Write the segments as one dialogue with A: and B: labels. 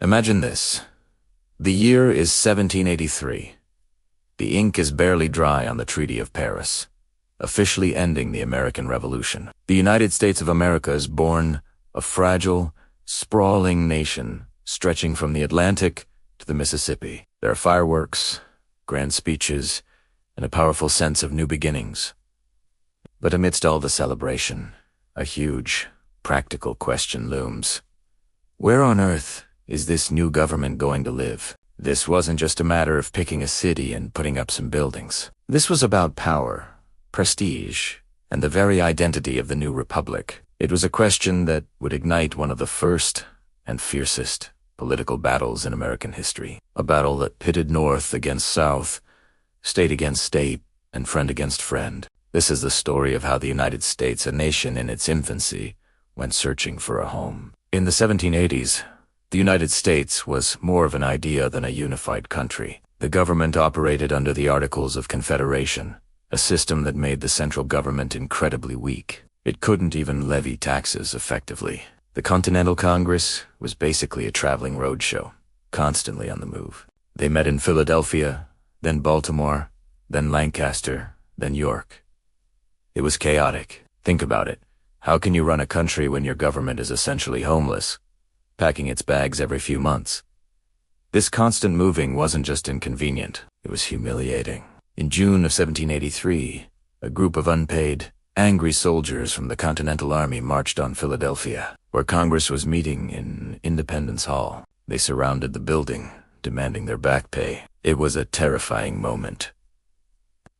A: Imagine this. The year is 1783. The ink is barely dry on the Treaty of Paris, officially ending the American Revolution. The United States of America is born, a fragile, sprawling nation stretching from the Atlantic to the Mississippi. There are fireworks, grand speeches, and a powerful sense of new beginnings. But amidst all the celebration, a huge, practical question looms. Where on earth is this new government going to live? This wasn't just a matter of picking a city and putting up some buildings. This was about power, prestige, and the very identity of the new republic. It was a question that would ignite one of the first and fiercest political battles in American history. A battle that pitted North against South, state against state, and friend against friend. This is the story of how the United States, a nation in its infancy, went searching for a home. In the 1780s, the United States was more of an idea than a unified country. The government operated under the Articles of Confederation, a system that made the central government incredibly weak. It couldn't even levy taxes effectively. The Continental Congress was basically a traveling roadshow, constantly on the move. They met in Philadelphia, then Baltimore, then Lancaster, then York. It was chaotic. Think about it. How can you run a country when your government is essentially homeless, packing its bags every few months? This constant moving wasn't just inconvenient, it was humiliating. In June of 1783, a group of unpaid, angry soldiers from the Continental Army marched on Philadelphia, where Congress was meeting in Independence Hall. They surrounded the building, demanding their back pay. It was a terrifying moment.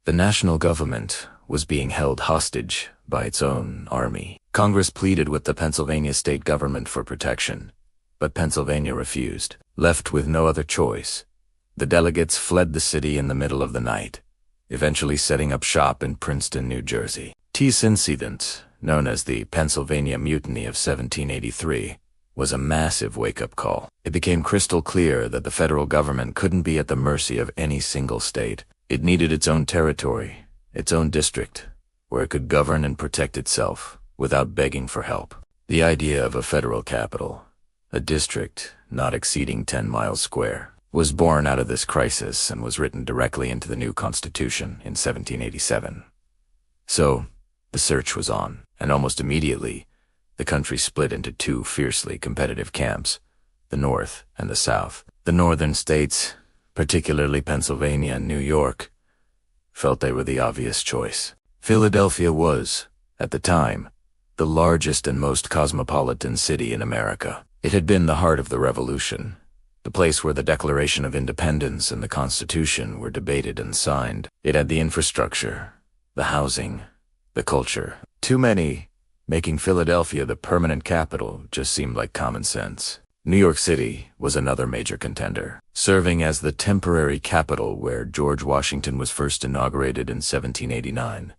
A: The national government was being held hostage by its own army. Congress pleaded with the Pennsylvania state government for protection, but Pennsylvania refused. Left with no other choice, the delegates fled the city in the middle of the night, eventually setting up shop in Princeton, New Jersey. This incident, known as the Pennsylvania Mutiny of 1783, was a massive wake-up call. It became crystal clear that the federal government couldn't be at the mercy of any single state. It needed its own territory, its own district, where it could govern and protect itself without begging for help. The idea of a federal capital, a district not exceeding 10 miles square, was born out of this crisis and was written directly into the new Constitution in 1787. So, the search was on, and almost immediately, the country split into two fiercely competitive camps, the North and the South. The northern states, particularly Pennsylvania and New York, felt they were the obvious choice. Philadelphia was, at the time, the largest and most cosmopolitan city in America. It had been the heart of the Revolution, the place where the Declaration of Independence and the Constitution were debated and signed. It had the infrastructure, the housing, the culture. Too many, making Philadelphia the permanent capital just seemed like common sense. New York City was another major contender, serving as the temporary capital where George Washington was first inaugurated in 1789.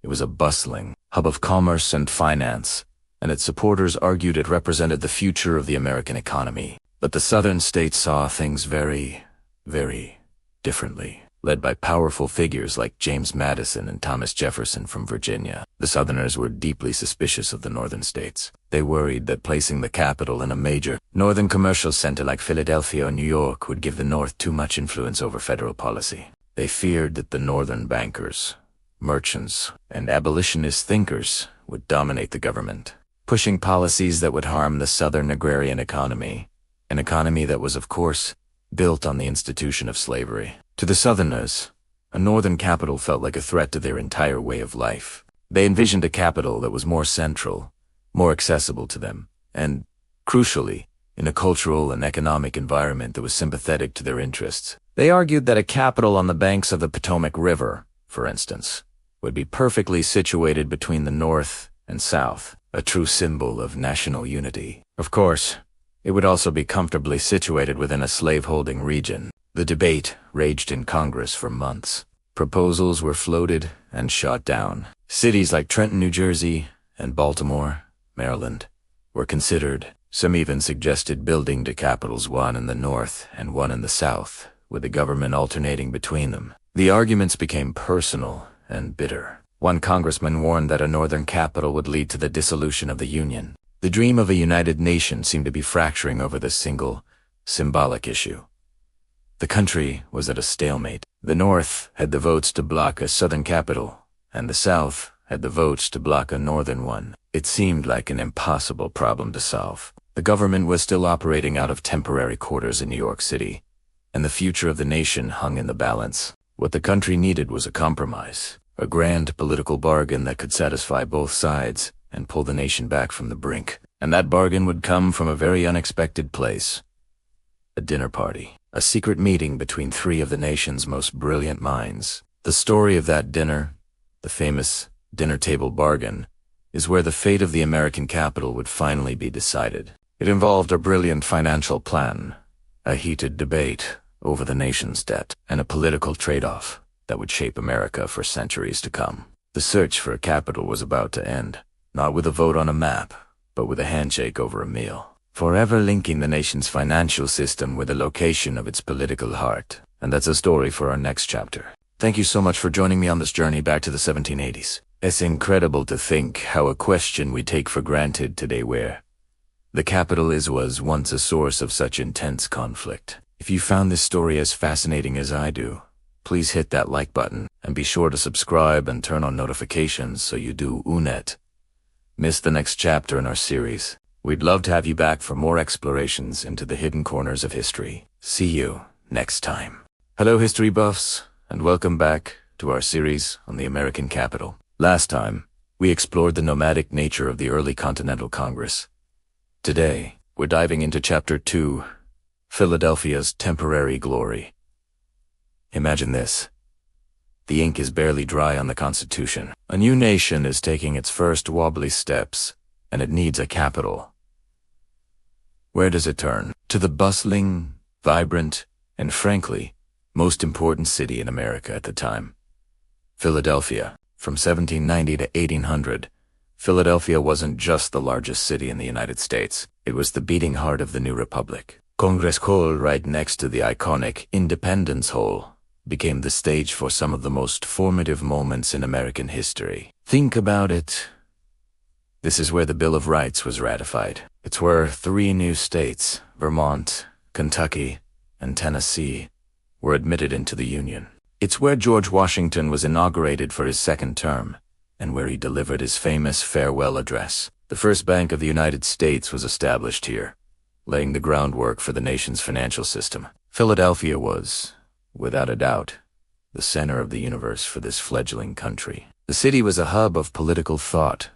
A: It was a bustling hub of commerce and finance, and its supporters argued it represented the future of the American economy. But the southern states saw things very, very differently. Led by powerful figures like James Madison and Thomas Jefferson from Virginia, the Southerners were deeply suspicious of the northern states. They worried that placing the capital in a major northern commercial center like Philadelphia or New York would give the North too much influence over federal policy. They feared that the northern bankers, merchants, and abolitionist thinkers would dominate the government, pushing policies that would harm the southern agrarian economy, an economy that was, of course, built on the institution of slavery. To the Southerners, a northern capital felt like a threat to their entire way of life. They envisioned a capital that was more central, more accessible to them, and, crucially, in a cultural and economic environment that was sympathetic to their interests. They argued that a capital on the banks of the Potomac River, for instance, would be perfectly situated between the North and South, a true symbol of national unity. Of course, it would also be comfortably situated within a slave-holding region. The debate raged in Congress for months. Proposals were floated and shot down. Cities like Trenton, New Jersey, and Baltimore, Maryland, were considered. Some even suggested building two capitals, one in the north and one in the south, with the government alternating between them. The arguments became personal and bitter. One congressman warned that a northern capital would lead to the dissolution of the Union. The dream of a united nation seemed to be fracturing over this single, symbolic issue. The country was at a stalemate. The North had the votes to block a southern capital, and the South had the votes to block a northern one. It seemed like an impossible problem to solve. The government was still operating out of temporary quarters in New York City, and the future of the nation hung in the balance. What the country needed was a compromise, a grand political bargain that could satisfy both sides and pull the nation back from the brink. And that bargain would come from a very unexpected place: a dinner party, a secret meeting between three of the nation's most brilliant minds. The story of that dinner, the famous dinner table bargain, is where the fate of the American capital would finally be decided. It involved a brilliant financial plan, a heated debate over the nation's debt, and a political trade-off that would shape America for centuries to come. The search for a capital was about to end, not with a vote on a map, but with a handshake over a meal, forever linking the nation's financial system with the location of its political heart. And that's a story for our next chapter. Thank you so much for joining me on this journey back to the 1780s. It's incredible to think how a question we take for granted today, where the capital was once a source of such intense conflict. If you found this story as fascinating as I do, please hit that like button and be sure to subscribe and turn on notifications so you do not miss the next chapter in our series. We'd love to have you back for more explorations into the hidden corners of history. See you next time. Hello, history buffs, and welcome back to our series on the American capital. Last time, we explored the nomadic nature of the early Continental Congress. Today, we're diving into Chapter 2, Philadelphia's Temporary Glory. Imagine this. The ink is barely dry on the Constitution. A new nation is taking its first wobbly steps, and it needs a capital. Where does it turn? To the bustling, vibrant, and frankly, most important city in America at the time: Philadelphia. From 1790 to 1800, Philadelphia wasn't just the largest city in the United States. It was the beating heart of the new republic. Congress Hall, right next to the iconic Independence Hall, became the stage for some of the most formative moments in American history. Think about it. This is where the Bill of Rights was ratified. It's where 3 new states, Vermont, Kentucky, and Tennessee, were admitted into the Union. It's where George Washington was inaugurated for his second term, and where he delivered his famous farewell address. The first Bank of the United States was established here, laying the groundwork for the nation's financial system. Philadelphia was, without a doubt, the center of the universe for this fledgling country. The city was a hub of political thought,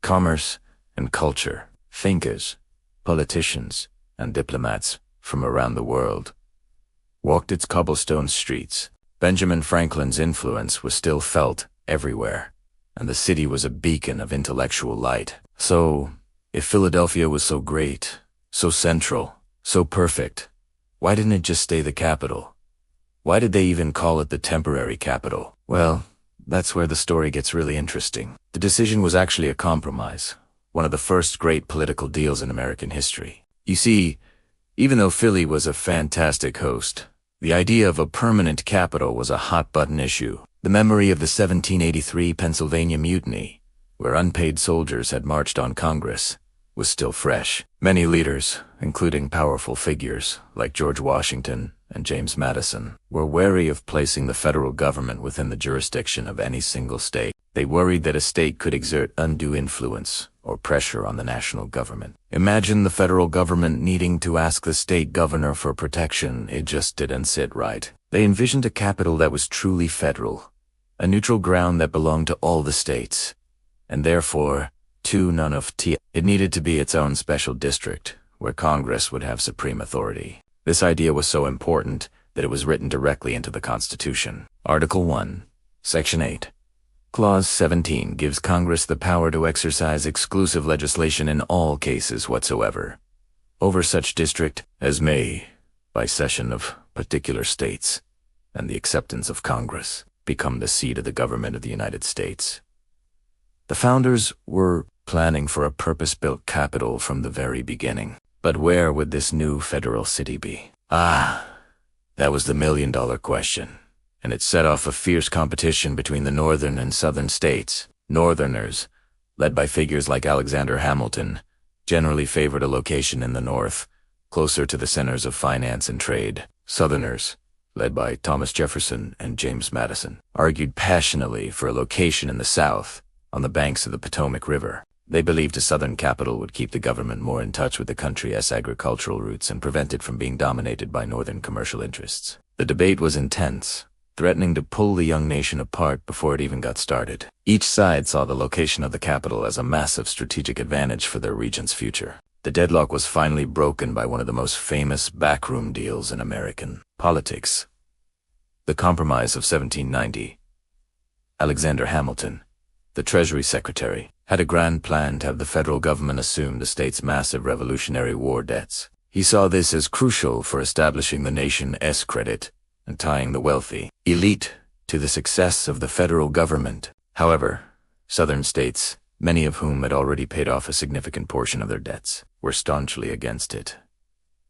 A: commerce, and culture. Thinkers, politicians, and diplomats from around the world walked its cobblestone streets. Benjamin Franklin's influence was still felt everywhere, and the city was a beacon of intellectual light. So, if Philadelphia was so great, so central, so perfect, why didn't it just stay the capital? Why did they even call it the temporary capital? Well, that's where the story gets really interesting. The decision was actually a compromise, one of the first great political deals in American history. You see, even though Philly was a fantastic host, the idea of a permanent capital was a hot-button issue. The memory of the 1783 Pennsylvania Mutiny, where unpaid soldiers had marched on Congress, was still fresh. Many leaders, including powerful figures like George Washington and James Madison, were wary of placing the federal government within the jurisdiction of any single state. They worried that a state could exert undue influence or pressure on the national government. Imagine the federal government needing to ask the state governor for protection. It just didn't sit right. They envisioned a capital that was truly federal, a neutral ground that belonged to all the states, and therefore, none of it needed to be its own special district, where Congress would have supreme authority. This idea was so important that it was written directly into the Constitution. Article 1, Section 8. Clause 17 gives Congress the power to exercise exclusive legislation in all cases whatsoever, over such district as may, by cession of particular states, and the acceptance of Congress, become the seat of the government of the United States. The founders were planning for a purpose-built capital from the very beginning. But where would this new federal city be? That was the million-dollar question, and it set off a fierce competition between the northern and southern states. Northerners, led by figures like Alexander Hamilton, generally favored a location in the north, closer to the centers of finance and trade. Southerners, led by Thomas Jefferson and James Madison, argued passionately for a location in the South, on the banks of the Potomac River. They believed a Southern capital would keep the government more in touch with the country's agricultural roots and prevent it from being dominated by Northern commercial interests. The debate was intense, threatening to pull the young nation apart before it even got started. Each side saw the location of the capital as a massive strategic advantage for their region's future. The deadlock was finally broken by one of the most famous backroom deals in American politics. The Compromise of 1790. Alexander Hamilton, the Treasury Secretary, had a grand plan to have the federal government assume the state's massive Revolutionary War debts. He saw this as crucial for establishing the nation's credit and tying the wealthy elite to the success of the federal government. However, Southern states, many of whom had already paid off a significant portion of their debts, were staunchly against it.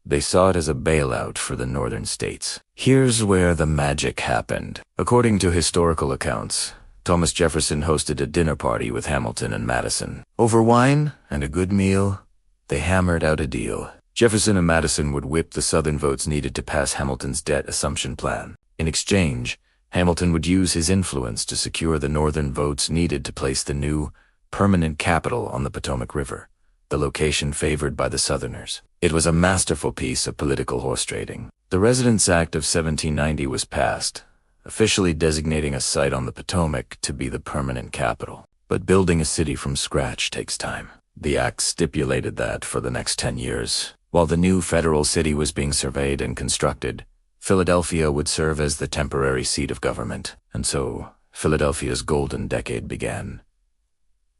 A: They saw it as a bailout for the Northern states. Here's where the magic happened. According to historical accounts, Thomas Jefferson hosted a dinner party with Hamilton and Madison. Over wine and a good meal, they hammered out a deal. Jefferson and Madison would whip the Southern votes needed to pass Hamilton's debt assumption plan. In exchange, Hamilton would use his influence to secure the Northern votes needed to place the new, permanent capital on the Potomac River, the location favored by the Southerners. It was a masterful piece of political horse trading. The Residence Act of 1790 was passed, officially designating a site on the Potomac to be the permanent capital. But building a city from scratch takes time. The act stipulated that for the next 10 years, while the new federal city was being surveyed and constructed, Philadelphia would serve as the temporary seat of government. And so, Philadelphia's golden decade began.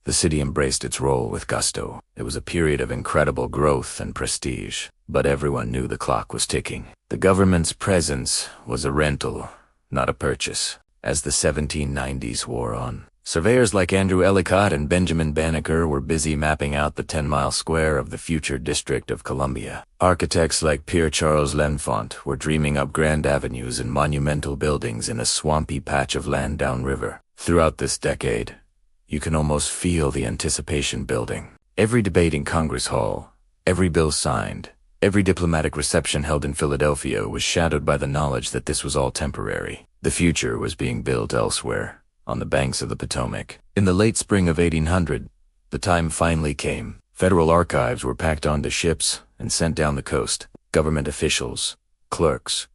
A: The city embraced its role with gusto. It was a period of incredible growth and prestige, but everyone knew the clock was ticking. The government's presence was a rental, not a purchase. As the 1790s wore on, surveyors like Andrew Ellicott and Benjamin Banneker were busy mapping out the 10-mile square of the future District of Columbia. Architects like Pierre L'Enfant were dreaming up grand avenues and monumental buildings in a swampy patch of land downriver. Throughout this decade, you can almost feel the anticipation building. Every debate in Congress Hall, every bill signed, every diplomatic reception held in Philadelphia was shadowed by the knowledge that this was all temporary. The future was being built elsewhere, on the banks of the Potomac. In the late spring of 1800, the time finally came. Federal archives were packed onto ships and sent down the coast. Government officials, clerks,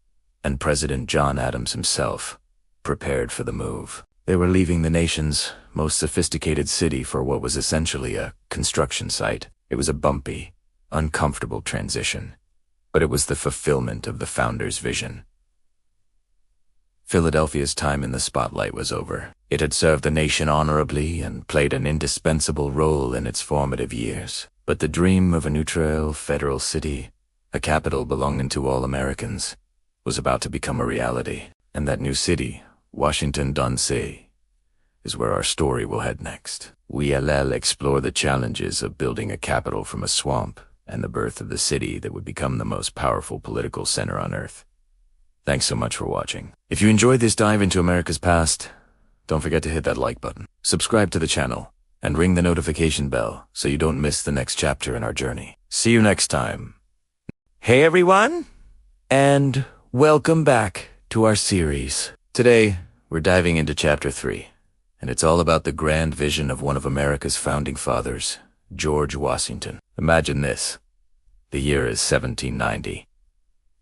A: and President John Adams himself prepared for the move. They were leaving the nation's most sophisticated city for what was essentially a construction site. It was a bumpy, uncomfortable transition, but it was the fulfillment of the founder's vision. Philadelphia's time in the spotlight was over. It had served the nation honorably and played an indispensable role in its formative years. But the dream of a neutral federal city, a capital belonging to all Americans, was about to become a reality. And that new city, Washington, D.C., is where our story will head next. We'll explore the challenges of building a capital from a swamp and the birth of the city that would become the most powerful political center on earth. Thanks so much for watching. If you enjoyed this dive into America's past, don't forget to hit that like button, subscribe to the channel, and ring the notification bell so you don't miss the next chapter in our journey. See you next time. Hey everyone, and welcome back to our series. Today, we're diving into Chapter 3, and it's all about the grand vision of one of America's founding fathers, George Washington. Imagine this. The year is 1790.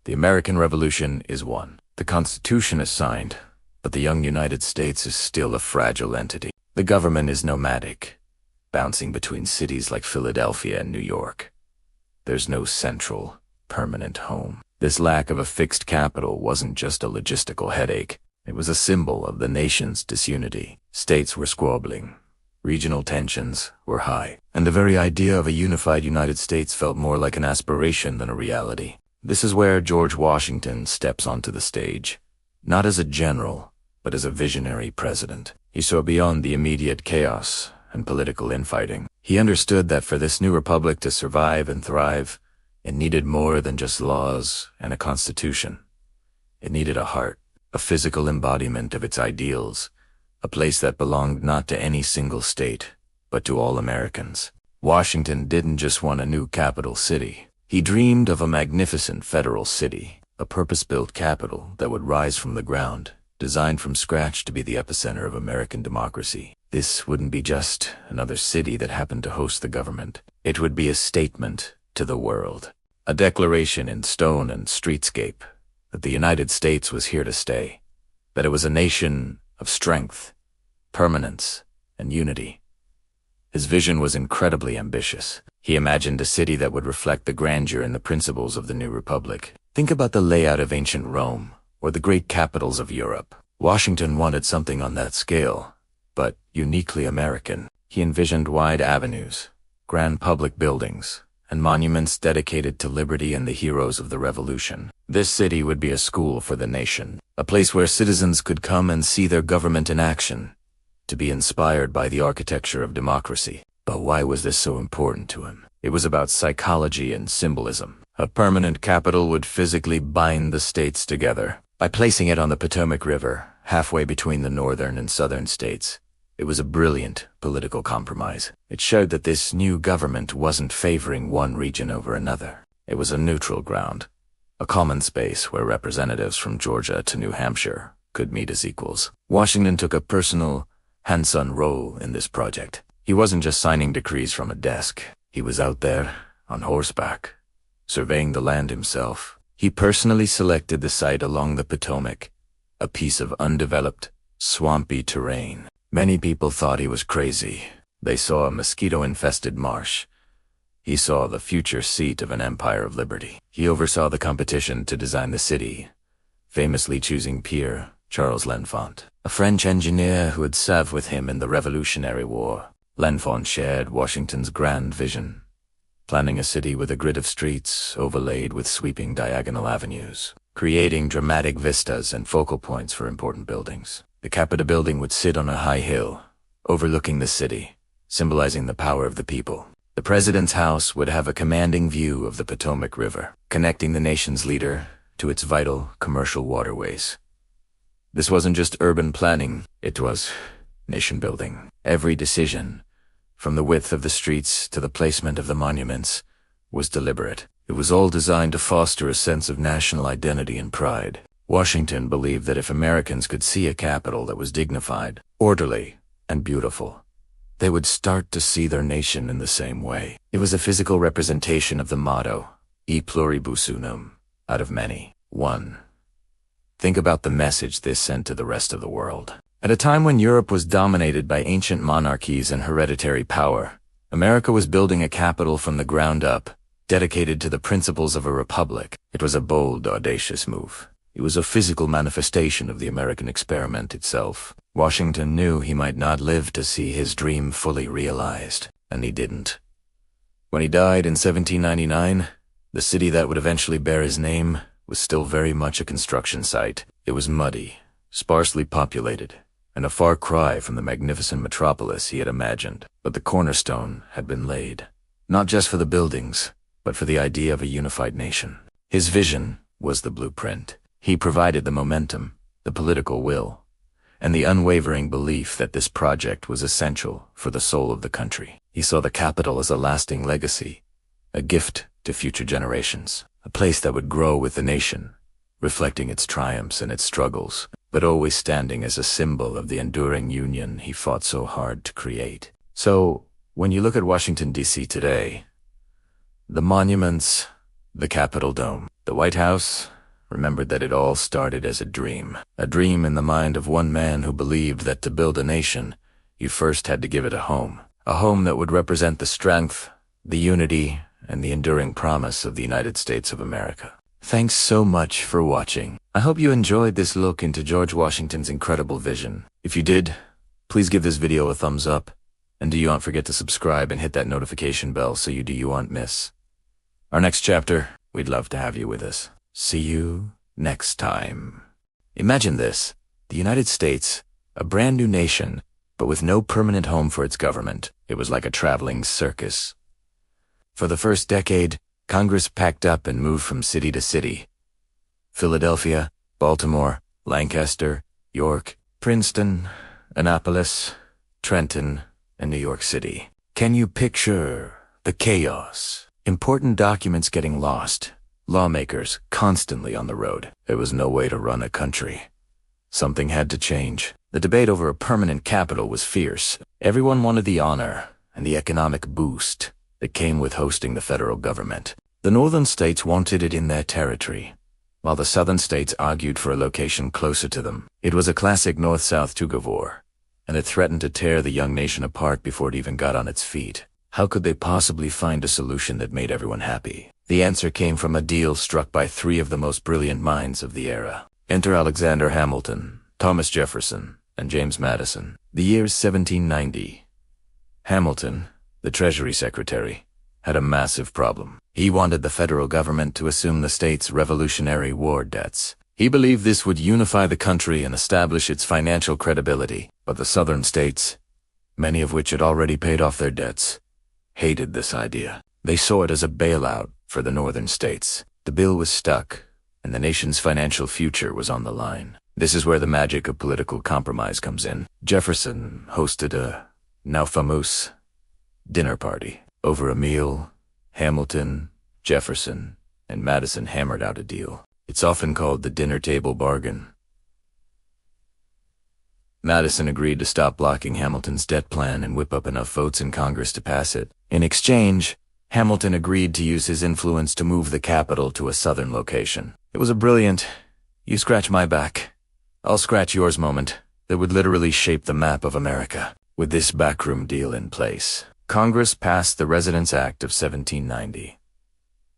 A: The American Revolution is won. The Constitution is signed, but the young United States is still a fragile entity. The government is nomadic, bouncing between cities like Philadelphia and New York. There's no central, permanent home. This lack of a fixed capital wasn't just a logistical headache. It was a symbol of the nation's disunity. States were squabbling. Regional tensions were high. And the very idea of a unified United States felt more like an aspiration than a reality. This is where George Washington steps onto the stage, not as a general, but as a visionary president. He saw beyond the immediate chaos and political infighting. He understood that for this new republic to survive and thrive, it needed more than just laws and a constitution. It needed a heart, a physical embodiment of its ideals, a place that belonged not to any single state, but to all Americans. Washington didn't just want a new capital city. He dreamed of a magnificent federal city, a purpose-built capital that would rise from the ground, designed from scratch to be the epicenter of American democracy. This wouldn't be just another city that happened to host the government. It would be a statement to the world, a declaration in stone and streetscape that the United States was here to stay, that it was a nation of strength, permanence, and unity. His vision was incredibly ambitious. He imagined a city that would reflect the grandeur and the principles of the new republic. Think about the layout of ancient Rome or the great capitals of Europe. Washington wanted something on that scale, but uniquely American. He envisioned wide avenues, grand public buildings, and monuments dedicated to liberty and the heroes of the Revolution. This city would be a school for the nation, a place where citizens could come and see their government in action, to be inspired by the architecture of democracy. But why was this so important to him? It was about psychology and symbolism. A permanent capital would physically bind the states together. By placing it on the Potomac River, halfway between the northern and southern states, it was a brilliant political compromise. It showed that this new government wasn't favoring one region over another. It was a neutral ground, a common space where representatives from Georgia to New Hampshire could meet as equals. Washington took a personal, hands-on role in this project. He wasn't just signing decrees from a desk. He was out there, on horseback, surveying the land himself. He personally selected the site along the Potomac, a piece of undeveloped, swampy terrain. Many people thought he was crazy. They saw a mosquito-infested marsh. He saw the future seat of an empire of liberty. He oversaw the competition to design the city, famously choosing Pierre L'Enfant, a French engineer who had served with him in the Revolutionary War. L'Enfant shared Washington's grand vision, planning a city with a grid of streets overlaid with sweeping diagonal avenues, creating dramatic vistas and focal points for important buildings. The Capitol building would sit on a high hill, overlooking the city, symbolizing the power of the people. The president's house would have a commanding view of the Potomac River, connecting the nation's leader to its vital commercial waterways. This wasn't just urban planning, it was nation building. Every decision, from the width of the streets to the placement of the monuments, was deliberate. It was all designed to foster a sense of national identity and pride. Washington believed that if Americans could see a capital that was dignified, orderly, and beautiful, they would start to see their nation in the same way. It was a physical representation of the motto, E pluribus unum, out of many, one. Think about the message this sent to the rest of the world. At a time when Europe was dominated by ancient monarchies and hereditary power, America was building a capital from the ground up, dedicated to the principles of a republic. It was a bold, audacious move. It was a physical manifestation of the American experiment itself. Washington knew he might not live to see his dream fully realized, and he didn't. When he died in 1799, the city that would eventually bear his name was still very much a construction site. It was muddy, sparsely populated, and a far cry from the magnificent metropolis he had imagined. But the cornerstone had been laid, not just for the buildings, but for the idea of a unified nation. His vision was the blueprint. He provided the momentum, the political will, and the unwavering belief that this project was essential for the soul of the country. He saw the capital as a lasting legacy, a gift to future generations, a place that would grow with the nation, reflecting its triumphs and its struggles, but always standing as a symbol of the enduring union he fought so hard to create. So, when you look at Washington, D.C. today, the monuments, the Capitol Dome, the White House, remembered that it all started as a dream in the mind of one man who believed that to build a nation, you first had to give it a home that would represent the strength, the unity, and the enduring promise of the United States of America. Thanks so much for watching. I hope you enjoyed this look into George Washington's incredible vision. If you did, please give this video a thumbs up, and do you not forget to subscribe and hit that notification bell so you won't miss our next chapter. We'd love to have you with us. See you next time. Imagine this, the United States, a brand new nation, but with no permanent home for its government. It was like a traveling circus. For the first decade, Congress packed up and moved from city to city. Philadelphia, Baltimore, Lancaster, York, Princeton, Annapolis, Trenton, and New York City. Can you picture the chaos? Important documents getting lost. Lawmakers constantly on the road. There was no way to run a country. Something had to change. The debate over a permanent capital was fierce. Everyone wanted the honor and the economic boost that came with hosting the federal government. The northern states wanted it in their territory, while the southern states argued for a location closer to them. It was a classic north-south tug-of-war, and it threatened to tear the young nation apart before it even got on its feet. How could they possibly find a solution that made everyone happy? The answer came from a deal struck by three of the most brilliant minds of the era. Enter Alexander Hamilton, Thomas Jefferson, and James Madison. The year's 1790. Hamilton, the Treasury Secretary, had a massive problem. He wanted the federal government to assume the state's Revolutionary War debts. He believed this would unify the country and establish its financial credibility. But the southern states, many of which had already paid off their debts, hated this idea. They saw it as a bailout for the northern states. The bill was stuck, and the nation's financial future was on the line. This is where the magic of political compromise comes in. Jefferson hosted a now famous dinner party. Over a meal, Hamilton, Jefferson, and Madison hammered out a deal. It's often called the dinner table bargain. Madison agreed to stop blocking Hamilton's debt plan and whip up enough votes in Congress to pass it. In exchange, Hamilton agreed to use his influence to move the capital to a southern location. It was a brilliant, you scratch my back, I'll scratch yours moment that would literally shape the map of America. With this backroom deal in place, Congress passed the Residence Act of 1790.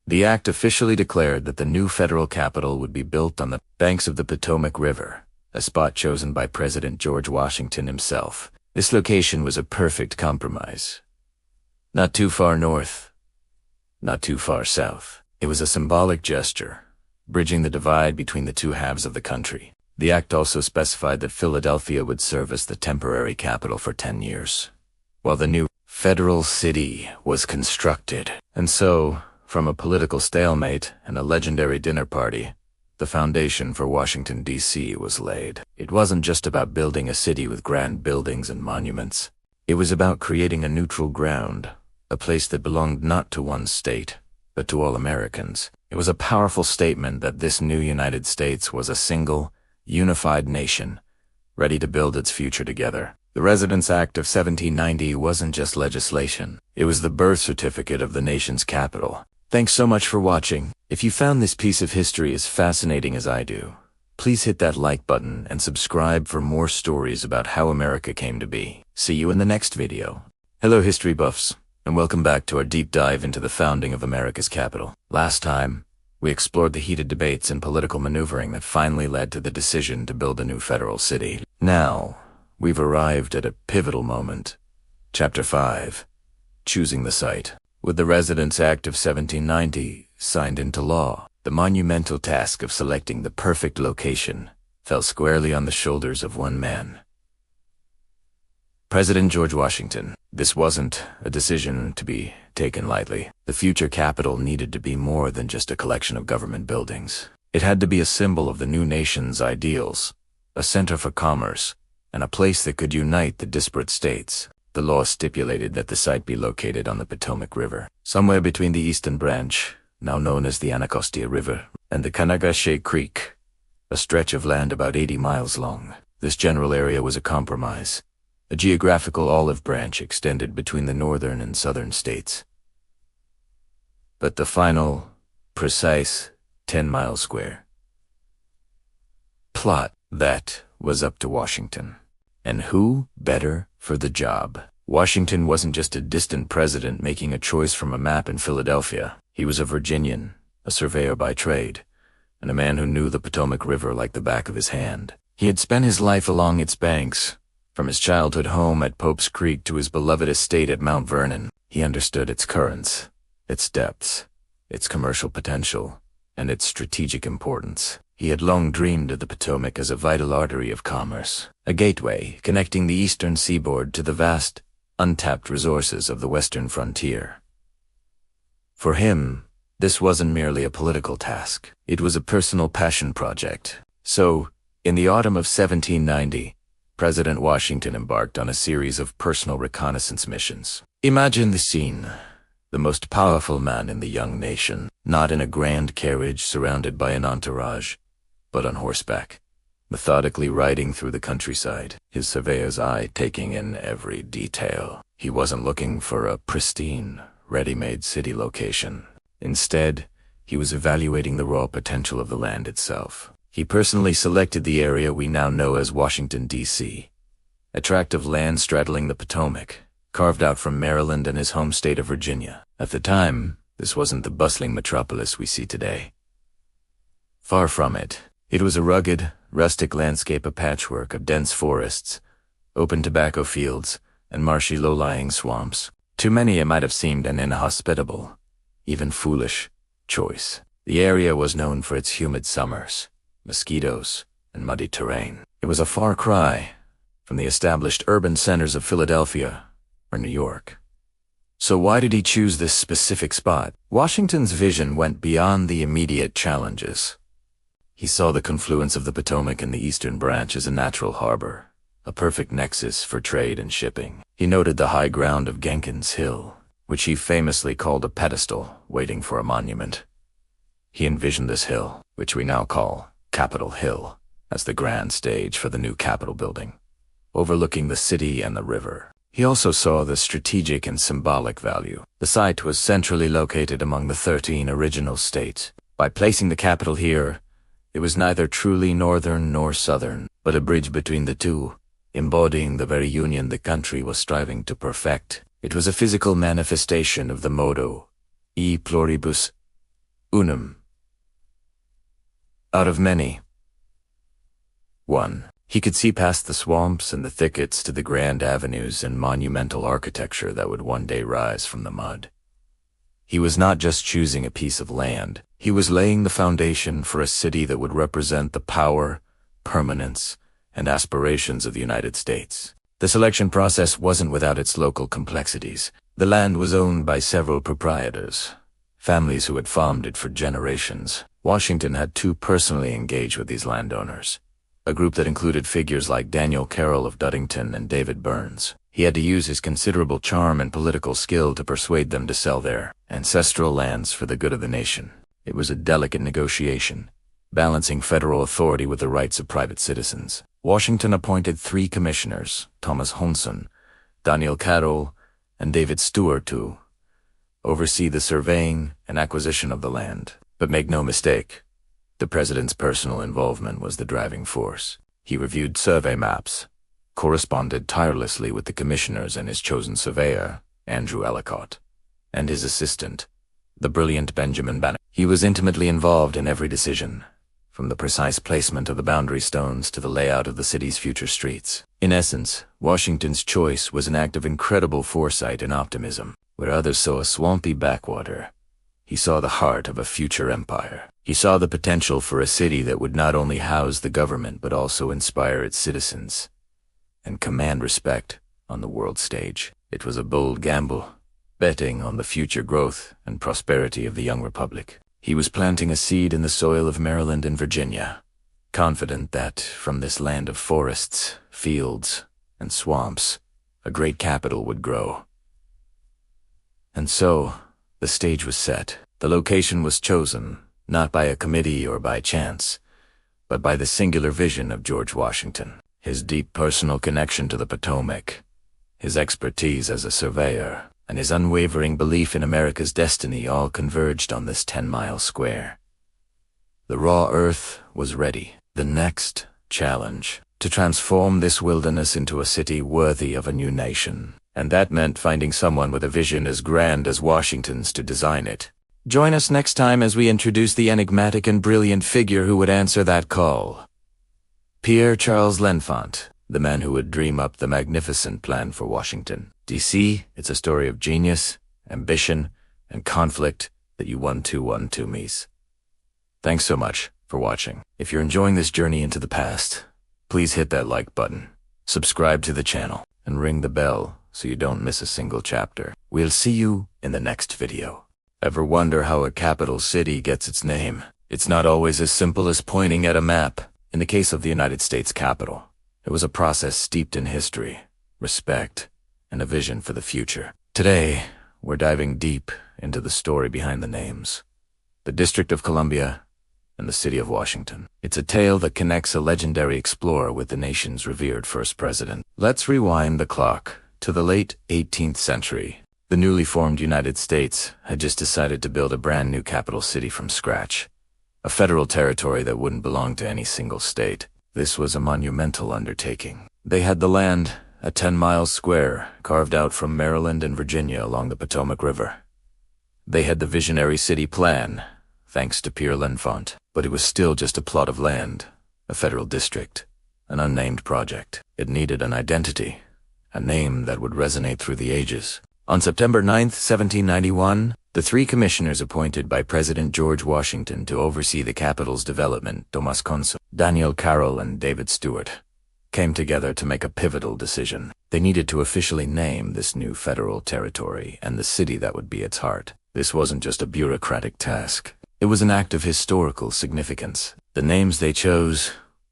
A: The act officially declared that the new federal capital would be built on the banks of the Potomac River, a spot chosen by President George Washington himself. This location was a perfect compromise. Not too far north, not too far south. It was a symbolic gesture, bridging the divide between the two halves of the country. The act also specified that Philadelphia would serve as the temporary capital for 10 years, while the new federal city was constructed. And so, from a political stalemate and a legendary dinner party, the foundation for Washington, D.C. was laid. It wasn't just about building a city with grand buildings and monuments. It was about creating a neutral ground, a place that belonged not to one state, but to all Americans. It was a powerful statement that this new United States was a single, unified nation, ready to build its future together. The Residence Act of 1790 wasn't just legislation. It was the birth certificate of the nation's capital. Thanks so much for watching. If you found this piece of history as fascinating as I do, please hit that like button and subscribe for more stories about how America came to be. See you in the next video. Hello history buffs, and welcome back to our deep dive into the founding of America's capital. Last time, we explored the heated debates and political maneuvering that finally led to the decision to build a new federal city. Now, we've arrived at a pivotal moment. Chapter 5. Choosing the site. With the Residence Act of 1790 signed into law, the monumental task of selecting the perfect location fell squarely on the shoulders of one man. President George Washington. This wasn't a decision to be taken lightly. The future capital needed to be more than just a collection of government buildings. It had to be a symbol of the new nation's ideals, a center for commerce, and a place that could unite the disparate states. The law stipulated that the site be located on the Potomac River, somewhere between the eastern branch, now known as the Anacostia River, and the Kanagache Creek, a stretch of land about 80 miles long. This general area was a compromise. A geographical olive branch extended between the northern and southern states. But the final, precise 10-mile square plot, that was up to Washington. And who better for the job? Washington wasn't just a distant president making a choice from a map in Philadelphia. He was a Virginian, a surveyor by trade, and a man who knew the Potomac River like the back of his hand. He had spent his life along its banks, from his childhood home at Pope's Creek to his beloved estate at Mount Vernon. He understood its currents, its depths, its commercial potential, and its strategic importance. He had long dreamed of the Potomac as a vital artery of commerce, a gateway connecting the eastern seaboard to the vast, untapped resources of the western frontier. For him, this wasn't merely a political task. It was a personal passion project. So, in the autumn of 1790, President Washington embarked on a series of personal reconnaissance missions. Imagine the scene. the most powerful man in the young nation, not in a grand carriage surrounded by an entourage, but on horseback, methodically riding through the countryside, his surveyor's eye taking in every detail. He wasn't looking for a pristine, ready-made city location. Instead, he was evaluating the raw potential of the land itself. He personally selected the area we now know as Washington, D.C., a tract of land straddling the Potomac, carved out from Maryland and his home state of Virginia. At the time, this wasn't the bustling metropolis we see today. Far from it. It was a rugged, rustic landscape, a patchwork of dense forests, open tobacco fields, and marshy low-lying swamps. To many it might have seemed an inhospitable, even foolish, choice. The area was known for its humid summers, mosquitoes, and muddy terrain. It was a far cry from the established urban centers of Philadelphia or New York. So why did he choose this specific spot? Washington's vision went beyond the immediate challenges. He saw the confluence of the Potomac and the eastern branch as a natural harbor, a perfect nexus for trade and shipping. He noted the high ground of Jenkins Hill, which he famously called a pedestal waiting for a monument. He envisioned this hill, which we now call Capitol Hill, as the grand stage for the new Capitol building, overlooking the city and the river. He also saw the strategic and symbolic value. The site was centrally located among the 13 original states. By placing the capital here, it was neither truly northern nor southern, but a bridge between the two, embodying the very union the country was striving to perfect. It was a physical manifestation of the motto, E pluribus unum. Out of many, one. He could see past the swamps and the thickets to the grand avenues and monumental architecture that would one day rise from the mud. He was not just choosing a piece of land, he was laying the foundation for a city that would represent the power, permanence, and aspirations of the United States. The selection process wasn't without its local complexities. The land was owned by several proprietors, families who had farmed it for generations. Washington had to personally engage with these landowners, a group that included figures like Daniel Carroll of Duddington and David Burns. He had to use his considerable charm and political skill to persuade them to sell their ancestral lands for the good of the nation. It was a delicate negotiation, balancing federal authority with the rights of private citizens. Washington appointed 3 commissioners, Thomas Honson, Daniel Carroll, and David Stewart, to oversee the surveying and acquisition of the land. But make no mistake, the president's personal involvement was the driving force. He reviewed survey maps, corresponded tirelessly with the commissioners and his chosen surveyor, Andrew Ellicott, and his assistant, the brilliant Benjamin Banner. He was intimately involved in every decision, from the precise placement of the boundary stones to the layout of the city's future streets. In essence, Washington's choice was an act of incredible foresight and optimism. Where others saw a swampy backwater, he saw the heart of a future empire. He saw the potential for a city that would not only house the government but also inspire its citizens and command respect on the world stage. It was a bold gamble, betting on the future growth and prosperity of the young republic. He was planting a seed in the soil of Maryland and Virginia, confident that from this land of forests, fields, and swamps, a great capital would grow. And so, the stage was set. The location was chosen, not by a committee or by chance, but by the singular vision of George Washington. His deep personal connection to the Potomac, his expertise as a surveyor, and his unwavering belief in America's destiny all converged on this 10-mile square. The raw earth was ready. The next challenge, to transform this wilderness into a city worthy of a new nation. And that meant finding someone with a vision as grand as Washington's to design it. Join us next time as we introduce the enigmatic and brilliant figure who would answer that call. Pierre Charles L'Enfant, the man who would dream up the magnificent plan for Washington, D.C. It's a story of genius, ambition, and conflict that you 1-2-1-2 me's. Thanks so much for watching. If you're enjoying this journey into the past, please hit that like button, subscribe to the channel, and ring the bell so you don't miss a single chapter. We'll see you in the next video. Ever wonder how a capital city gets its name? It's not always as simple as pointing at a map. In the case of the United States Capitol, it was a process steeped in history, respect, and a vision for the future. Today, we're diving deep into the story behind the names. The District of Columbia and the City of Washington. It's a tale that connects a legendary explorer with the nation's revered first president. Let's rewind the clock to the late 18th century. The newly formed United States had just decided to build a brand new capital city from scratch, a federal territory that wouldn't belong to any single state. This was a monumental undertaking. They had the land, a 10 miles square, carved out from Maryland and Virginia along the Potomac River. They had the visionary city plan, thanks to Pierre L'Enfant, but it was still just a plot of land, a federal district, an unnamed project. It needed an identity, a name that would resonate through the ages. On September 9, 1791, the three commissioners appointed by President George Washington to oversee the capital's development, Thomas Consul, Daniel Carroll, and David Stewart, came together to make a pivotal decision. They needed to officially name this new federal territory and the city that would be its heart. This wasn't just a bureaucratic task. It was an act of historical significance. The names they chose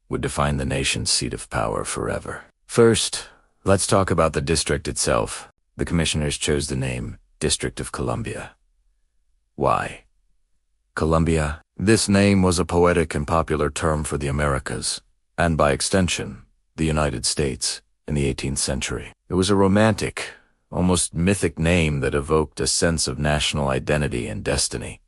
A: would define the nation's seat of power forever. First, let's talk about the district itself. The commissioners chose the name District of Columbia. Why? Columbia? This name was a poetic and popular term for the Americas, and by extension, the United States, in the 18th century. It was a romantic, almost mythic name that evoked a sense of national identity and destiny.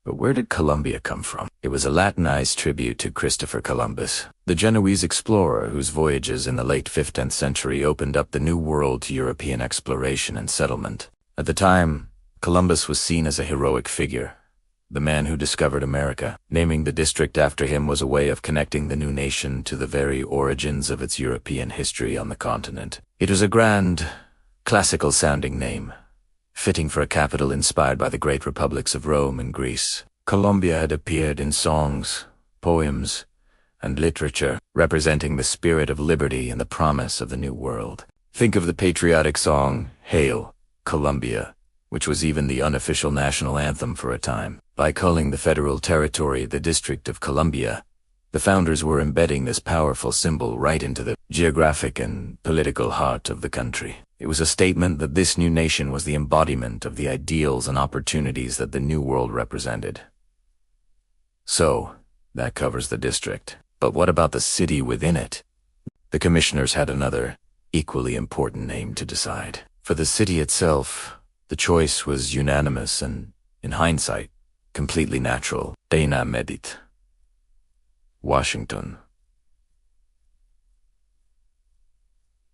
A: But where did Columbia come from? It was a Latinized tribute to Christopher Columbus, the Genoese explorer whose voyages in the late 15th century opened up the New World to European exploration and settlement. At the time, Columbus was seen as a heroic figure, the man who discovered America. Naming the district after him was a way of connecting the new nation to the very origins of its European history on the continent. It was a grand, classical-sounding name, fitting for a capital inspired by the great republics of Rome and Greece. Columbia had appeared in songs, poems, and literature, representing the spirit of liberty and the promise of the New World. Think of the patriotic song, Hail, Columbia, which was even the unofficial national anthem for a time. By calling the federal territory the District of Columbia, the founders were embedding this powerful symbol right into the geographic and political heart of the country. It was a statement that this new nation was the embodiment of the ideals and opportunities that the New World represented. So, that covers the district. But what about the city within it? The commissioners had another, equally important name to decide. For the city itself, the choice was unanimous and, in hindsight, completely natural. Deina Medit. Washington.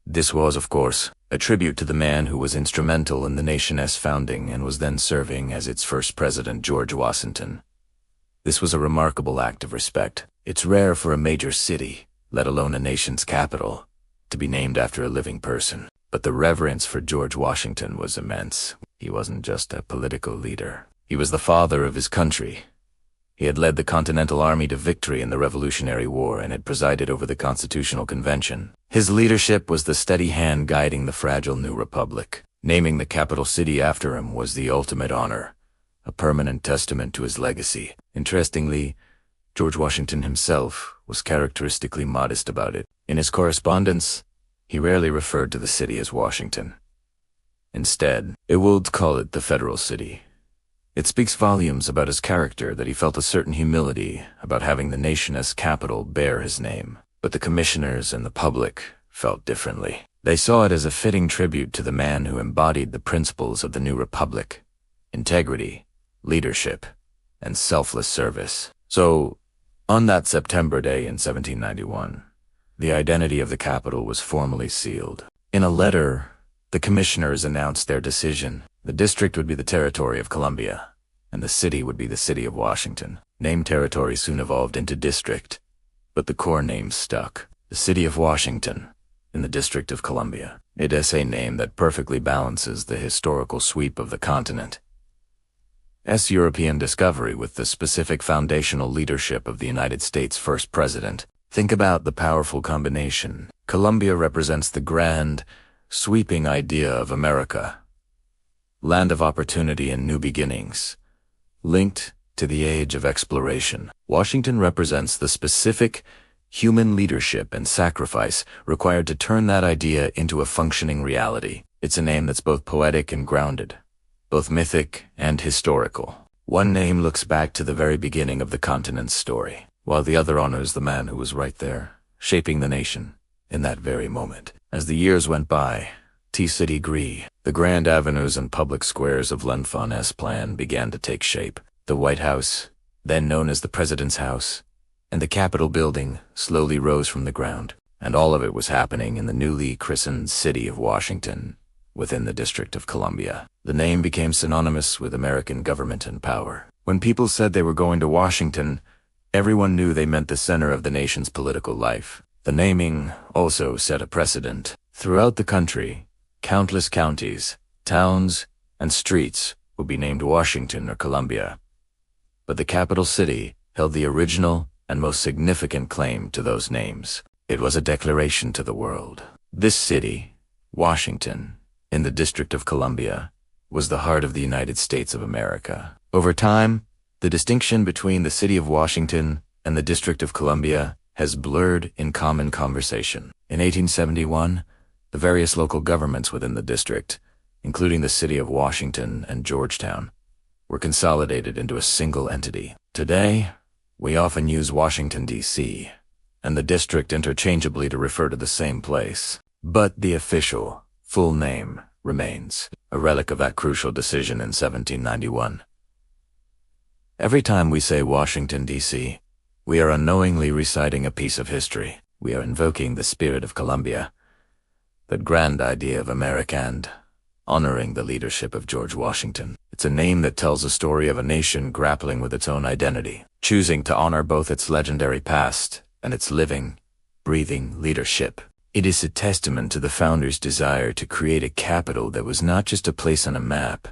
A: This was, of course, a tribute to the man who was instrumental in the nation's founding and was then serving as its first president, George Washington. This was a remarkable act of respect. It's rare for a major city, let alone a nation's capital, to be named after a living person. But the reverence for George Washington was immense. He wasn't just a political leader. He was the father of his country. He had led the Continental Army to victory in the Revolutionary War and had presided over the Constitutional Convention. His leadership was the steady hand guiding the fragile new republic. Naming the capital city after him was the ultimate honor, a permanent testament to his legacy. Interestingly, George Washington himself was characteristically modest about it. In his correspondence, he rarely referred to the city as Washington. Instead, he would call it the Federal City. It speaks volumes about his character that he felt a certain humility about having the nation's capital bear his name. But the commissioners and the public felt differently. They saw it as a fitting tribute to the man who embodied the principles of the new republic: integrity, leadership, and selfless service. So, on that September day in 1791, the identity of the capital was formally sealed. In a letter, the commissioners announced their decision. The district would be the territory of Columbia, and the city would be the city of Washington. Name territory soon evolved into district, but the core name stuck. The city of Washington, in the District of Columbia. It is a name that perfectly balances the historical sweep of the continent's European discovery with the specific foundational leadership of the United States' first president. Think about the powerful combination. Columbia represents the grand, sweeping idea of America. Land of opportunity and new beginnings, linked to the age of exploration. Washington represents the specific human leadership and sacrifice required to turn that idea into a functioning reality. It's a name that's both poetic and grounded, both mythic and historical. One name looks back to the very beginning of the continent's story, while the other honors the man who was right there, shaping the nation in that very moment. As the years went by, T-City grew. The grand avenues and public squares of L'Enfant's plan began to take shape. The White House, then known as the President's House, and the Capitol building slowly rose from the ground, and all of it was happening in the newly christened city of Washington, within the District of Columbia. The name became synonymous with American government and power. When people said they were going to Washington, everyone knew they meant the center of the nation's political life. The naming also set a precedent. Throughout the country, countless counties, towns, and streets would be named Washington or Columbia. But the capital city held the original and most significant claim to those names. It was a declaration to the world. This city, Washington, in the District of Columbia, was the heart of the United States of America. Over time, the distinction between the city of Washington and the District of Columbia has blurred in common conversation. In 1871, the various local governments within the district, including the city of Washington and Georgetown, were consolidated into a single entity. Today, we often use Washington, D.C., and the district interchangeably to refer to the same place. But the official, full name remains, a relic of that crucial decision in 1791. Every time we say Washington, D.C., we are unknowingly reciting a piece of history. We are invoking the spirit of Columbia, that grand idea of America, and honoring the leadership of George Washington. It's a name that tells a story of a nation grappling with its own identity, choosing to honor both its legendary past and its living, breathing leadership. It is a testament to the founders' desire to create a capital that was not just a place on a map,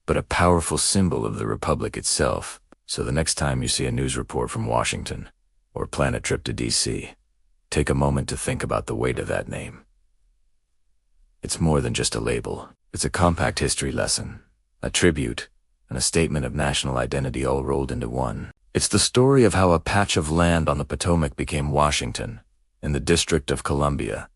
A: but a powerful symbol of the republic itself. So the next time you see a news report from Washington, or plan a trip to D.C., take a moment to think about the weight of that name. It's more than just a label. It's a compact history lesson, a tribute, and a statement of national identity all rolled into one. It's the story of how a patch of land on the Potomac became Washington, in the District of Columbia,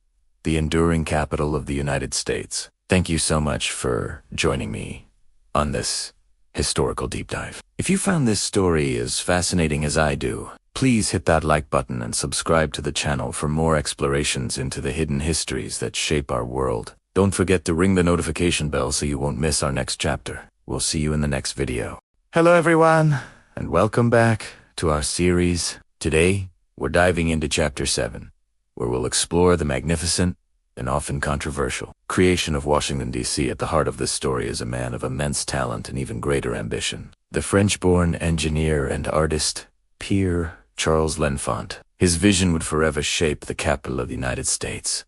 A: the enduring capital of the United States. Thank you so much for joining me on this historical deep dive. If you found this story as fascinating as I do, please hit that like button and subscribe to the channel for more explorations into the hidden histories that shape our world. Don't forget to ring the notification bell so you won't miss our next chapter. We'll see you in the next video. Hello everyone, and welcome back to our series. Today, we're diving into Chapter 7, where we'll explore the magnificent and often controversial creation of Washington, D.C. At the heart of this story is a man of immense talent and even greater ambition. The French-born engineer and artist, Pierre L'Enfant. His vision would forever shape the capital of the United States,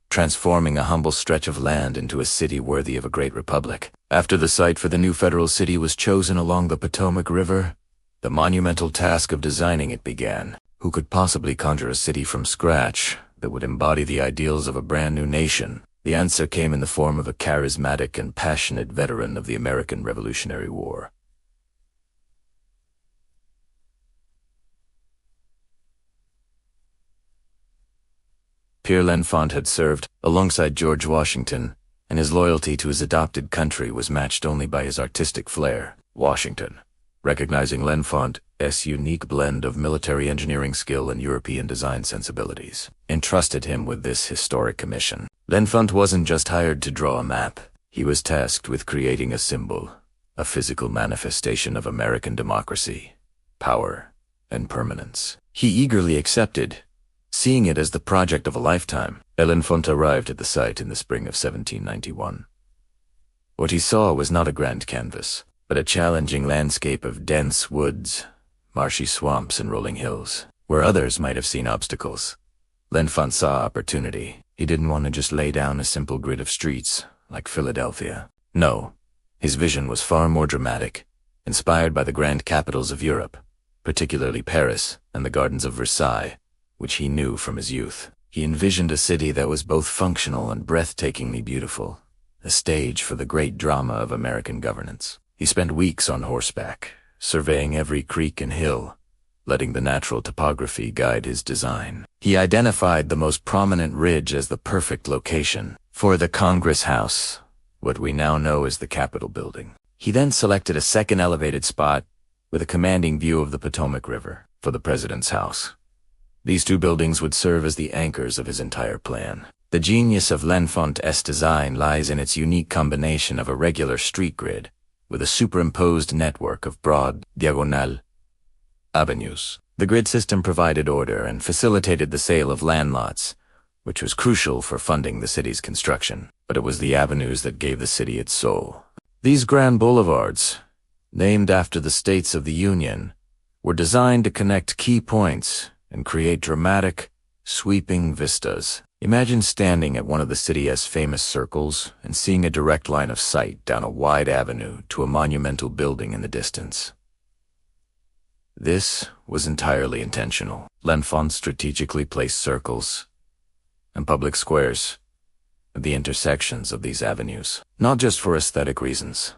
A: transforming a humble stretch of land into a city worthy of a great republic. After the site for the new federal city was chosen along the Potomac River, the monumental task of designing it began. Who could possibly conjure a city from scratch that would embody the ideals of a brand new nation? The answer came in the form of a charismatic and passionate veteran of the American Revolutionary War. Pierre L'Enfant had served alongside George Washington, and his loyalty to his adopted country was matched only by his artistic flair. Washington, recognizing L'Enfant's unique blend of military engineering skill and European design sensibilities, entrusted him with this historic commission. L'Enfant wasn't just hired to draw a map. He was tasked with creating a symbol, a physical manifestation of American democracy, power, and permanence. He eagerly accepted, seeing it as the project of a lifetime. L'Enfant arrived at the site in the spring of 1791. What he saw was not a grand canvas, but a challenging landscape of dense woods, marshy swamps, and rolling hills. Where others might have seen obstacles, L'Enfant saw opportunity. He didn't want to just lay down a simple grid of streets, like Philadelphia. No, his vision was far more dramatic, inspired by the grand capitals of Europe, particularly Paris and the gardens of Versailles, which he knew from his youth. He envisioned a city that was both functional and breathtakingly beautiful, a stage for the great drama of American governance. He spent weeks on horseback, surveying every creek and hill, letting the natural topography guide his design. He identified the most prominent ridge as the perfect location for the Congress House, what we now know as the Capitol building. He then selected a second elevated spot with a commanding view of the Potomac River for the president's house. These two buildings would serve as the anchors of his entire plan. The genius of L'Enfant's design lies in its unique combination of a regular street grid with a superimposed network of broad, diagonal avenues. The grid system provided order and facilitated the sale of land lots, which was crucial for funding the city's construction. But it was the avenues that gave the city its soul. These grand boulevards, named after the states of the Union, were designed to connect key points and create dramatic, sweeping vistas. Imagine standing at one of the city's famous circles and seeing a direct line of sight down a wide avenue to a monumental building in the distance. This was entirely intentional. L'Enfant strategically placed circles and public squares at the intersections of these avenues, not just for aesthetic reasons,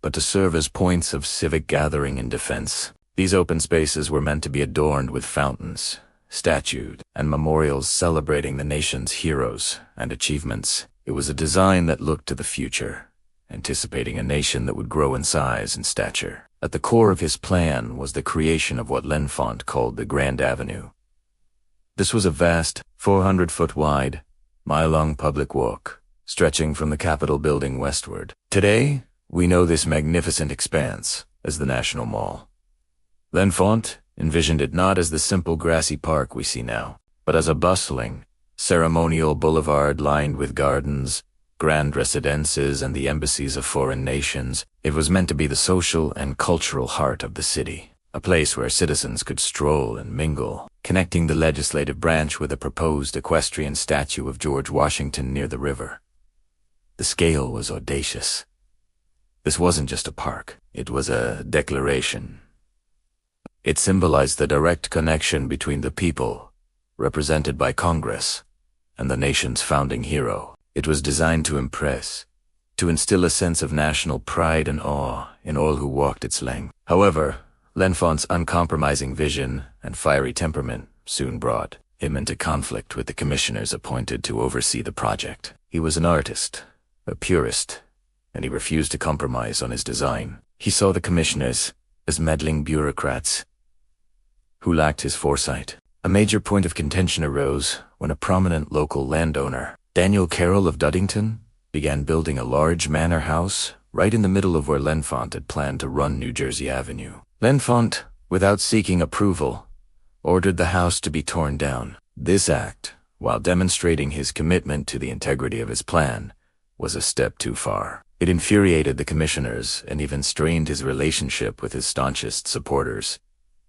A: but to serve as points of civic gathering and defense. These open spaces were meant to be adorned with fountains, statues, and memorials celebrating the nation's heroes and achievements. It was a design that looked to the future, anticipating a nation that would grow in size and stature. At the core of his plan was the creation of what L'Enfant called the Grand Avenue. This was a vast, 400-foot-wide, mile-long public walk, stretching from the Capitol building westward. Today, we know this magnificent expanse as the National Mall. L'Enfant envisioned it not as the simple grassy park we see now, but as a bustling, ceremonial boulevard lined with gardens, grand residences, and the embassies of foreign nations. It was meant to be the social and cultural heart of the city, a place where citizens could stroll and mingle, connecting the legislative branch with a proposed equestrian statue of George Washington near the river. The scale was audacious. This wasn't just a park, it was a declaration. It symbolized the direct connection between the people, represented by Congress, and the nation's founding hero. It was designed to impress, to instill a sense of national pride and awe in all who walked its length. However, L'Enfant's uncompromising vision and fiery temperament soon brought him into conflict with the commissioners appointed to oversee the project. He was an artist, a purist, and he refused to compromise on his design. He saw the commissioners as meddling bureaucrats who lacked his foresight. A major point of contention arose when a prominent local landowner, Daniel Carroll of Duddington, began building a large manor house right in the middle of where L'Enfant had planned to run New Jersey Avenue. L'Enfant, without seeking approval, ordered the house to be torn down. This act, while demonstrating his commitment to the integrity of his plan, was a step too far. It infuriated the commissioners and even strained his relationship with his staunchest supporters,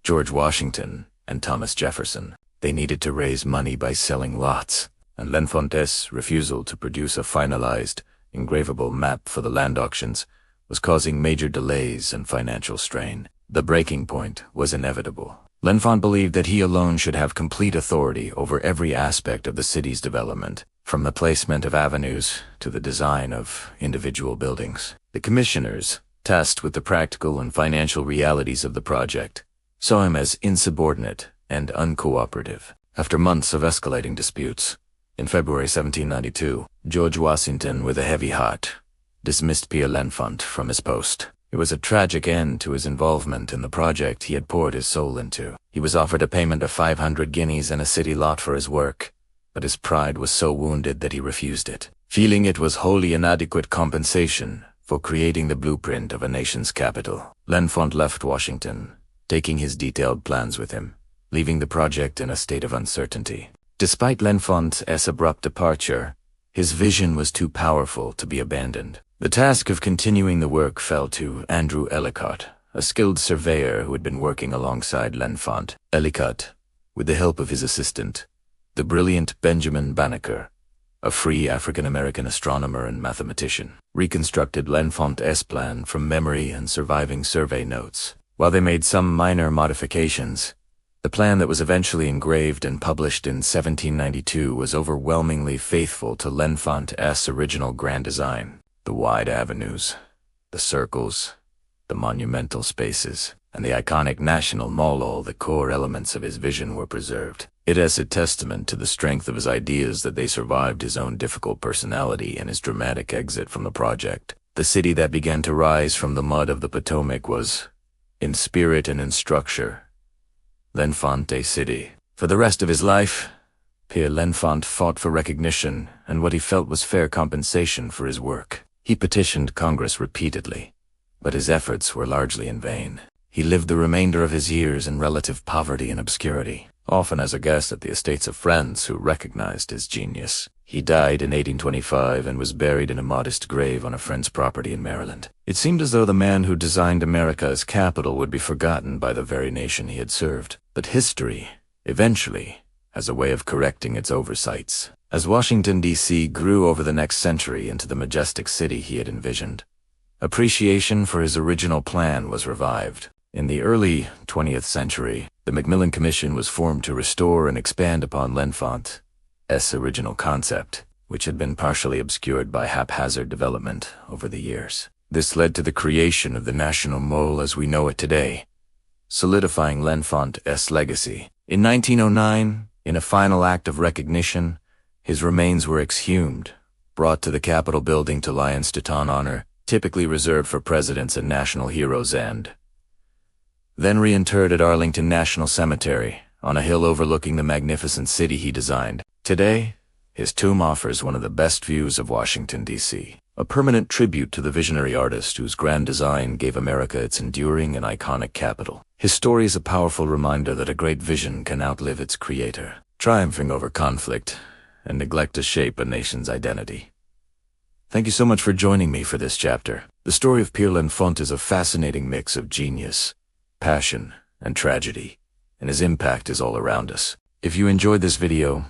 A: George Washington and Thomas Jefferson. They needed to raise money by selling lots, and L'Enfant's refusal to produce a finalized, engravable map for the land auctions was causing major delays and financial strain. The breaking point was inevitable. L'Enfant believed that he alone should have complete authority over every aspect of the city's development, from the placement of avenues to the design of individual buildings. The commissioners, tasked with the practical and financial realities of the project, saw him as insubordinate and uncooperative. After months of escalating disputes, in February 1792, George Washington, with a heavy heart, dismissed Pierre L'Enfant from his post. It was a tragic end to his involvement in the project he had poured his soul into. He was offered a payment of 500 guineas and a city lot for his work, but his pride was so wounded that he refused it, feeling it was wholly inadequate compensation for creating the blueprint of a nation's capital. L'Enfant left Washington, taking his detailed plans with him, leaving the project in a state of uncertainty. Despite L'Enfant's abrupt departure, his vision was too powerful to be abandoned. The task of continuing the work fell to Andrew Ellicott, a skilled surveyor who had been working alongside L'Enfant. Ellicott, with the help of his assistant, the brilliant Benjamin Banneker, a free African-American astronomer and mathematician, reconstructed L'Enfant's plan from memory and surviving survey notes. While they made some minor modifications, the plan that was eventually engraved and published in 1792 was overwhelmingly faithful to L'Enfant's original grand design. The wide avenues, the circles, the monumental spaces, and the iconic National Mall, all the core elements of his vision were preserved. It is a testament to the strength of his ideas that they survived his own difficult personality and his dramatic exit from the project. The city that began to rise from the mud of the Potomac was, in spirit and in structure, L'Enfant City. For the rest of his life, Pierre L'Enfant fought for recognition and what he felt was fair compensation for his work. He petitioned Congress repeatedly, but his efforts were largely in vain. He lived the remainder of his years in relative poverty and obscurity, often as a guest at the estates of friends who recognized his genius. He died in 1825 and was buried in a modest grave on a friend's property in Maryland. It seemed as though the man who designed America as capital would be forgotten by the very nation he had served. But history, eventually, has a way of correcting its oversights. As Washington, D.C. grew over the next century into the majestic city he had envisioned, appreciation for his original plan was revived. In the early 20th century, the Macmillan Commission was formed to restore and expand upon L'Enfant's original concept, which had been partially obscured by haphazard development over the years. This led to the creation of the National Mall as we know it today, solidifying L'Enfant's legacy. In 1909, in a final act of recognition, his remains were exhumed, brought to the Capitol building to lie in Staton honor, typically reserved for presidents and national heroes, and then reinterred at Arlington National Cemetery, on a hill overlooking the magnificent city he designed. Today, his tomb offers one of the best views of Washington, D.C., a permanent tribute to the visionary artist whose grand design gave America its enduring and iconic capital. His story is a powerful reminder that a great vision can outlive its creator, triumphing over conflict and neglect to shape a nation's identity. Thank you so much for joining me for this chapter. The story of Pierre L'Enfant is a fascinating mix of genius, passion, and tragedy, and his impact is all around us. If you enjoyed this video,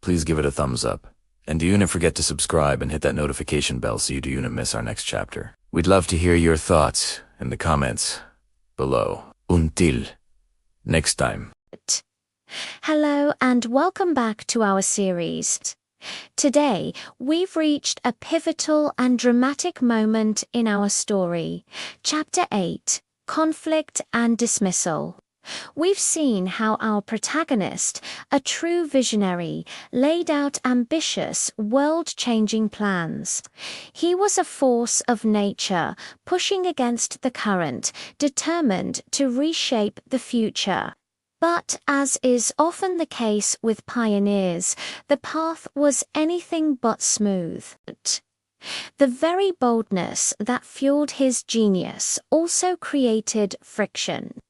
A: please give it a thumbs up. And do not forget to subscribe and hit that notification bell so you do not miss our next chapter. We'd love to hear your thoughts in the comments below. Until next time.
B: Hello and welcome back to our series. Today, we've reached a pivotal and dramatic moment in our story. Chapter 8, Conflict and Dismissal. We've seen how our protagonist, a true visionary, laid out ambitious, world-changing plans. He was a force of nature, pushing against the current, determined to reshape the future. But, as is often the case with pioneers, the path was anything but smooth. The very boldness that fueled his genius also created friction.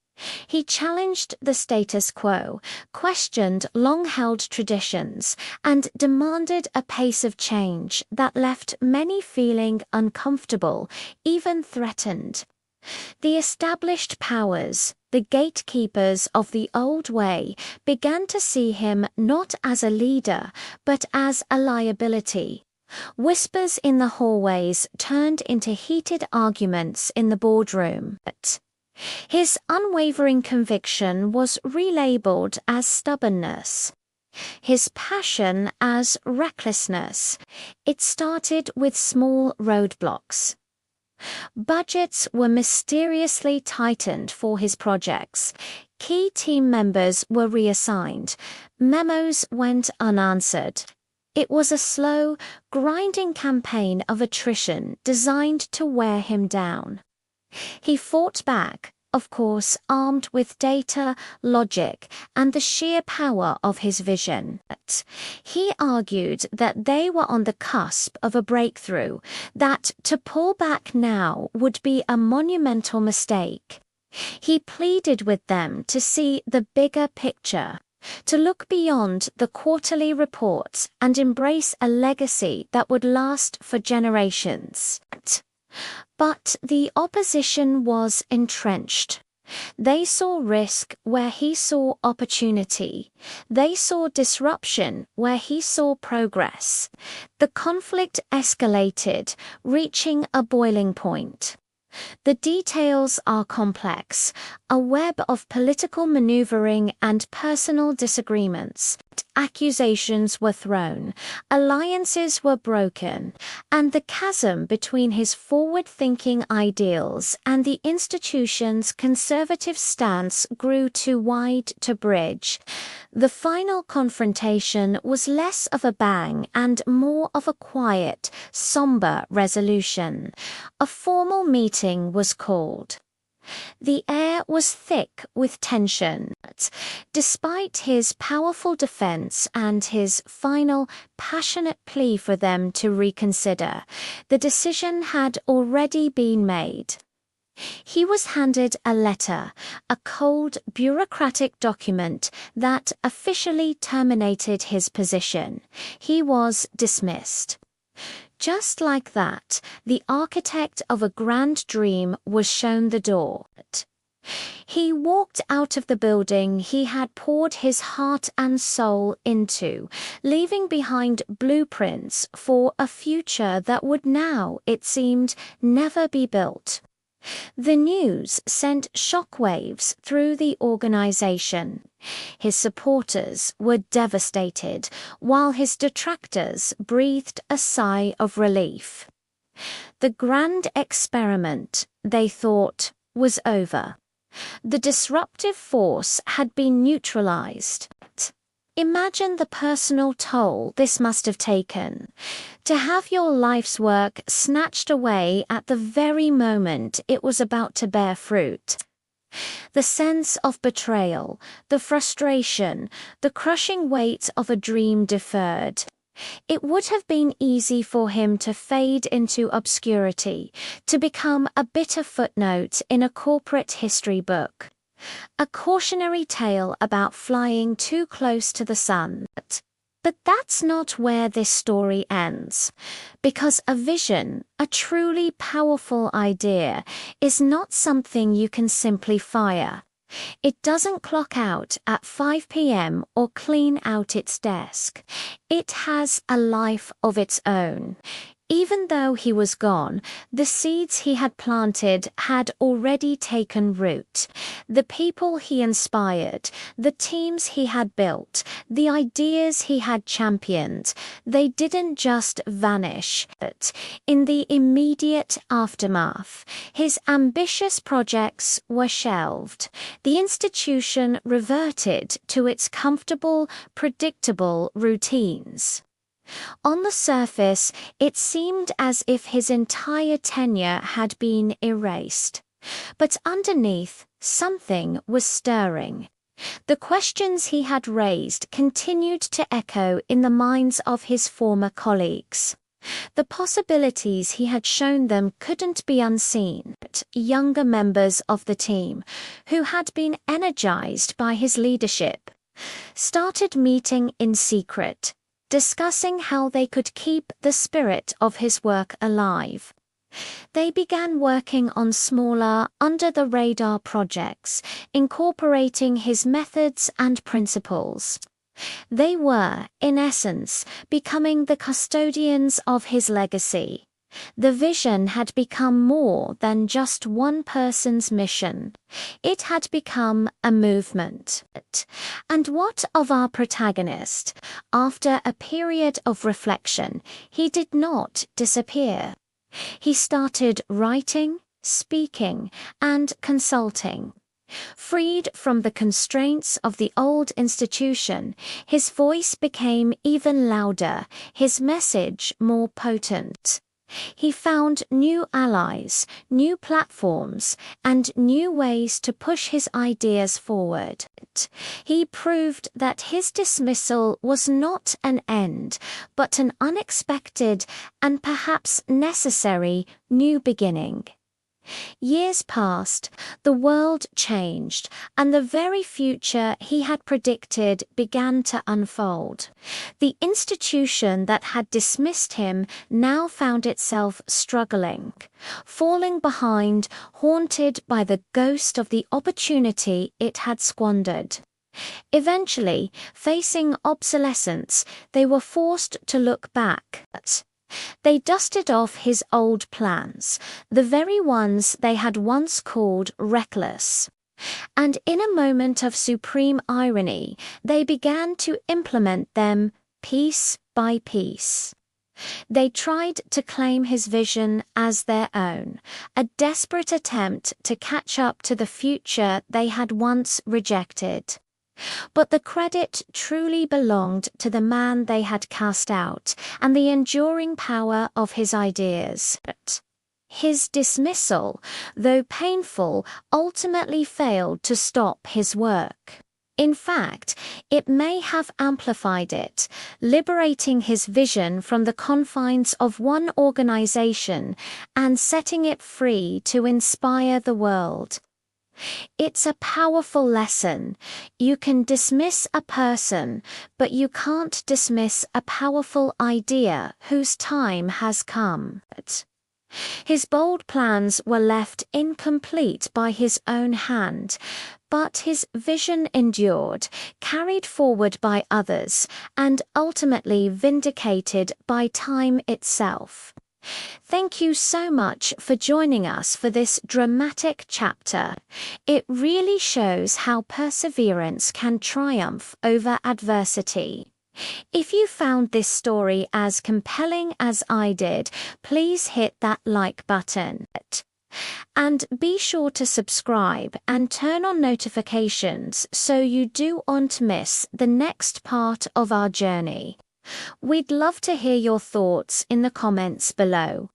B: He challenged the status quo, questioned long-held traditions, and demanded a pace of change that left many feeling uncomfortable, even threatened. The established powers, the gatekeepers of the old way, began to see him not as a leader, but as a liability. Whispers in the hallways turned into heated arguments in the boardroom. His unwavering conviction was relabeled as stubbornness, his passion as recklessness. It started with small roadblocks. Budgets were mysteriously tightened for his projects. Key team members were reassigned. Memos went unanswered. It was a slow, grinding campaign of attrition designed to wear him down. He fought back, of course, armed with data, logic, and the sheer power of his vision. He argued that they were on the cusp of a breakthrough, that to pull back now would be a monumental mistake. He pleaded with them to see the bigger picture, to look beyond the quarterly reports and embrace a legacy that would last for generations. But the opposition was entrenched. They saw risk where he saw opportunity. They saw disruption where he saw progress. The conflict escalated, reaching a boiling point. The details are complex, a web of political maneuvering and personal disagreements. Accusations were thrown, alliances were broken, and the chasm between his forward-thinking ideals and the institution's conservative stance grew too wide to bridge. The final confrontation was less of a bang and more of a quiet, somber resolution. A formal meeting was called. The air was thick with tension. Despite his powerful defense and his final passionate plea for them to reconsider, the decision had already been made. He was handed a letter, a cold, bureaucratic document that officially terminated his position. He was dismissed. Just like that, the architect of a grand dream was shown the door. He walked out of the building he had poured his heart and soul into, leaving behind blueprints for a future that would now, it seemed, never be built. The news sent shockwaves through the organization. His supporters were devastated, while his detractors breathed a sigh of relief. The grand experiment, they thought, was over. The disruptive force had been neutralized. Imagine the personal toll this must have taken. To have your life's work snatched away at the very moment it was about to bear fruit. The sense of betrayal, the frustration, the crushing weight of a dream deferred. It would have been easy for him to fade into obscurity, to become a bitter footnote in a corporate history book. A cautionary tale about flying too close to the sun. But that's not where this story ends, because a vision, a truly powerful idea, is not something you can simply fire. It doesn't clock out at 5 p.m. or clean out its desk. It has a life of its own. Even though he was gone, the seeds he had planted had already taken root. The people he inspired, the teams he had built, the ideas he had championed, they didn't just vanish. But in the immediate aftermath, his ambitious projects were shelved. The institution reverted to its comfortable, predictable routines. On the surface, it seemed as if his entire tenure had been erased. But underneath, something was stirring. The questions he had raised continued to echo in the minds of his former colleagues. The possibilities he had shown them couldn't be unseen. Younger members of the team, who had been energized by his leadership, started meeting in secret, discussing how they could keep the spirit of his work alive. They began working on smaller, under-the-radar projects, incorporating his methods and principles. They were, in essence, becoming the custodians of his legacy. The vision had become more than just one person's mission. It had become a movement. And what of our protagonist? After a period of reflection, he did not disappear. He started writing, speaking, and consulting. Freed from the constraints of the old institution, his voice became even louder, his message more potent. He found new allies, new platforms, and new ways to push his ideas forward. He proved that his dismissal was not an end, but an unexpected and perhaps necessary new beginning. Years passed, the world changed, and the very future he had predicted began to unfold. The institution that had dismissed him now found itself struggling, falling behind, haunted by the ghost of the opportunity it had squandered. Eventually, facing obsolescence, they were forced to look back. They dusted off his old plans, the very ones they had once called reckless. And in a moment of supreme irony, they began to implement them piece by piece. They tried to claim his vision as their own, a desperate attempt to catch up to the future they had once rejected. But the credit truly belonged to the man they had cast out and the enduring power of his ideas. His dismissal, though painful, ultimately failed to stop his work. In fact, it may have amplified it, liberating his vision from the confines of one organization and setting it free to inspire the world. It's a powerful lesson. You can dismiss a person, but you can't dismiss a powerful idea whose time has come. His bold plans were left incomplete by his own hand, but his vision endured, carried forward by others, and ultimately vindicated by time itself. Thank you so much for joining us for this dramatic chapter. It really shows how perseverance can triumph over adversity. If you found this story as compelling as I did, please hit that like button. And be sure to subscribe and turn on notifications so you don't miss the next part of our journey. We'd love to hear your thoughts in the comments below.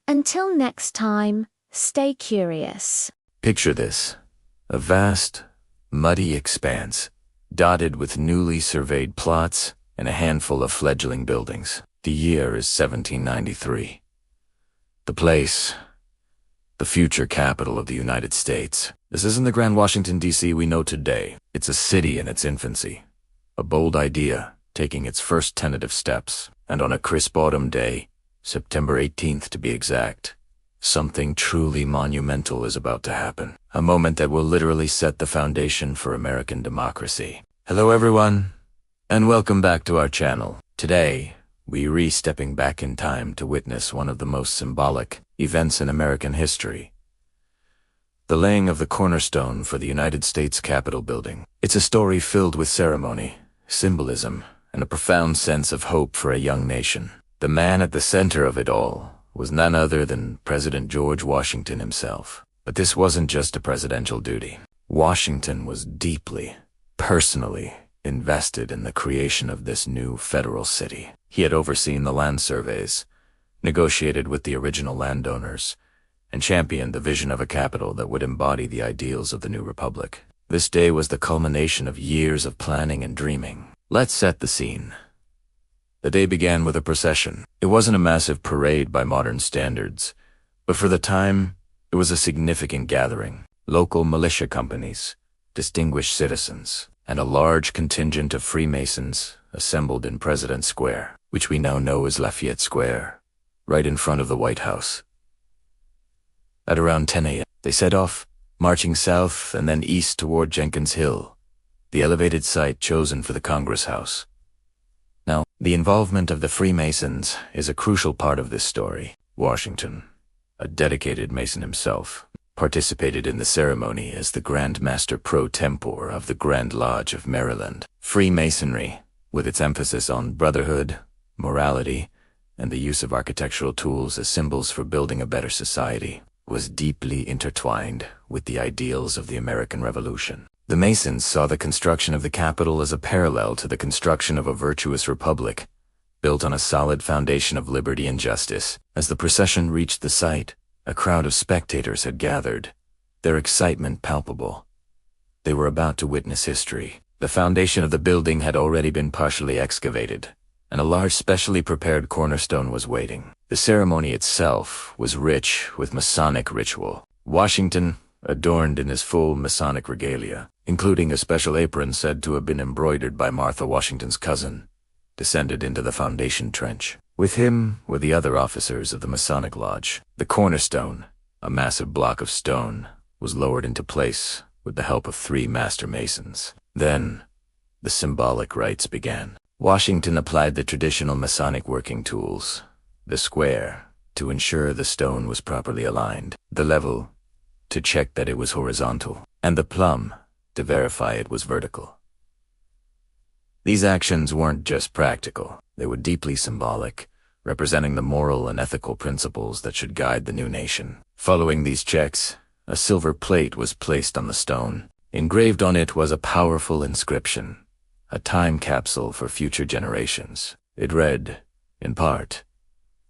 B: Until next time, stay curious.
A: Picture this: a vast, muddy expanse, dotted with newly surveyed plots and a handful of fledgling buildings. The year is 1793. The place, the future capital of the United States. This isn't the Grand Washington, D.C. we know today. It's a city in its infancy, a bold idea taking its first tentative steps. And on a crisp autumn day, September 18th to be exact, something truly monumental is about to happen. A moment that will literally set the foundation for American democracy. Hello everyone, and welcome back to our channel. Today, we're stepping back in time to witness one of the most symbolic events in American history: the laying of the cornerstone for the United States Capitol building. It's a story filled with ceremony, symbolism, and a profound sense of hope for a young nation. The man at the center of it all was none other than President George Washington himself. But this wasn't just a presidential duty. Washington was deeply, personally invested in the creation of this new federal city. He had overseen the land surveys, negotiated with the original landowners, and championed the vision of a capital that would embody the ideals of the new republic. This day was the culmination of years of planning and dreaming. Let's set the scene. The day began with a procession. It wasn't a massive parade by modern standards, but for the time, it was a significant gathering. Local militia companies, distinguished citizens, and a large contingent of Freemasons assembled in President's Square, which we now know as Lafayette Square, right in front of the White House. At around 10 a.m., they set off, marching south and then east toward Jenkins Hill, the elevated site chosen for the Congress House. Now, the involvement of the Freemasons is a crucial part of this story. Washington, a dedicated Mason himself, participated in the ceremony as the Grand Master Pro Tempore of the Grand Lodge of Maryland. Freemasonry, with its emphasis on brotherhood, morality, and the use of architectural tools as symbols for building a better society, was deeply intertwined with the ideals of the American Revolution. The Masons saw the construction of the Capitol as a parallel to the construction of a virtuous republic, built on a solid foundation of liberty and justice. As the procession reached the site, a crowd of spectators had gathered, their excitement palpable. They were about to witness history. The foundation of the building had already been partially excavated, and a large specially prepared cornerstone was waiting. The ceremony itself was rich with Masonic ritual. Washington, adorned in his full Masonic regalia, including a special apron said to have been embroidered by Martha Washington's cousin, descended into the foundation trench. With him were the other officers of the Masonic Lodge. The cornerstone, a massive block of stone, was lowered into place with the help of 3 master masons. Then, the symbolic rites began. Washington applied the traditional Masonic working tools: the square, to ensure the stone was properly aligned; the level, to check that it was horizontal; and the plumb to verify it was vertical. These actions weren't just practical, they were deeply symbolic, representing the moral and ethical principles that should guide the new nation. Following these checks, a silver plate was placed on the stone. Engraved on it was a powerful inscription, a time capsule for future generations. It read, in part,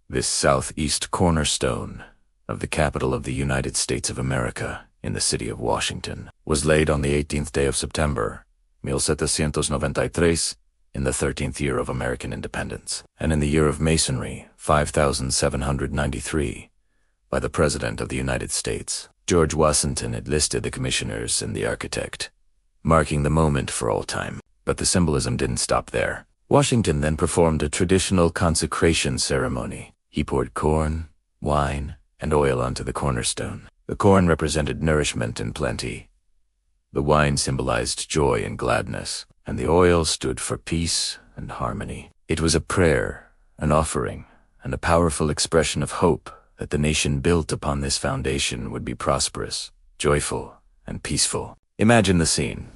A: "This southeast cornerstone of the capital of the United States of America in the city of Washington was laid on the 18th day of September, 1793, in the 13th year of American independence, and in the year of Masonry, 5793, by the President of the United States. George Washington had listed the commissioners and the architect, marking the moment for all time. But the symbolism didn't stop there. Washington then performed a traditional consecration ceremony. He poured corn, wine, and oil onto the cornerstone. The corn represented nourishment and plenty. The wine symbolized joy and gladness, and the oil stood for peace and harmony. It was a prayer, an offering, and a powerful expression of hope that the nation built upon this foundation would be prosperous, joyful, and peaceful. Imagine the scene.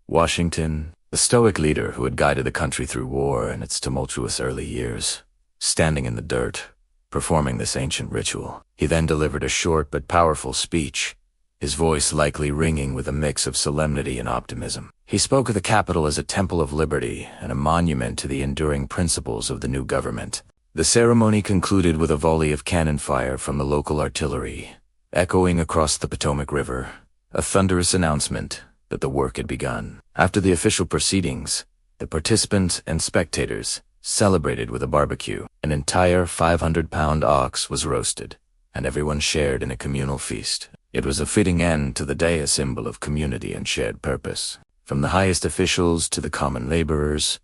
A: Washington, the stoic leader who had guided the country through war in its tumultuous early years, standing in the dirt, performing this ancient ritual. He then delivered a short but powerful speech, his voice likely ringing with a mix of solemnity and optimism. He spoke of the Capitol as a temple of liberty and a monument to the enduring principles of the new government. The ceremony concluded with a volley of cannon fire from the local artillery, echoing across the Potomac River, a thunderous announcement that the work had begun. After the official proceedings, the participants and spectators celebrated with a barbecue. An entire 500-pound ox was roasted, and everyone shared in a communal feast. It was a fitting end to the day, a symbol of community and shared purpose. From the highest officials to the common laborers,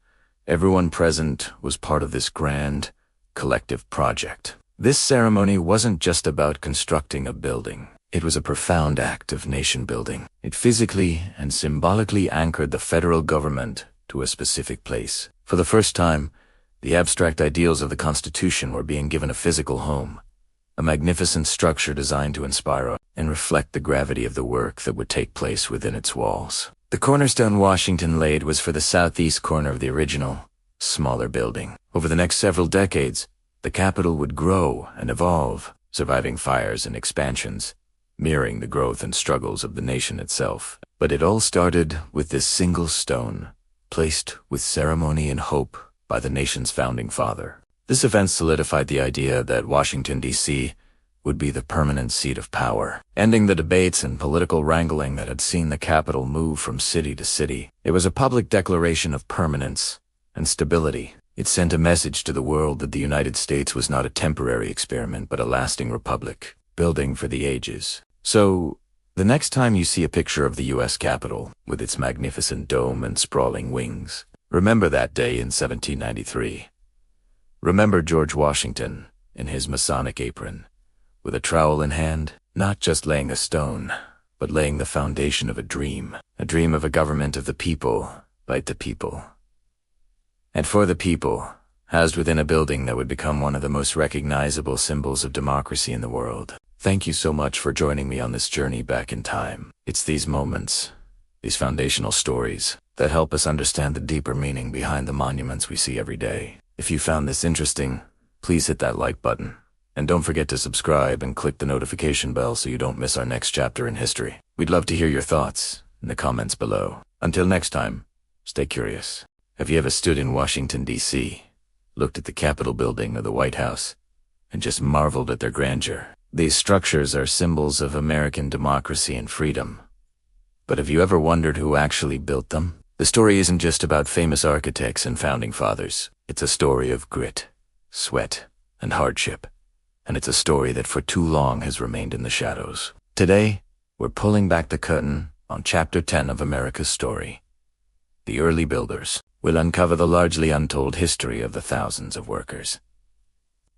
A: everyone present was part of this grand, collective project. This ceremony wasn't just about constructing a building. It was a profound act of nation building. It physically and symbolically anchored the federal government to a specific place. For the first time, the abstract ideals of the Constitution were being given a physical home, a magnificent structure designed to inspire and reflect the gravity of the work that would take place within its walls. The cornerstone Washington laid was for the southeast corner of the original, smaller building. Over the next several decades, the Capitol would grow and evolve, surviving fires and expansions, mirroring the growth and struggles of the nation itself. But it all started with this single stone, placed with ceremony and hope by the nation's founding father. This event solidified the idea that Washington, D.C. would be the permanent seat of power, ending the debates and political wrangling that had seen the capital move from city to city. It was a public declaration of permanence and stability. It sent a message to the world that the United States was not a temporary experiment but a lasting republic, building for the ages. So, the next time you see a picture of the U.S. Capitol, with its magnificent dome and sprawling wings, remember that day in 1793. Remember George Washington, in his Masonic apron, with a trowel in hand, not just laying a stone, but laying the foundation of a dream of a government of the people, by the people, and for the people, housed within a building that would become one of the most recognizable symbols of democracy in the world. Thank you so much for joining me on this journey back in time. It's these moments, these foundational stories, that help us understand the deeper meaning behind the monuments we see every day. If you found this interesting, please hit that like button. And don't forget to subscribe and click the notification bell so you don't miss our next chapter in history. We'd love to hear your thoughts in the comments below. Until next time, stay curious. Have you ever stood in Washington, D.C., looked at the Capitol building or the White House, and just marveled at their grandeur? These structures are symbols of American democracy and freedom. But have you ever wondered who actually built them? The story isn't just about famous architects and founding fathers. It's a story of grit, sweat, and hardship. And it's a story that for too long has remained in the shadows. Today, we're pulling back the curtain on Chapter 10 of America's story. The early builders. We'll uncover the largely untold history of the thousands of workers,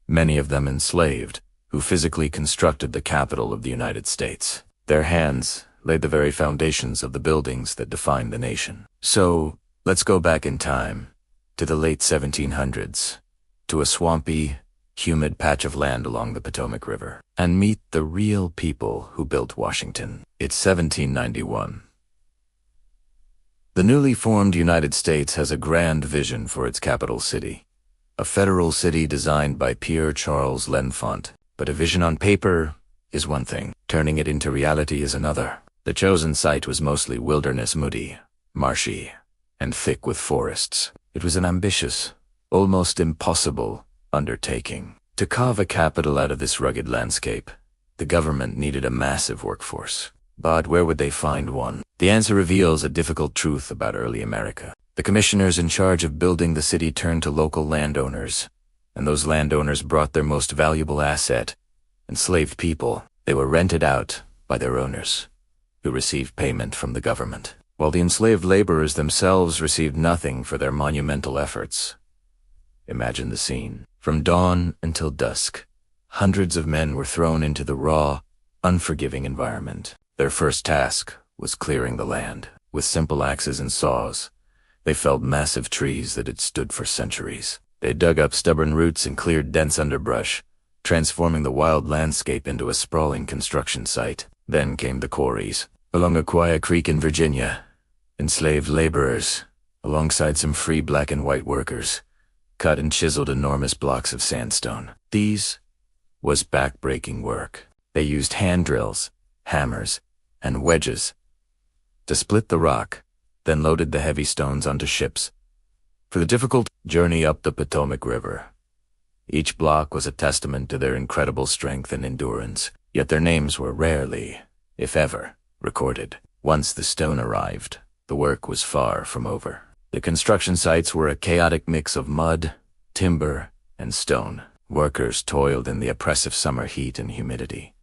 A: many of them enslaved, who physically constructed the capital of the United States. Their hands laid the very foundations of the buildings that defined the nation. So, let's go back in time, to the late 1700s, to a swampy, humid patch of land along the Potomac River, and meet the real people who built Washington. It's 1791. The newly formed United States has a grand vision for its capital city, a federal city designed by Pierre L'Enfant. But a vision on paper is one thing, turning it into reality is another. The chosen site was mostly wilderness, moody, marshy, and thick with forests. It was an ambitious, almost impossible undertaking. To carve a capital out of this rugged landscape, the government needed a massive workforce. But where would they find one? The answer reveals a difficult truth about early America. The commissioners in charge of building the city turned to local landowners, and those landowners brought their most valuable asset, enslaved people. They were rented out by their owners, who received payment from the government, while the enslaved laborers themselves received nothing for their monumental efforts. Imagine the scene. From dawn until dusk, hundreds of men were thrown into the raw, unforgiving environment. Their first task was clearing the land. With simple axes and saws, they felled massive trees that had stood for centuries. They dug up stubborn roots and cleared dense underbrush, transforming the wild landscape into a sprawling construction site. Then came the quarries. Along Aquia Creek in Virginia, enslaved laborers, alongside some free black and white workers, cut and chiseled enormous blocks of sandstone. These was back-breaking work. They used hand drills, hammers, and wedges to split the rock, then loaded the heavy stones onto ships for the difficult journey up the Potomac River. Each block was a testament to their incredible strength and endurance, yet their names were rarely, if ever, recorded. Once the stone arrived, the work was far from over. The construction sites were a chaotic mix of mud, timber, and stone. Workers toiled in the oppressive summer heat and humidity,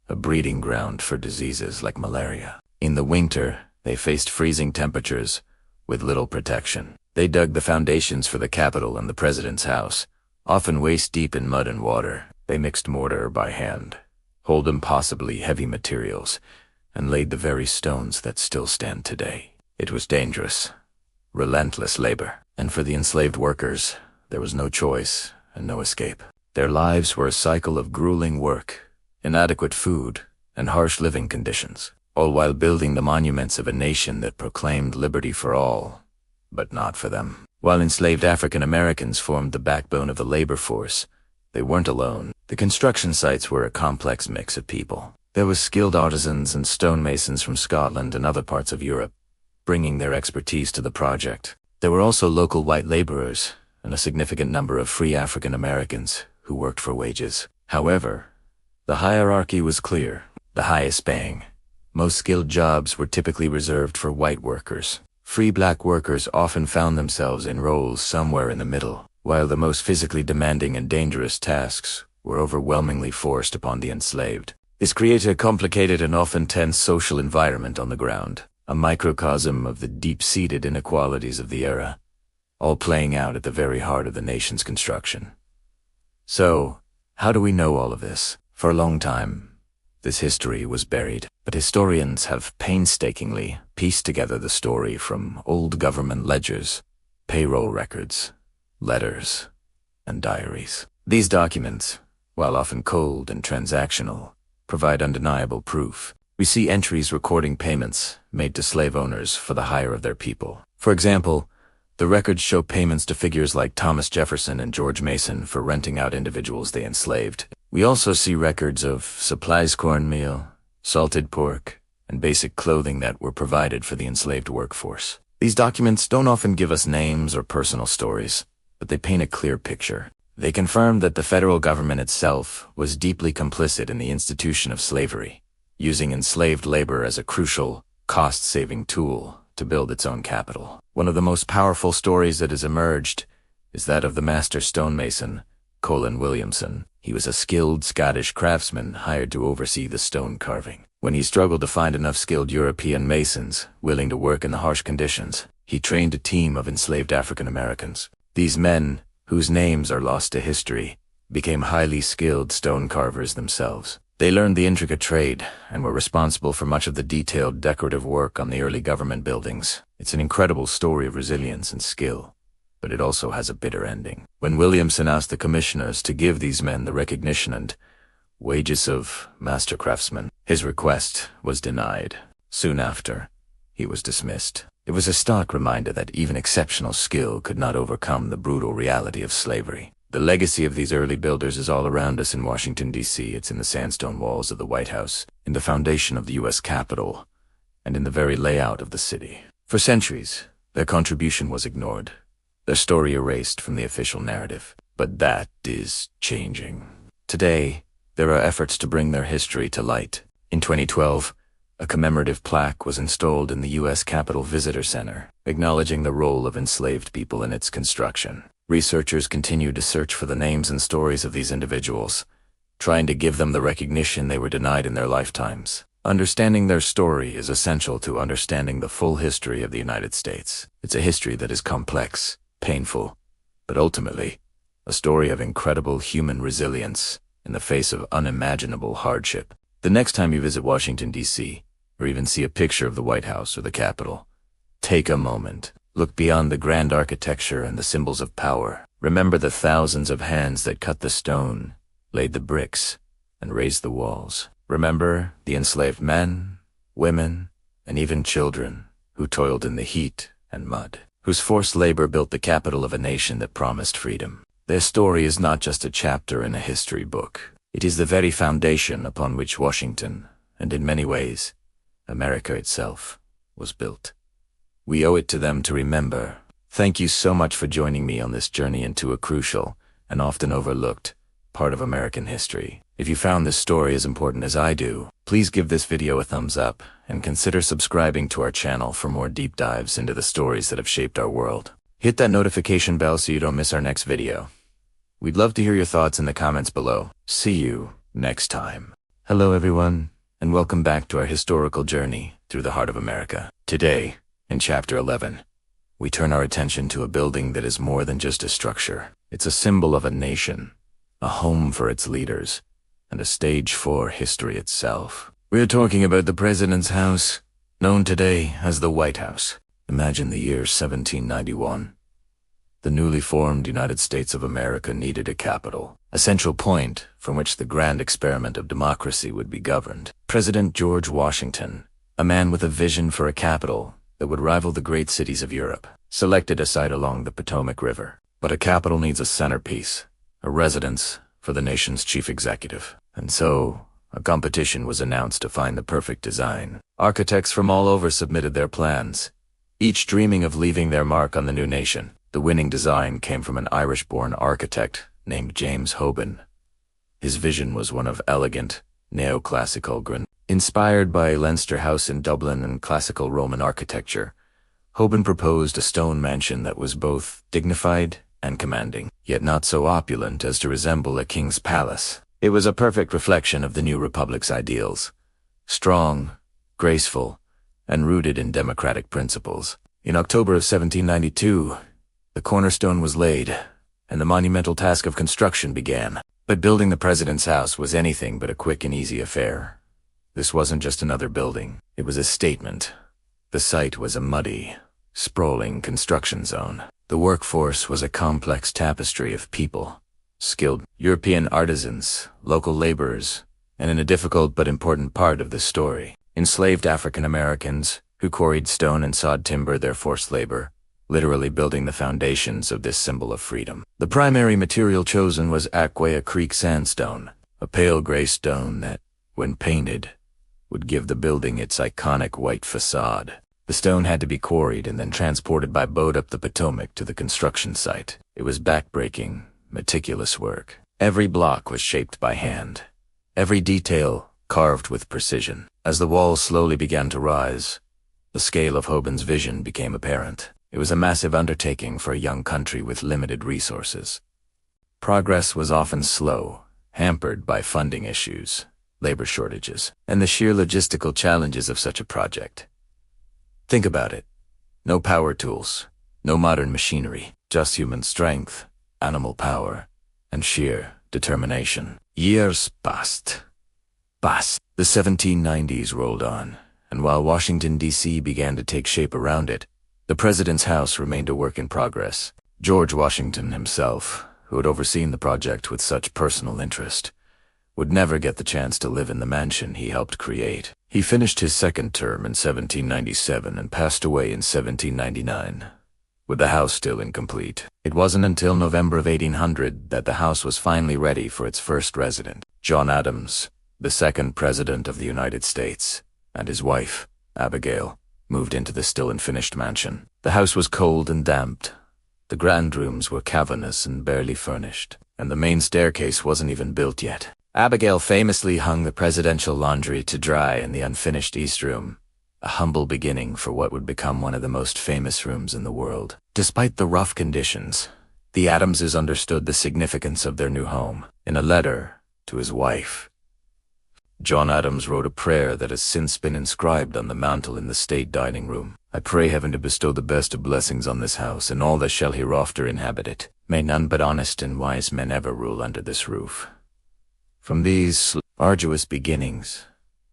A: a breeding ground for diseases like malaria. In the winter, they faced freezing temperatures with little protection. They dug the foundations for the Capitol and the President's house, often waist-deep in mud and water. They mixed mortar by hand, hauled impossibly heavy materials, and laid the very stones that still stand today. It was dangerous, relentless labor, and for the enslaved workers, there was no choice and no escape. Their lives were a cycle of grueling work, inadequate food, and harsh living conditions, all while building the monuments of a nation that proclaimed liberty for all, but not for them. While enslaved African Americans formed the backbone of the labor force, they weren't alone. The construction sites were a complex mix of people. There was skilled artisans and stonemasons from Scotland and other parts of Europe, bringing their expertise to the project. There were also local white laborers and a significant number of free African Americans who worked for wages. However, the hierarchy was clear. The highest paying, most skilled jobs were typically reserved for white workers. Free black workers often found themselves in roles somewhere in the middle, while the most physically demanding and dangerous tasks were overwhelmingly forced upon the enslaved. This created a complicated and often tense social environment on the ground, a microcosm of the deep-seated inequalities of the era, all playing out at the very heart of the nation's construction. So, how do we know all of this? For a long time, this history was buried, but historians have painstakingly pieced together the story from old government ledgers, payroll records, letters, and diaries. These documents, while often cold and transactional, provide undeniable proof. We see entries recording payments made to slave owners for the hire of their people. For example, the records show payments to figures like Thomas Jefferson and George Mason for renting out individuals they enslaved. We also see records of supplies, cornmeal, salted pork, and basic clothing that were provided for the enslaved workforce. These documents don't often give us names or personal stories, but they paint a clear picture. They confirm that the federal government itself was deeply complicit in the institution of slavery, using enslaved labor as a crucial, cost-saving tool to build its own capital. One of the most powerful stories that has emerged is that of the master stonemason, Colin Williamson. He was a skilled Scottish craftsman hired to oversee the stone carving. When he struggled to find enough skilled European masons willing to work in the harsh conditions, he trained a team of enslaved African Americans. These men, whose names are lost to history, became highly skilled stone carvers themselves. They learned the intricate trade and were responsible for much of the detailed decorative work on the early government buildings. It's an incredible story of resilience and skill. but it also has a bitter ending. When Williamson asked the commissioners to give these men the recognition and wages of master craftsmen, his request was denied. Soon after, he was dismissed. It was a stark reminder that even exceptional skill could not overcome the brutal reality of slavery. The legacy of these early builders is all around us in Washington, D.C. It's in the sandstone walls of the White House, in the foundation of the U.S. Capitol, and in the very layout of the city. For centuries, their contribution was ignored, their story erased from the official narrative. But that is changing. Today, there are efforts to bring their history to light. In 2012, a commemorative plaque was installed in the U.S. Capitol Visitor Center, acknowledging the role of enslaved people in its construction. Researchers continue to search for the names and stories of these individuals, trying to give them the recognition they were denied in their lifetimes. Understanding their story is essential to understanding the full history of the United States. It's a history that is complex, painful, but ultimately, a story of incredible human resilience in the face of unimaginable hardship. The next time you visit Washington, D.C., or even see a picture of the White House or the Capitol, take a moment. Look beyond the grand architecture and the symbols of power. Remember the thousands of hands that cut the stone, laid the bricks, and raised the walls. Remember the enslaved men, women, and even children who toiled in the heat and mud, whose forced labor built the capital of a nation that promised freedom. Their story is not just a chapter in a history book. It is the very foundation upon which Washington, and in many ways, America itself, was built. We owe it to them to remember. Thank you so much for joining me on this journey into a crucial and often overlooked part of American history. If you found this story as important as I do, please give this video a thumbs up and consider subscribing to our channel for more deep dives into the stories that have shaped our world. Hit that notification bell so you don't miss our next video. We'd love to hear your thoughts in the comments below. See you next time. Hello everyone, and welcome back to our historical journey through the heart of America. Today, in Chapter 11, we turn our attention to a building that is more than just a structure. It's a symbol of a nation, a home for its leaders, and a stage for history itself. We're talking about the President's House, known today as the White House. Imagine the year 1791. The newly formed United States of America needed a capital, a central point from which the grand experiment of democracy would be governed. President George Washington, a man with a vision for a capital that would rival the great cities of Europe, selected a site along the Potomac River. But a capital needs a centerpiece, a residence for the nation's chief executive. And so, a competition was announced to find the perfect design. Architects from all over submitted their plans, each dreaming of leaving their mark on the new nation. The winning design came from an Irish-born architect named James Hoban. His vision was one of elegant, neoclassical grandeur. Inspired by Leinster House in Dublin and classical Roman architecture, Hoban proposed a stone mansion that was both dignified and commanding, yet not so opulent as to resemble a king's palace. It was a perfect reflection of the new republic's ideals, strong, graceful, and rooted in democratic principles. In October of 1792, the cornerstone was laid, and the monumental task of construction began. But building the President's House was anything but a quick and easy affair. This wasn't just another building. It was a statement. The site was a muddy, sprawling construction zone. The workforce was a complex tapestry of people, skilled European artisans, local laborers, and in a difficult but important part of this story, enslaved African Americans who quarried stone and sawed timber their forced labor, literally building the foundations of this symbol of freedom. The primary material chosen was Aquia Creek sandstone, a pale gray stone that, when painted, would give the building its iconic white facade. The stone had to be quarried and then transported by boat up the Potomac to the construction site. It was backbreaking, meticulous work. Every block was shaped by hand, every detail carved with precision. As the walls slowly began to rise, the scale of Hoban's vision became apparent. It was a massive undertaking for a young country with limited resources. Progress was often slow, hampered by funding issues, labor shortages, and the sheer logistical challenges of such a project. Think about it. No power tools, no modern machinery, just human strength, animal power, and sheer determination. Years passed. The 1790s rolled on, and while Washington, D.C. began to take shape around it, the President's House remained a work in progress. George Washington himself, who had overseen the project with such personal interest, would never get the chance to live in the mansion he helped create. He finished his second term in 1797 and passed away in 1799, with the house still incomplete. It wasn't until November of 1800 that the house was finally ready for its first resident. John Adams, the second President of the United States, and his wife, Abigail, moved into the still unfinished mansion. The house was cold and damp. The grand rooms were cavernous and barely furnished, and the main staircase wasn't even built yet. Abigail famously hung the presidential laundry to dry in the unfinished East Room, a humble beginning for what would become one of the most famous rooms in the world. Despite the rough conditions, the Adamses understood the significance of their new home. In a letter to his wife, John Adams wrote a prayer that has since been inscribed on the mantel in the state dining room. I pray heaven to bestow the best of blessings on this house and all that shall hereafter inhabit it. May none but honest and wise men ever rule under this roof. From these arduous beginnings,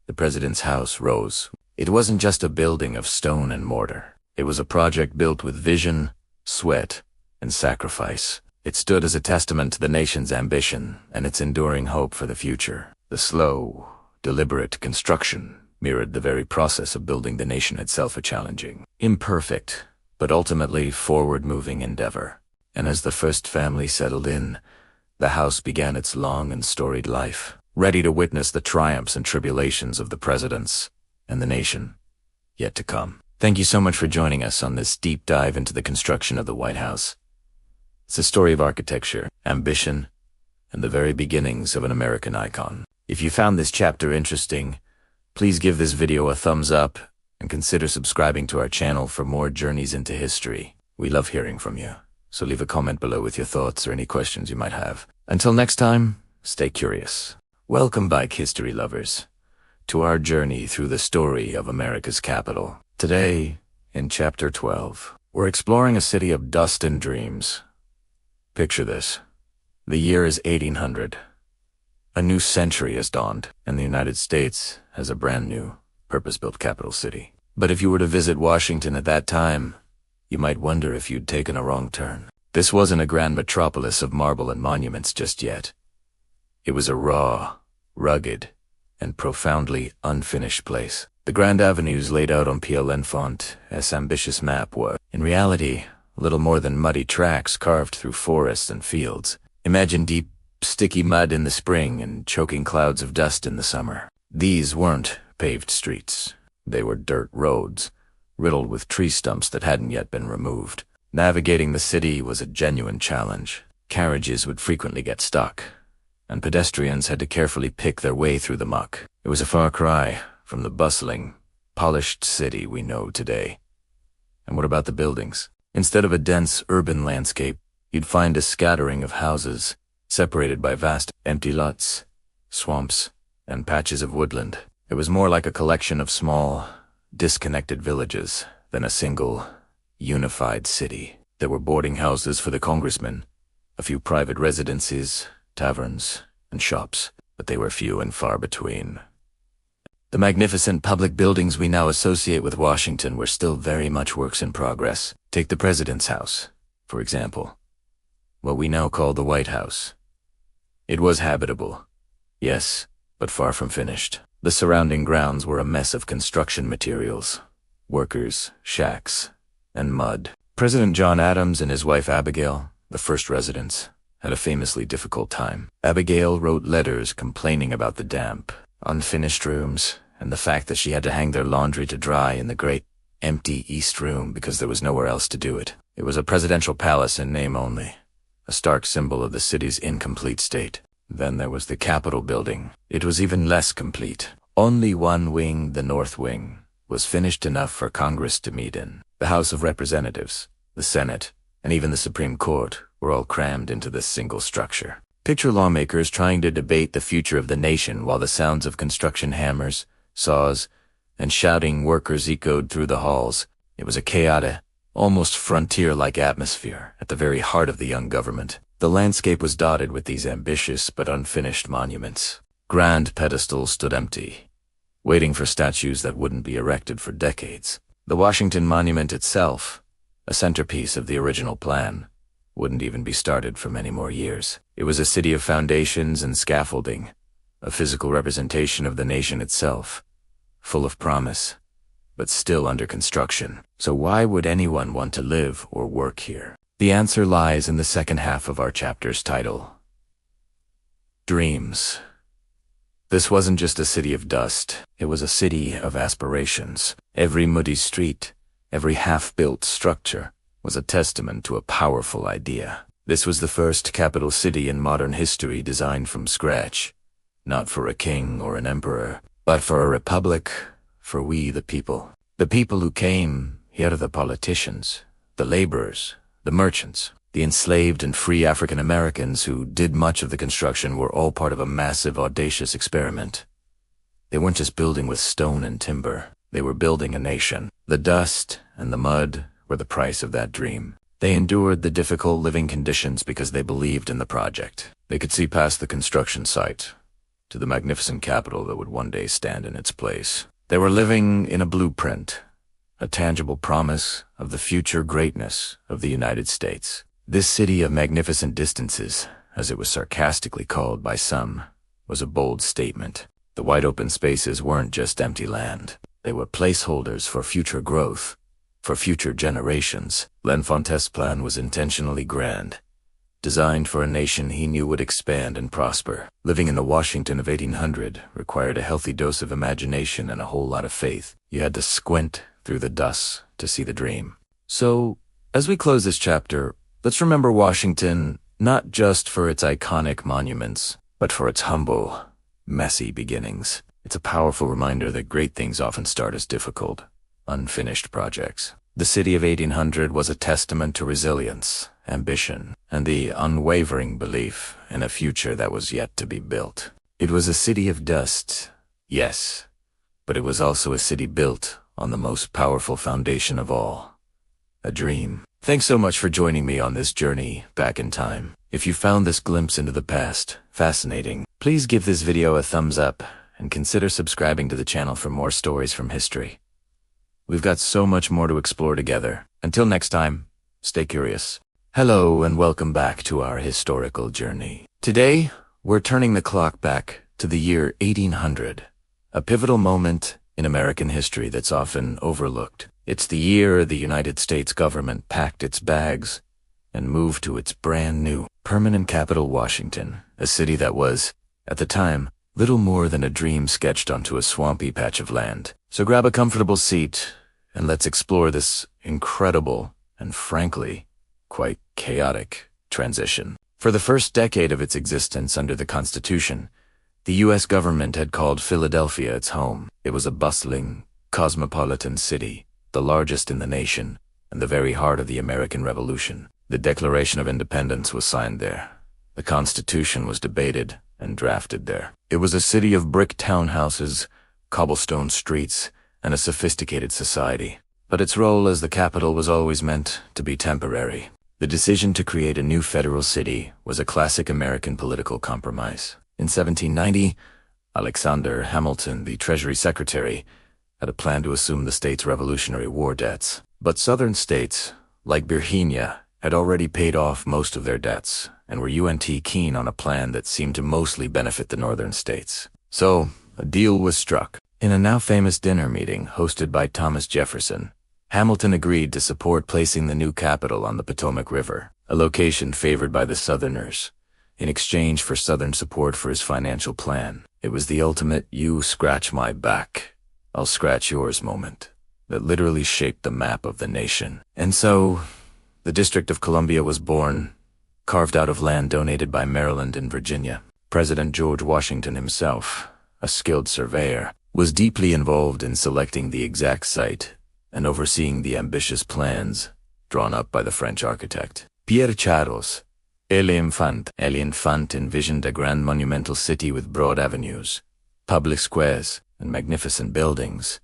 A: the president's house rose. It wasn't just a building of stone and mortar. It was a project built with vision, sweat, and sacrifice. It stood as a testament to the nation's ambition and its enduring hope for the future. The slow, deliberate construction mirrored the very process of building the nation itself, a challenging, imperfect, but ultimately forward-moving endeavor. And as the first family settled in, the house began its long and storied life, ready to witness the triumphs and tribulations of the presidents and the nation yet to come. Thank you so much for joining us on this deep dive into the construction of the White House. It's a story of architecture, ambition, and the very beginnings of an American icon. If you found this chapter interesting, please give this video a thumbs up and consider subscribing to our channel for more journeys into history. We love hearing from you, so leave a comment below with your thoughts or any questions you might have. Until next time, stay curious. Welcome back, history lovers, to our journey through the story of America's capital. Today, in Chapter 12, we're exploring a city of dust and dreams. Picture this. The year is 1800. A new century has dawned, and the United States has a brand new, purpose-built capital city. But if you were to visit Washington at that time, you might wonder if you'd taken a wrong turn. This wasn't a grand metropolis of marble and monuments just yet. It was a raw, rugged, and profoundly unfinished place. The grand avenues laid out on Pierre L'Enfant's ambitious map were, in reality, little more than muddy tracks carved through forests and fields. Imagine deep, sticky mud in the spring and choking clouds of dust in the summer. These weren't paved streets. They were dirt roads, riddled with tree stumps that hadn't yet been removed. Navigating the city was a genuine challenge. Carriages would frequently get stuck, and pedestrians had to carefully pick their way through the muck. It was a far cry from the bustling, polished city we know today. And what about the buildings? Instead of a dense urban landscape, you'd find a scattering of houses, separated by vast empty lots, swamps, and patches of woodland. It was more like a collection of small, disconnected villages than a single, unified city. There were boarding houses for the congressmen, a few private residences, taverns, and shops, but they were few and far between. The magnificent public buildings we now associate with Washington were still very much works in progress. Take the President's House, for example, what we now call the White House. It was habitable, yes, but far from finished. The surrounding grounds were a mess of construction materials, workers, shacks, and mud. President John Adams and his wife Abigail, the first residents, had a famously difficult time. Abigail wrote letters complaining about the damp, unfinished rooms, and the fact that she had to hang their laundry to dry in the great, empty East Room because there was nowhere else to do it. It was a presidential palace in name only, a stark symbol of the city's incomplete state. Then there was the Capitol building. It was even less complete. Only one wing, the North Wing, was finished enough for Congress to meet in. The House of Representatives, the Senate, and even the Supreme Court were all crammed into this single structure. Picture lawmakers trying to debate the future of the nation while the sounds of construction hammers, saws, and shouting workers echoed through the halls. It was a chaotic, almost frontier-like atmosphere at the very heart of the young government. The landscape was dotted with these ambitious but unfinished monuments. Grand pedestals stood empty, waiting for statues that wouldn't be erected for decades. The Washington Monument itself, a centerpiece of the original plan, wouldn't even be started for many more years. It was a city of foundations and scaffolding, a physical representation of the nation itself, full of promise, but still under construction. So why would anyone want to live or work here? The answer lies in the second half of our chapter's title. Dreams. This wasn't just a city of dust, it was a city of aspirations. Every muddy street, every half-built structure was a testament to a powerful idea. This was the first capital city in modern history designed from scratch, not for a king or an emperor, but for a republic, for we the people. The people who came here, the politicians, the laborers, the merchants, the enslaved and free African Americans who did much of the construction were all part of a massive, audacious experiment. They weren't just building with stone and timber, they were building a nation. The dust and the mud were the price of that dream. They endured the difficult living conditions because they believed in the project. They could see past the construction site to the magnificent capital that would one day stand in its place. They were living in a blueprint, a tangible promise of the future greatness of the United States. This city of magnificent distances, as it was sarcastically called by some, was a bold statement. The wide open spaces weren't just empty land. They were placeholders for future growth, for future generations. L'Enfant's plan was intentionally grand, designed for a nation he knew would expand and prosper. Living in the Washington of 1800 required a healthy dose of imagination and a whole lot of faith. You had to squint through the dust to see the dream. So, as we close this chapter, let's remember Washington not just for its iconic monuments, but for its humble, messy beginnings. It's a powerful reminder that great things often start as difficult, unfinished projects. The city of 1800 was a testament to resilience, ambition, and the unwavering belief in a future that was yet to be built. It was a city of dust, yes, but it was also a city built on the most powerful foundation of all, a dream. Thanks so much for joining me on this journey back in time. If you found this glimpse into the past fascinating, please give this video a thumbs up and consider subscribing to the channel for more stories from history. We've got so much more to explore together. Until next time, stay curious. Hello and welcome back to our historical journey. Today, we're turning the clock back to the year 1800, a pivotal moment in American history that's often overlooked. It's the year the United States government packed its bags and moved to its brand new permanent capital, Washington, a city that was, at the time, little more than a dream sketched onto a swampy patch of land. So grab a comfortable seat and let's explore this incredible and frankly, quite chaotic transition. For the first decade of its existence under the Constitution, the U.S. government had called Philadelphia its home. It was a bustling, cosmopolitan city, the largest in the nation, and the very heart of the American Revolution. The Declaration of Independence was signed there. The Constitution was debated and drafted there. It was a city of brick townhouses, cobblestone streets, and a sophisticated society. But its role as the capital was always meant to be temporary. The decision to create a new federal city was a classic American political compromise. In 1790, Alexander Hamilton, the Treasury Secretary, had a plan to assume the state's Revolutionary War debts. But southern states, like Virginia, had already paid off most of their debts and were keen on a plan that seemed to mostly benefit the northern states. So, a deal was struck. In a now famous dinner meeting hosted by Thomas Jefferson, Hamilton agreed to support placing the new capital on the Potomac River, a location favored by the Southerners, in exchange for Southern support for his financial plan. It was the ultimate "you scratch my back, I'll scratch yours" moment that literally shaped the map of the nation. And so, the District of Columbia was born, carved out of land donated by Maryland and Virginia. President George Washington himself, a skilled surveyor, was deeply involved in selecting the exact site and overseeing the ambitious plans drawn up by the French architect. Pierre L'Enfant envisioned a grand monumental city with broad avenues, public squares, and magnificent buildings,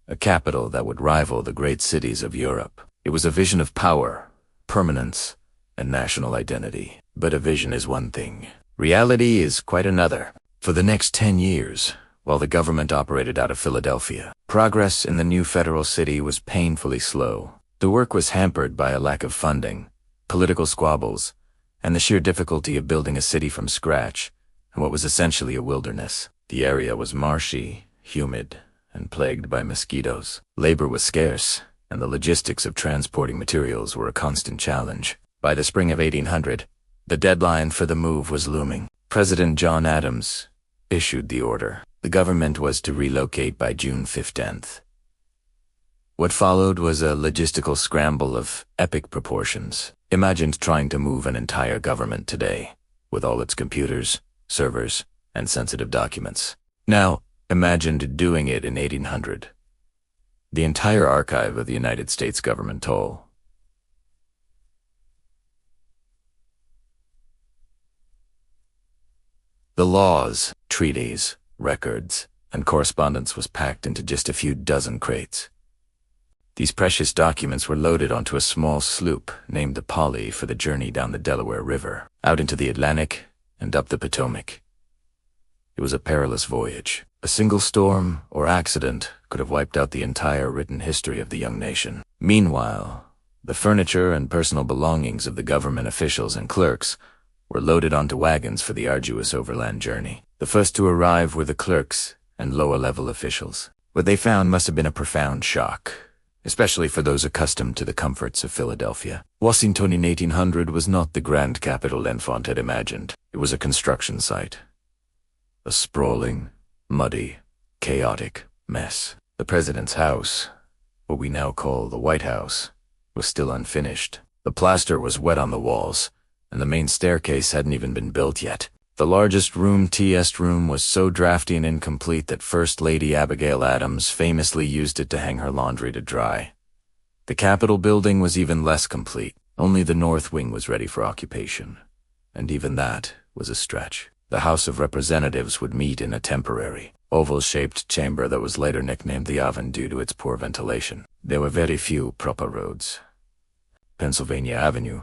A: a capital that would rival the great cities of Europe. It was a vision of power, permanence, and national identity. But a vision is one thing. Reality is quite another. For the next 10 years, while the government operated out of Philadelphia, progress in the new federal city was painfully slow. The work was hampered by a lack of funding, political squabbles, and the sheer difficulty of building a city from scratch in what was essentially a wilderness. The area was marshy, humid, and plagued by mosquitoes. Labor was scarce, and the logistics of transporting materials were a constant challenge. By the spring of 1800, the deadline for the move was looming. President John Adams issued the order. The government was to relocate by June 15th. What followed was a logistical scramble of epic proportions. Imagine trying to move an entire government today, with all its computers, servers, and sensitive documents. Now, imagine doing it in 1800. The entire archive of the United States government toll. The laws, treaties, records, and correspondence was packed into just a few dozen crates. These precious documents were loaded onto a small sloop named the Polly for the journey down the Delaware River, out into the Atlantic and up the Potomac. It was a perilous voyage. A single storm or accident could have wiped out the entire written history of the young nation. Meanwhile, the furniture and personal belongings of the government officials and clerks were loaded onto wagons for the arduous overland journey. The first to arrive were the clerks and lower-level officials. What they found must have been a profound shock, especially for those accustomed to the comforts of Philadelphia. Washington in 1800 was not the grand capital L'Enfant had imagined. It was a construction site. A sprawling, muddy, chaotic mess. The president's house, what we now call the White House, was still unfinished. The plaster was wet on the walls, and the main staircase hadn't even been built yet. The largest room, T.S. room, was so drafty and incomplete that First Lady Abigail Adams famously used it to hang her laundry to dry. The Capitol building was even less complete. Only the north wing was ready for occupation, and even that was a stretch. The House of Representatives would meet in a temporary, oval-shaped chamber that was later nicknamed the Oven due to its poor ventilation. There were very few proper roads. Pennsylvania Avenue,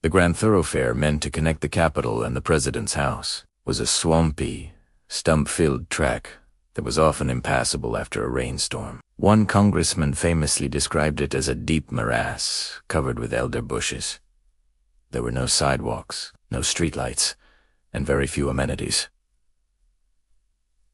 A: the grand thoroughfare meant to connect the Capitol and the President's house, was a swampy, stump-filled track that was often impassable after a rainstorm. One congressman famously described it as a deep morass covered with elder bushes. There were no sidewalks, no streetlights, and very few amenities.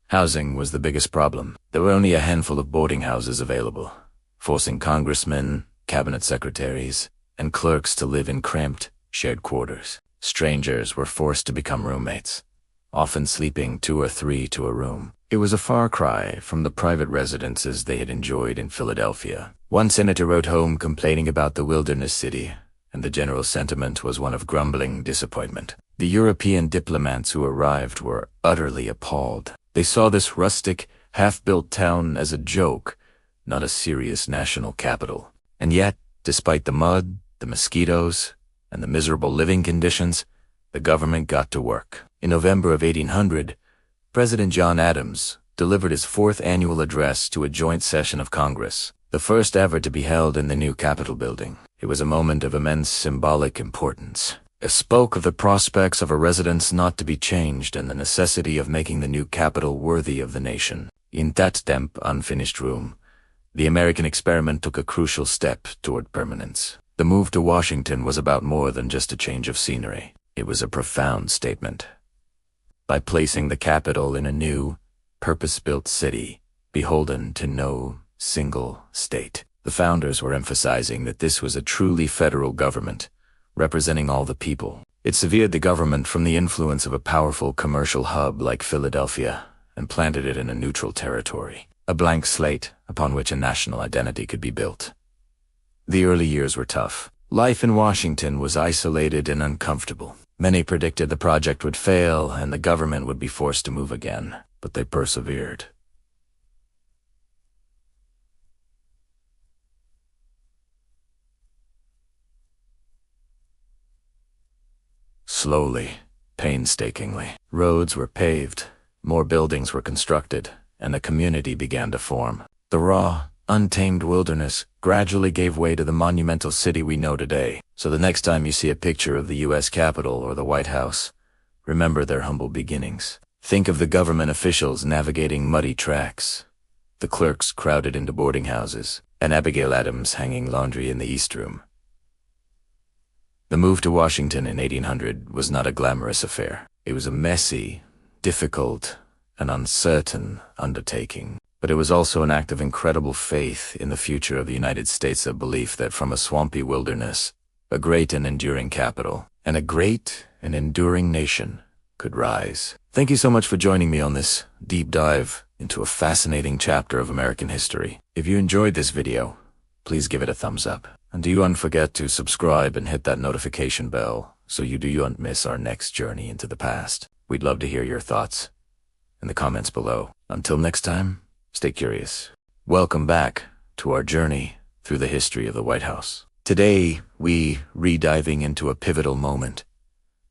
A: Housing was the biggest problem. There were only a handful of boarding houses available, forcing congressmen, cabinet secretaries, and clerks to live in cramped, shared quarters. Strangers were forced to become roommates, often sleeping 2 or 3 to a room. It was a far cry from the private residences they had enjoyed in Philadelphia. One senator wrote home complaining about the wilderness city, and the general sentiment was one of grumbling disappointment. The European diplomats who arrived were utterly appalled. They saw this rustic, half-built town as a joke, not a serious national capital. And yet, despite the mud, the mosquitoes, and the miserable living conditions, the government got to work. In November of 1800, President John Adams delivered his 4th annual address to a joint session of Congress, the first ever to be held in the new Capitol building. It was a moment of immense symbolic importance. It spoke of the prospects of a residence not to be changed and the necessity of making the new capital worthy of the nation. In that damp, unfinished room, the American experiment took a crucial step toward permanence. The move to Washington was about more than just a change of scenery. It was a profound statement. By placing the capital in a new, purpose-built city, beholden to no single state, the founders were emphasizing that this was a truly federal government, representing all the people. It severed the government from the influence of a powerful commercial hub like Philadelphia and planted it in a neutral territory, a blank slate upon which a national identity could be built. The early years were tough. Life in Washington was isolated and uncomfortable. Many predicted the project would fail and the government would be forced to move again, but they persevered. Slowly, painstakingly, roads were paved, more buildings were constructed, and a community began to form. The raw, untamed wilderness gradually gave way to the monumental city we know today. So the next time you see a picture of the U.S. Capitol or the White House, remember their humble beginnings. Think of the government officials navigating muddy tracks, the clerks crowded into boarding houses, and Abigail Adams hanging laundry in the East Room. The move to Washington in 1800 was not a glamorous affair. It was a messy, difficult, and uncertain undertaking. But it was also an act of incredible faith in the future of the United States, a belief that from a swampy wilderness, a great and enduring capital, and a great and enduring nation could rise. Thank you so much for joining me on this deep dive into a fascinating chapter of American history. If you enjoyed this video, please give it a thumbs up. And do not forget to subscribe and hit that notification bell so you don't miss our next journey into the past. We'd love to hear your thoughts in the comments below. Until next time, stay curious. Welcome back to our journey through the history of the White House. Today, we re-diving into a pivotal moment.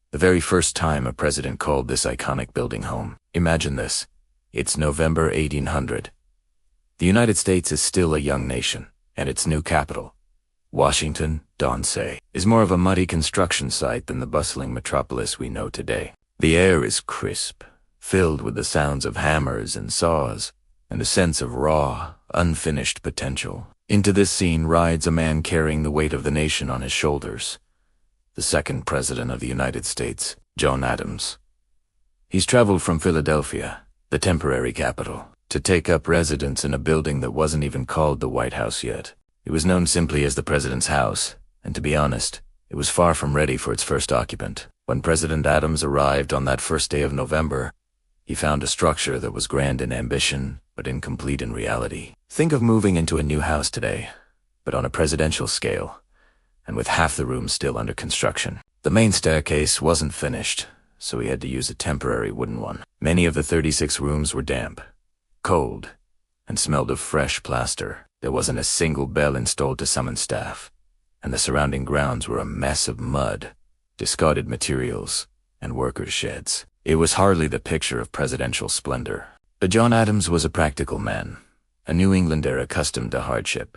A: The very first time a president called this iconic building home. Imagine this. It's November 1800. The United States is still a young nation, and its new capital, Washington, D.C., is more of a muddy construction site than the bustling metropolis we know today. The air is crisp, filled with the sounds of hammers and saws, and a sense of raw, unfinished potential. Into this scene rides a man carrying the weight of the nation on his shoulders. The second President of the United States, John Adams. He's traveled from Philadelphia, the temporary capital, to take up residence in a building that wasn't even called the White House yet. It was known simply as the President's House, and to be honest, it was far from ready for its first occupant. When President Adams arrived on that first day of November, he found a structure that was grand in ambition, but incomplete in reality. Think of moving into a new house today, but on a presidential scale, and with half the rooms still under construction. The main staircase wasn't finished, so he had to use a temporary wooden one. Many of the 36 rooms were damp, cold, and smelled of fresh plaster. There wasn't a single bell installed to summon staff, and the surrounding grounds were a mess of mud, discarded materials, and workers' sheds. It was hardly the picture of presidential splendor. But John Adams was a practical man, a New Englander accustomed to hardship.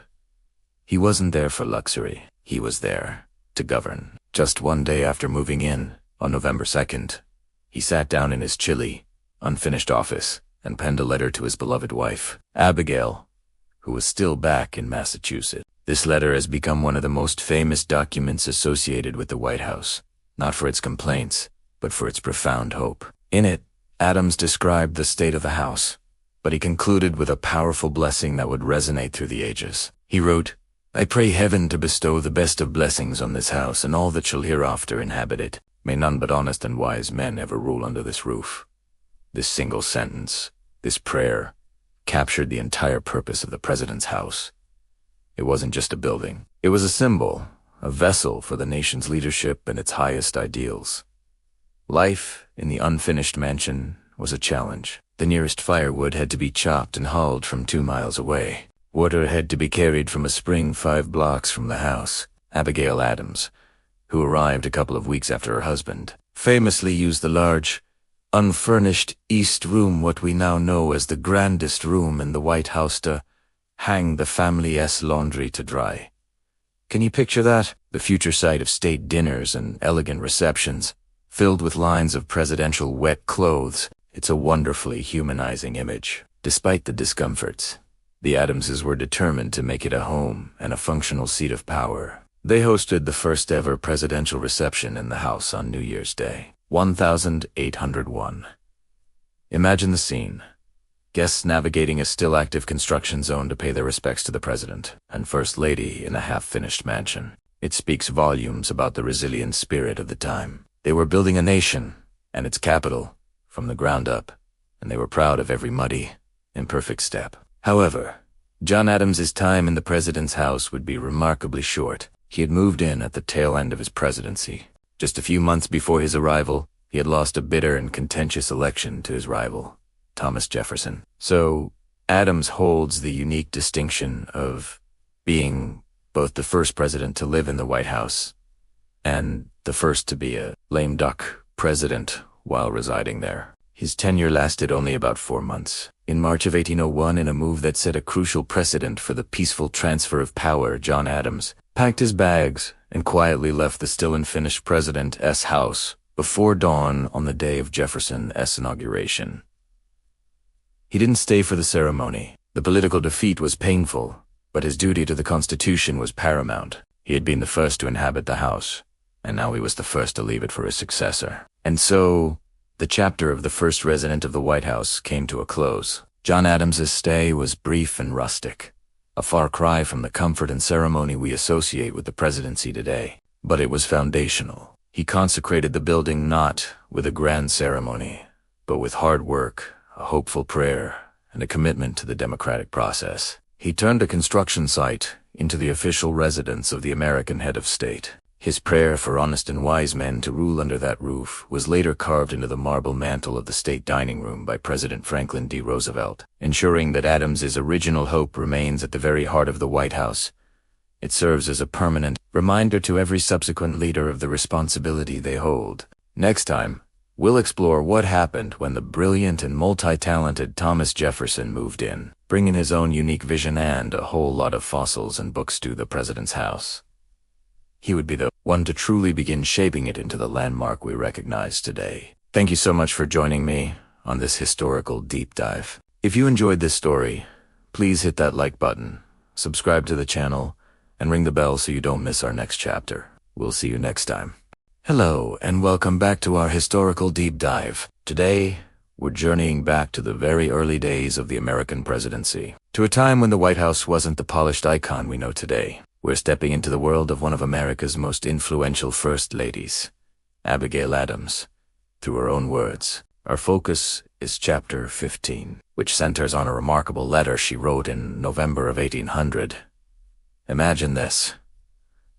A: He wasn't there for luxury. He was there to govern. Just one day after moving in, on November 2nd, he sat down in his chilly, unfinished office and penned a letter to his beloved wife, Abigail, who was still back in Massachusetts. This letter has become one of the most famous documents associated with the White House, not for its complaints, but for its profound hope. In it, Adams described the state of the house, but he concluded with a powerful blessing that would resonate through the ages. He wrote, "I pray heaven to bestow the best of blessings on this house and all that shall hereafter inhabit it. May none but honest and wise men ever rule under this roof." This single sentence, this prayer, captured the entire purpose of the President's house. It wasn't just a building. It was a symbol, a vessel for the nation's leadership and its highest ideals. Life in the unfinished mansion was a challenge. The nearest firewood had to be chopped and hauled from 2 miles away. Water had to be carried from a spring 5 blocks from the house. Abigail Adams, who arrived a couple of weeks after her husband, famously used the large, unfurnished East Room, what we now know as the grandest room in the White House, to hang the family's laundry to dry. Can you picture that? The future site of state dinners and elegant receptions, filled with lines of presidential wet clothes. It's a wonderfully humanizing image. Despite the discomforts, the Adamses were determined to make it a home and a functional seat of power. They hosted the first ever presidential reception in the house on New Year's Day, 1801. Imagine the scene. Guests navigating a still active construction zone to pay their respects to the President and First Lady in a half-finished mansion. It speaks volumes about the resilient spirit of the time. They were building a nation and its capital from the ground up, and they were proud of every muddy, imperfect step. However, John Adams's time in the President's house would be remarkably short. He had moved in at the tail end of his presidency. Just a few months before his arrival, he had lost a bitter and contentious election to his rival, Thomas Jefferson. So, Adams holds the unique distinction of being both the first president to live in the White House and the first to be a lame duck president while residing there. His tenure lasted only about 4 months. In March of 1801, in a move that set a crucial precedent for the peaceful transfer of power, John Adams packed his bags and quietly left the still unfinished President's house before dawn on the day of Jefferson's inauguration. He didn't stay for the ceremony. The political defeat was painful, but his duty to the Constitution was paramount. He had been the first to inhabit the house, and now he was the first to leave it for his successor. And so, the chapter of the first resident of the White House came to a close. John Adams's stay was brief and rustic, a far cry from the comfort and ceremony we associate with the presidency today. But it was foundational. He consecrated the building not with a grand ceremony, but with hard work, a hopeful prayer, and a commitment to the democratic process. He turned a construction site into the official residence of the American head of state. His prayer for honest and wise men to rule under that roof was later carved into the marble mantel of the state dining room by President Franklin D. Roosevelt, ensuring that Adams's original hope remains at the very heart of the White House. It serves as a permanent reminder to every subsequent leader of the responsibility they hold. Next time, we'll explore what happened when the brilliant and multi-talented Thomas Jefferson moved in, bringing his own unique vision and a whole lot of fossils and books to the president's house. He would be the one to truly begin shaping it into the landmark we recognize today. Thank you so much for joining me on this historical deep dive. If you enjoyed this story, please hit that like button, subscribe to the channel, and ring the bell so you don't miss our next chapter. We'll see you next time. Hello, and welcome back to our historical deep dive. Today, we're journeying back to the very early days of the American presidency, to a time when the White House wasn't the polished icon we know today. We're stepping into the world of one of America's most influential first ladies, Abigail Adams. Through her own words, our focus is Chapter 15, which centers on a remarkable letter she wrote in November of 1800. Imagine this.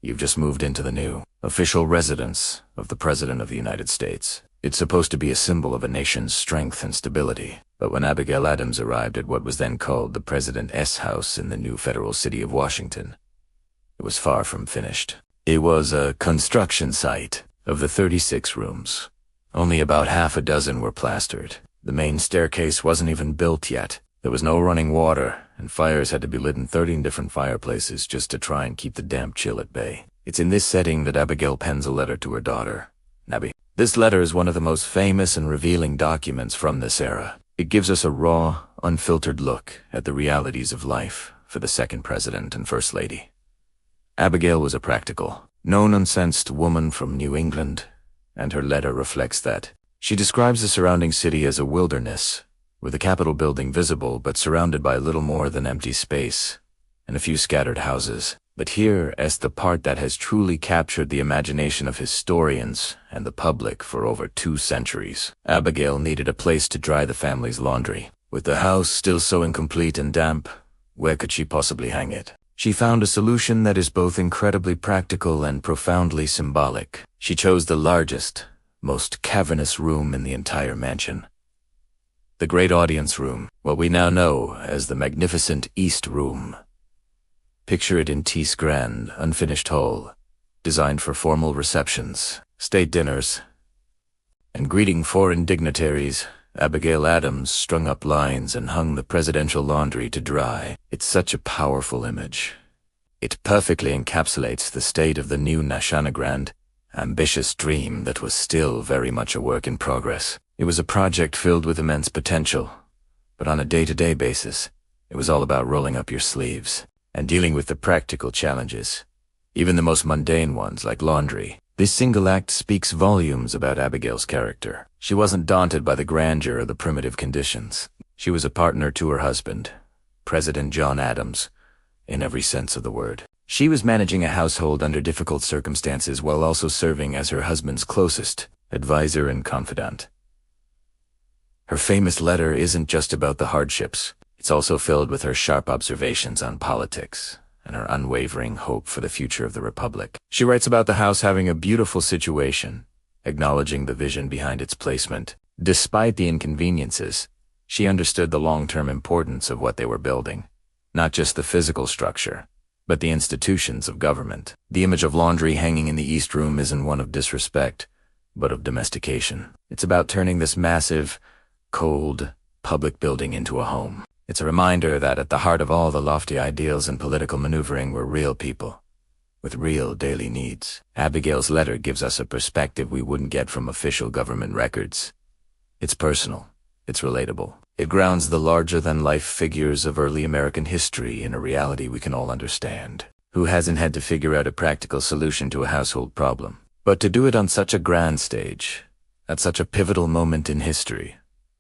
A: You've just moved into the new, official residence of the President of the United States. It's supposed to be a symbol of a nation's strength and stability. But when Abigail Adams arrived at what was then called the President's House in the new federal city of Washington, it was far from finished. It was a construction site. Of the 36 rooms, only about half a dozen were plastered. The main staircase wasn't even built yet. There was no running water, and fires had to be lit in 13 different fireplaces just to try and keep the damp chill at bay. It's in this setting that Abigail pens a letter to her daughter, Nabby. This letter is one of the most famous and revealing documents from this era. It gives us a raw, unfiltered look at the realities of life for the second president and first lady. Abigail was a practical, no-nonsense woman from New England, and her letter reflects that. She describes the surrounding city as a wilderness, with the Capitol building visible but surrounded by little more than empty space and a few scattered houses. But here is the part that has truly captured the imagination of historians and the public for over 2 centuries. Abigail needed a place to dry the family's laundry. With the house still so incomplete and damp, where could she possibly hang it? She found a solution that is both incredibly practical and profoundly symbolic. She chose the largest, most cavernous room in the entire mansion. The great audience room, what we now know as the magnificent East Room. Picture it in T's grand, unfinished hall, designed for formal receptions, state dinners, and greeting foreign dignitaries. Abigail Adams strung up lines and hung the presidential laundry to dry. It's such a powerful image. It perfectly encapsulates the state of the new Nashana grand, ambitious dream that was still very much a work in progress. It was a project filled with immense potential, but on a day-to-day basis, it was all about rolling up your sleeves and dealing with the practical challenges, even the most mundane ones like laundry. This single act speaks volumes about Abigail's character. She wasn't daunted by the grandeur or the primitive conditions. She was a partner to her husband, President John Adams, in every sense of the word. She was managing a household under difficult circumstances while also serving as her husband's closest advisor and confidant. Her famous letter isn't just about the hardships. It's also filled with her sharp observations on politics and her unwavering hope for the future of the Republic. She writes about the house having a beautiful situation, acknowledging the vision behind its placement. Despite the inconveniences, she understood the long-term importance of what they were building, not just the physical structure, but the institutions of government. The image of laundry hanging in the East Room isn't one of disrespect, but of domestication. It's about turning this massive, cold, public building into a home. It's a reminder that at the heart of all the lofty ideals and political maneuvering were real people, with real daily needs. Abigail's letter gives us a perspective we wouldn't get from official government records. It's personal. It's relatable. It grounds the larger-than-life figures of early American history in a reality we can all understand. Who hasn't had to figure out a practical solution to a household problem? But to do it on such a grand stage, at such a pivotal moment in history,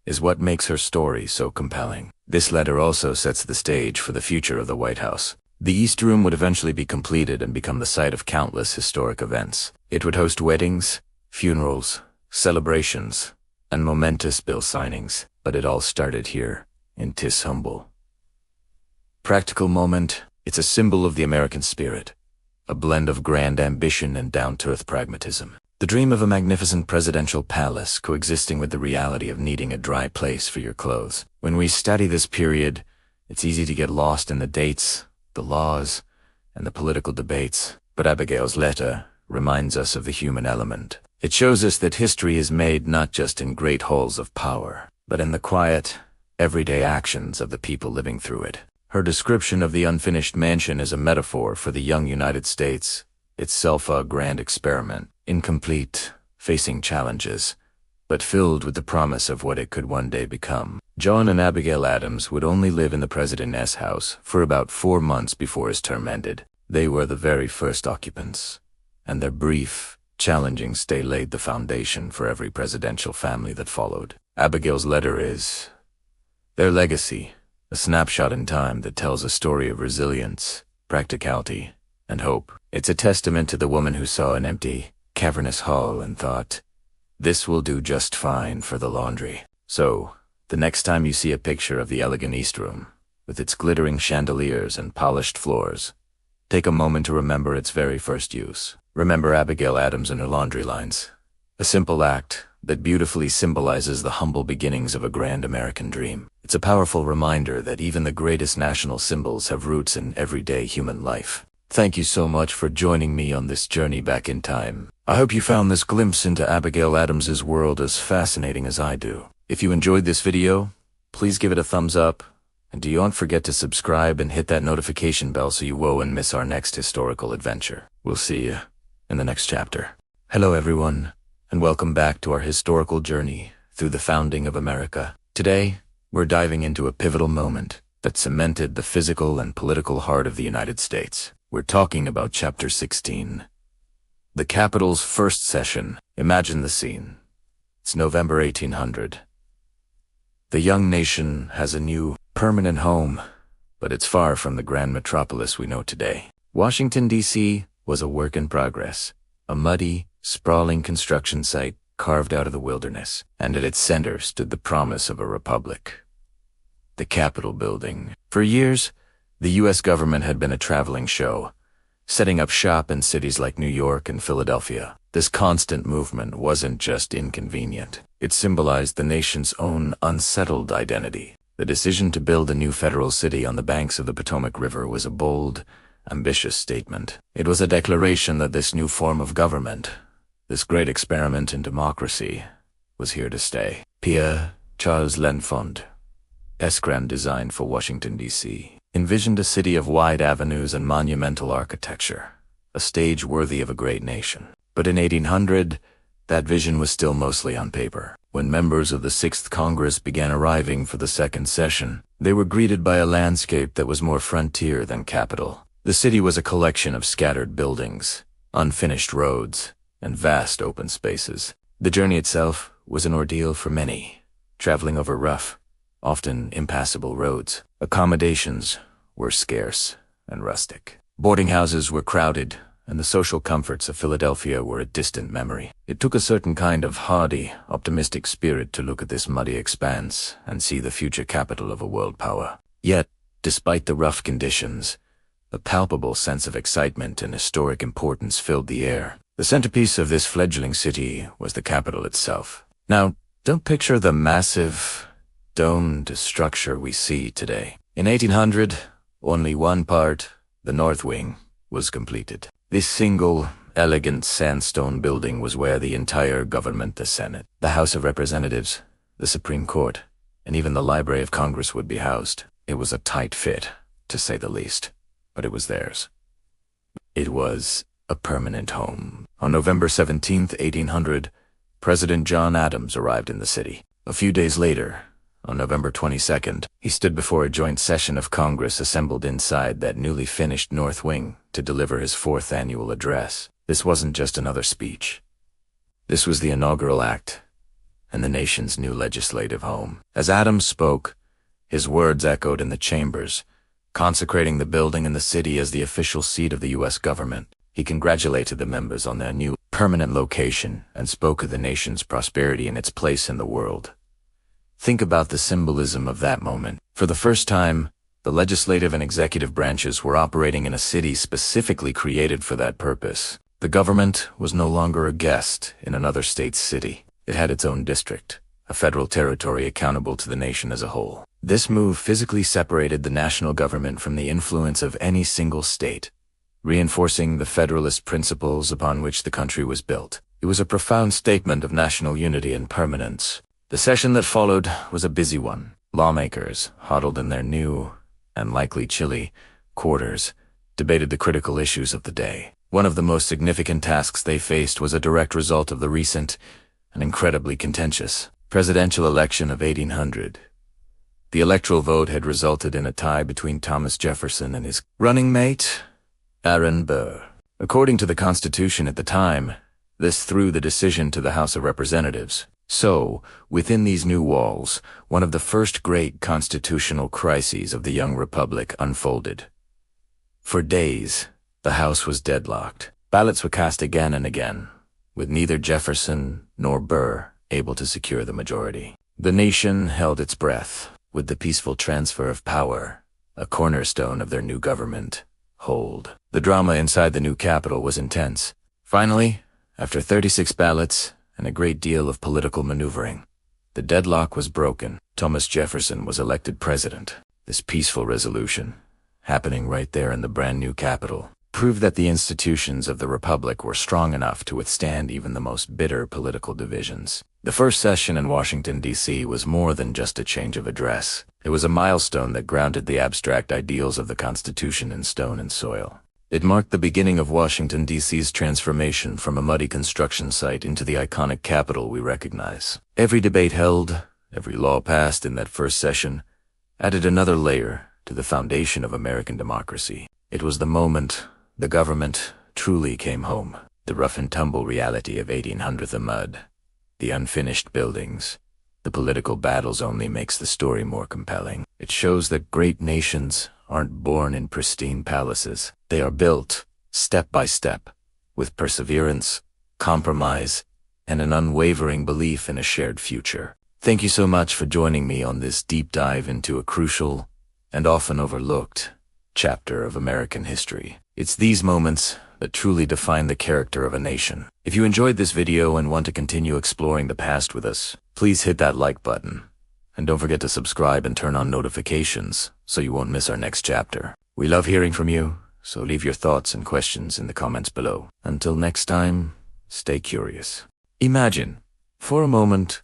A: is what makes her story so compelling. This letter also sets the stage for the future of the White House. The East Room would eventually be completed and become the site of countless historic events. It would host weddings, funerals, celebrations, and momentous bill signings. But it all started here, in Tis Humble. Practical moment, it's a symbol of the American spirit, a blend of grand ambition and down-to-earth pragmatism. The dream of a magnificent presidential palace coexisting with the reality of needing a dry place for your clothes. When we study this period, it's easy to get lost in the dates, the laws, and the political debates. But Abigail's letter reminds us of the human element. It shows us that history is made not just in great halls of power, but in the quiet, everyday actions of the people living through it. Her description of the unfinished mansion is a metaphor for the young United States, itself a grand experiment, incomplete, facing challenges, but filled with the promise of what it could one day become. John and Abigail Adams would only live in the President's house for about 4 months before his term ended. They were the very first occupants, and their brief, challenging stay laid the foundation for every presidential family that followed. Abigail's letter is their legacy, a snapshot in time that tells a story of resilience, practicality, and hope. It's a testament to the woman who saw an empty, cavernous hall and thought, "This will do just fine for the laundry." So, the next time you see a picture of the elegant East Room, with its glittering chandeliers and polished floors, take a moment to remember its very first use. Remember Abigail Adams and her laundry lines, a simple act that beautifully symbolizes the humble beginnings of a grand American dream. It's a powerful reminder that even the greatest national symbols have roots in everyday human life. Thank you so much for joining me on this journey back in time. I hope you found this glimpse into Abigail Adams's world as fascinating as I do. If you enjoyed this video, please give it a thumbs up, and don't forget to subscribe and hit that notification bell so you won't miss our next historical adventure. We'll see you in the next chapter. Hello everyone, and welcome back to our historical journey through the founding of America. Today, we're diving into a pivotal moment that cemented the physical and political heart of the United States. We're talking about Chapter 16. The Capitol's first session. Imagine the scene. It's November 1800. The young nation has a new, permanent home, but it's far from the grand metropolis we know today. Washington, D.C. was a work in progress, a muddy, sprawling construction site carved out of the wilderness, and at its center stood the promise of a republic. The Capitol building. For years, the U.S. government had been a traveling show, setting up shop in cities like New York and Philadelphia. This constant movement wasn't just inconvenient. It symbolized the nation's own unsettled identity. The decision to build a new federal city on the banks of the Potomac River was a bold, ambitious statement. It was a declaration that this new form of government, this great experiment in democracy, was here to stay. Pierre L'Enfant, grand design for Washington, D.C., envisioned a city of wide avenues and monumental architecture, a stage worthy of a great nation. But in 1800, that vision was still mostly on paper. When members of the 6th Congress began arriving for the second session, they were greeted by a landscape that was more frontier than capital. The city was a collection of scattered buildings, unfinished roads, and vast open spaces. The journey itself was an ordeal for many, traveling over rough, often impassable roads. Accommodations were scarce and rustic. Boarding houses were crowded, and the social comforts of Philadelphia were a distant memory. It took a certain kind of hardy, optimistic spirit to look at this muddy expanse and see the future capital of a world power. Yet, despite the rough conditions, a palpable sense of excitement and historic importance filled the air. The centerpiece of this fledgling city was the Capitol itself. Now, don't picture the massive, domed structure we see today. In 1800, only one part, the North Wing, was completed. This single, elegant sandstone building was where the entire government, the Senate, the House of Representatives, the Supreme Court, and even the Library of Congress would be housed. It was a tight fit, to say the least, but it was theirs. It was a permanent home. On November 17, 1800, President John Adams arrived in the city. A few days later, on November 22nd, he stood before a joint session of Congress assembled inside that newly finished North Wing to deliver his 4th annual address. This wasn't just another speech. This was the inaugural act, and the nation's new legislative home. As Adams spoke, his words echoed in the chambers, consecrating the building and the city as the official seat of the U.S. government. He congratulated the members on their new permanent location and spoke of the nation's prosperity and its place in the world. Think about the symbolism of that moment. For the first time, the legislative and executive branches were operating in a city specifically created for that purpose. The government was no longer a guest in another state's city. It had its own district, a federal territory accountable to the nation as a whole. This move physically separated the national government from the influence of any single state, reinforcing the federalist principles upon which the country was built. It was a profound statement of national unity and permanence. The session that followed was a busy one. Lawmakers, huddled in their new, and likely chilly, quarters, debated the critical issues of the day. One of the most significant tasks they faced was a direct result of the recent and incredibly contentious presidential election of 1800. The electoral vote had resulted in a tie between Thomas Jefferson and his running mate, Aaron Burr. According to the Constitution at the time, this threw the decision to the House of Representatives. So, within these new walls, one of the first great constitutional crises of the young republic unfolded. For days, the House was deadlocked. Ballots were cast again and again, with neither Jefferson nor Burr able to secure the majority. The nation held its breath, with the peaceful transfer of power, a cornerstone of their new government, hold. The drama inside the new Capitol was intense. Finally, after 36 ballots and a great deal of political maneuvering, the deadlock was broken. Thomas Jefferson was elected president. This peaceful resolution, happening right there in the brand new Capitol, proved that the institutions of the Republic were strong enough to withstand even the most bitter political divisions. The first session in Washington, D.C. was more than just a change of address. It was a milestone that grounded the abstract ideals of the Constitution in stone and soil. It marked the beginning of Washington, D.C.'s transformation from a muddy construction site into the iconic Capitol we recognize. Every debate held, every law passed in that first session, added another layer to the foundation of American democracy. It was the moment the government truly came home. The rough-and-tumble reality of 1800, the mud, the unfinished buildings, the political battles only makes the story more compelling. It shows that great nations aren't born in pristine palaces. They are built, step by step, with perseverance, compromise, and an unwavering belief in a shared future. Thank you so much for joining me on this deep dive into a crucial and often overlooked chapter of American history. It's these moments that truly define the character of a nation. If you enjoyed this video and want to continue exploring the past with us, please hit that like button. And don't forget to subscribe and turn on notifications so you won't miss our next chapter. We love hearing from you, so leave your thoughts and questions in the comments below. Until next time, stay curious. Imagine, for a moment,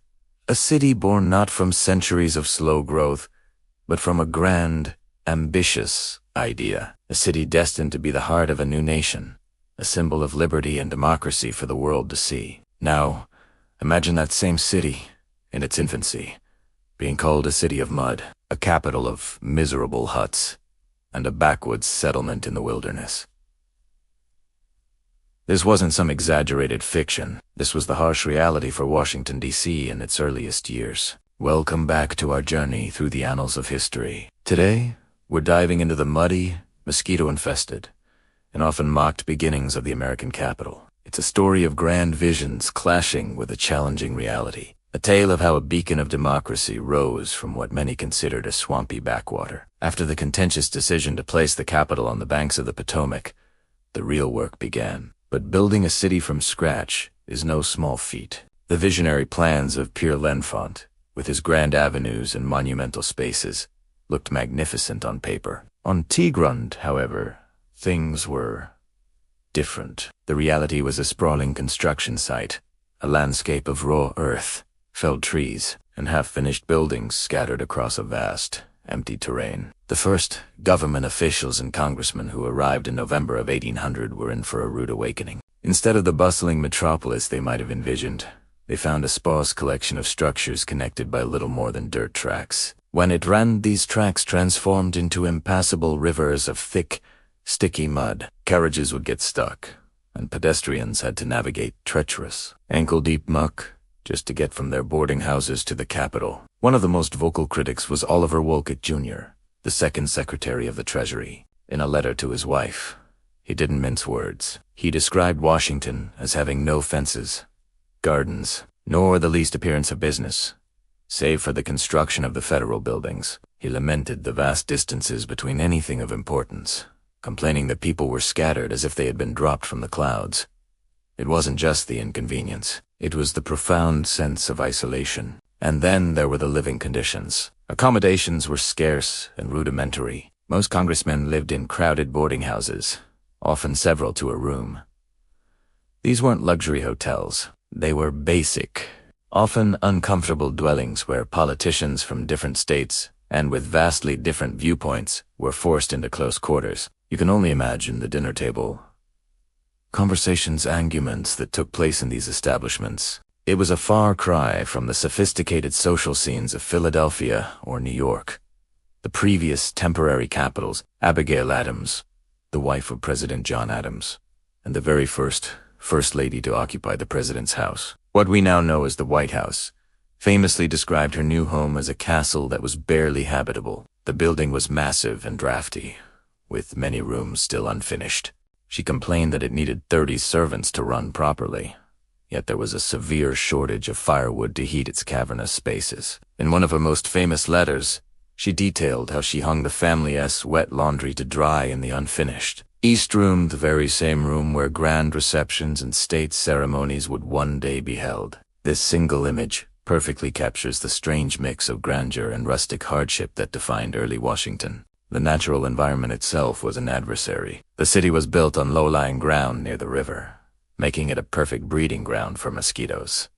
A: a city born not from centuries of slow growth, but from a grand, ambitious idea. A city destined to be the heart of a new nation, a symbol of liberty and democracy for the world to see. Now, imagine that same city, in its infancy, being called a city of mud, a capital of miserable huts, and a backwoods settlement in the wilderness. This wasn't some exaggerated fiction. This was the harsh reality for Washington, D.C. in its earliest years. Welcome back to our journey through the annals of history. Today, we're diving into the muddy, mosquito-infested, and often mocked beginnings of the American capital. It's a story of grand visions clashing with a challenging reality. A tale of how a beacon of democracy rose from what many considered a swampy backwater. After the contentious decision to place the capital on the banks of the Potomac, the real work began. But building a city from scratch is no small feat. The visionary plans of Pierre L'Enfant, with his grand avenues and monumental spaces, looked magnificent on paper. On Tigrund, however, things were different. The reality was a sprawling construction site, a landscape of raw earth, felled trees, and half-finished buildings scattered across a vast, empty terrain. The first government officials and congressmen who arrived in November of 1800 were in for a rude awakening. Instead of the bustling metropolis they might have envisioned, they found a sparse collection of structures connected by little more than dirt tracks. When it rained, these tracks transformed into impassable rivers of thick, sticky mud. Carriages would get stuck, and pedestrians had to navigate treacherous, ankle-deep muck just to get from their boarding houses to the Capitol. One of the most vocal critics was Oliver Wolcott Jr., the second Secretary of the Treasury. In a letter to his wife, he didn't mince words. He described Washington as having no fences, gardens, nor the least appearance of business, save for the construction of the federal buildings. He lamented the vast distances between anything of importance, complaining that people were scattered as if they had been dropped from the clouds. It wasn't just the inconvenience, it was the profound sense of isolation. And then there were the living conditions. Accommodations were scarce and rudimentary. Most congressmen lived in crowded boarding houses, often several to a room. These weren't luxury hotels. They were basic, often uncomfortable dwellings where politicians from different states and with vastly different viewpoints were forced into close quarters. You can only imagine the dinner table conversations, arguments that took place in these establishments. It was a far cry from the sophisticated social scenes of Philadelphia or New York. The previous temporary capitals, Abigail Adams, the wife of President John Adams, and the very first First Lady to occupy the President's house. What we now know as the White House famously described her new home as a castle that was barely habitable. The building was massive and drafty, with many rooms still unfinished. She complained that it needed 30 servants to run properly, yet there was a severe shortage of firewood to heat its cavernous spaces. In one of her most famous letters, she detailed how she hung the family's wet laundry to dry in the unfinished East Room, the very same room where grand receptions and state ceremonies would one day be held. This single image perfectly captures the strange mix of grandeur and rustic hardship that defined early Washington. The natural environment itself was an adversary. The city was built on low-lying ground near the river, making it a perfect breeding ground for mosquitoes.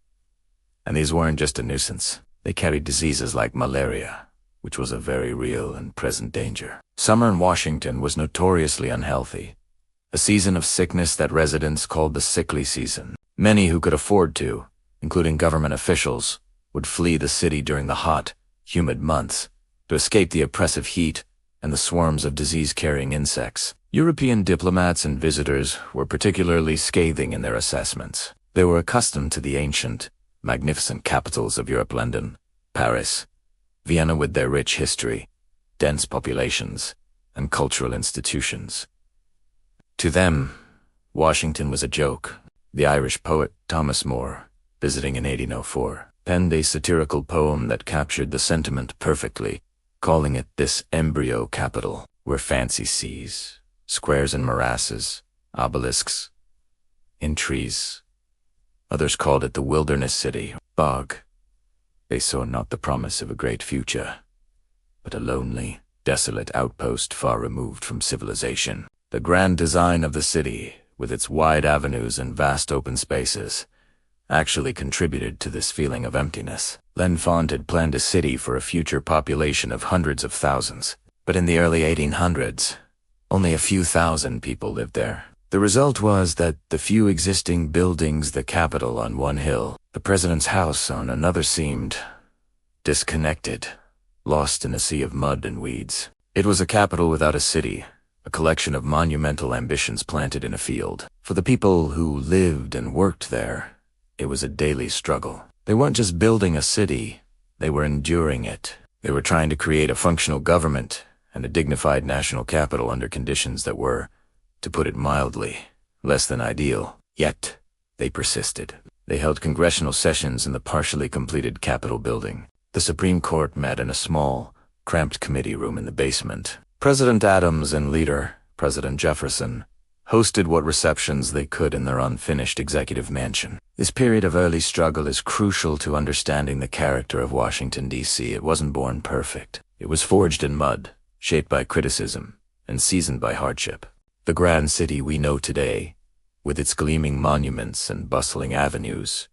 A: And these weren't just a nuisance. They carried diseases like malaria, which was a very real and present danger. Summer in Washington was notoriously unhealthy, a season of sickness that residents called the sickly season. Many who could afford to, including government officials, would flee the city during the hot, humid months to escape the oppressive heat and the swarms of disease-carrying insects. European diplomats and visitors were particularly scathing in their assessments. They were accustomed to the ancient, magnificent capitals of Europe: London, Paris, Vienna, with their rich history, dense populations, and cultural institutions. To them, Washington was a joke. The Irish poet Thomas Moore, visiting in 1804, penned a satirical poem that captured the sentiment perfectly, calling it this embryo capital, where fancy seas, squares and morasses, obelisks, in trees. Others called it the wilderness city, bog. They saw not the promise of a great future, but a lonely, desolate outpost far removed from civilization. The grand design of the city, with its wide avenues and vast open spaces, actually contributed to this feeling of emptiness. L'Enfant had planned a city for a future population of hundreds of thousands, but in the early 1800s, only a few thousand people lived there. The result was that the few existing buildings, the Capitol on one hill, the President's house on another, seemed disconnected, lost in a sea of mud and weeds. It was a capital without a city, a collection of monumental ambitions planted in a field. For the people who lived and worked there, it was a daily struggle. They weren't just building a city, they were enduring it. They were trying to create a functional government and a dignified national capital under conditions that were, to put it mildly, less than ideal. Yet, they persisted. They held congressional sessions in the partially completed Capitol building. The Supreme Court met in a small, cramped committee room in the basement. President Adams and leader, President Jefferson, hosted what receptions they could in their unfinished executive mansion. This period of early struggle is crucial to understanding the character of Washington, D.C. It wasn't born perfect. It was forged in mud, shaped by criticism, and seasoned by hardship. The grand city we know today, with its gleaming monuments and bustling avenues,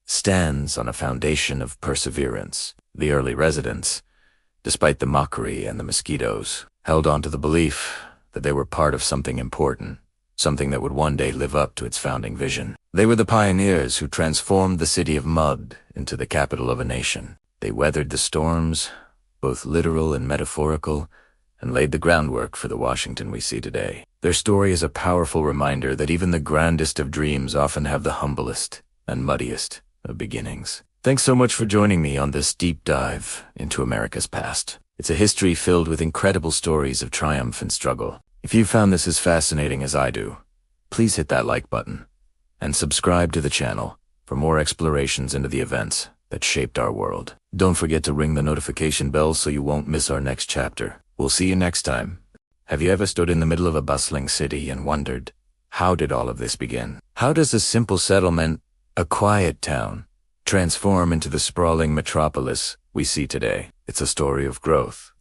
A: stands on a foundation of perseverance. The early residents, despite the mockery and the mosquitoes, held on to the belief that they were part of something important, something that would one day live up to its founding vision. They were the pioneers who transformed the city of mud into the capital of a nation. They weathered the storms, both literal and metaphorical, and laid the groundwork for the Washington we see today. Their story is a powerful reminder that even the grandest of dreams often have the humblest and muddiest of beginnings. Thanks so much for joining me on this deep dive into America's past. It's a history filled with incredible stories of triumph and struggle. If you found this as fascinating as I do, please hit that like button and subscribe to the channel for more explorations into the events that shaped our world. Don't forget to ring the notification bell so you won't miss our next chapter. We'll see you next time. Have you ever stood in the middle of a bustling city and wondered, how did all of this begin? How does a simple settlement, a quiet town, transform into the sprawling metropolis we see today? It's a story of growth,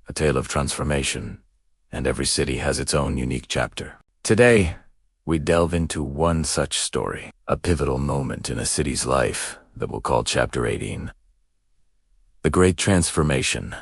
A: a tale of transformation, and every city has its own unique chapter. Today, we delve into one such story, a pivotal moment in a city's life that we'll call Chapter 18. The Great Transformation.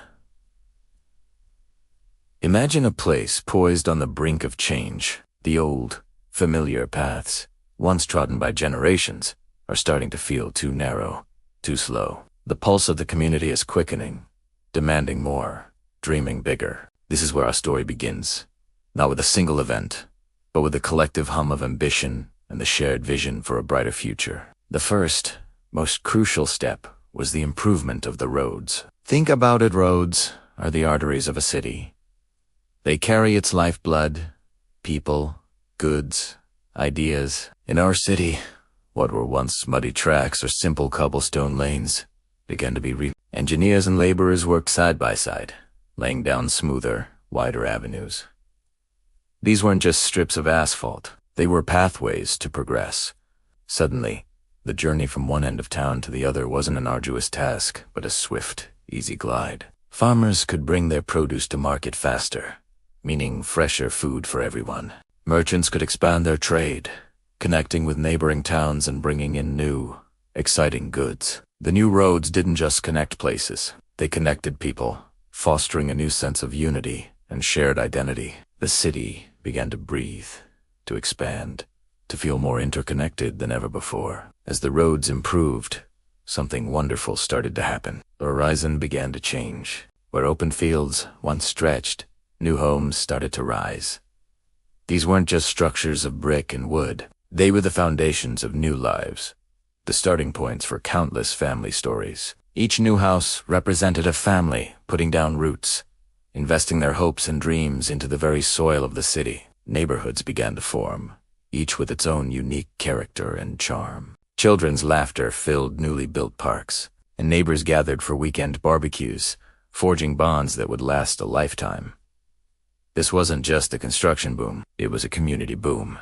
A: Imagine a place poised on the brink of change. The old, familiar paths, once trodden by generations, are starting to feel too narrow, too slow. The pulse of the community is quickening, demanding more, dreaming bigger. This is where our story begins, not with a single event, but with a collective hum of ambition and the shared vision for a brighter future. The first, most crucial step was the improvement of the roads. Think about it, roads are the arteries of a city. They carry its lifeblood, people, goods, ideas. In our city, what were once muddy tracks or simple cobblestone lanes began to be engineers and laborers worked side by side, laying down smoother, wider avenues. These weren't just strips of asphalt, they were pathways to progress. Suddenly, the journey from one end of town to the other wasn't an arduous task, but a swift, easy glide. Farmers could bring their produce to market faster, meaning fresher food for everyone. Merchants could expand their trade, connecting with neighboring towns and bringing in new, exciting goods. The new roads didn't just connect places, they connected people, fostering a new sense of unity and shared identity. The city began to breathe, to expand, to feel more interconnected than ever before. As the roads improved, something wonderful started to happen. The horizon began to change. Where open fields once stretched, new homes started to rise. These weren't just structures of brick and wood. They were the foundations of new lives, the starting points for countless family stories. Each new house represented a family putting down roots, investing their hopes and dreams into the very soil of the city. Neighborhoods began to form, each with its own unique character and charm. Children's laughter filled newly built parks, and neighbors gathered for weekend barbecues, forging bonds that would last a lifetime. This wasn't just a construction boom, it was a community boom.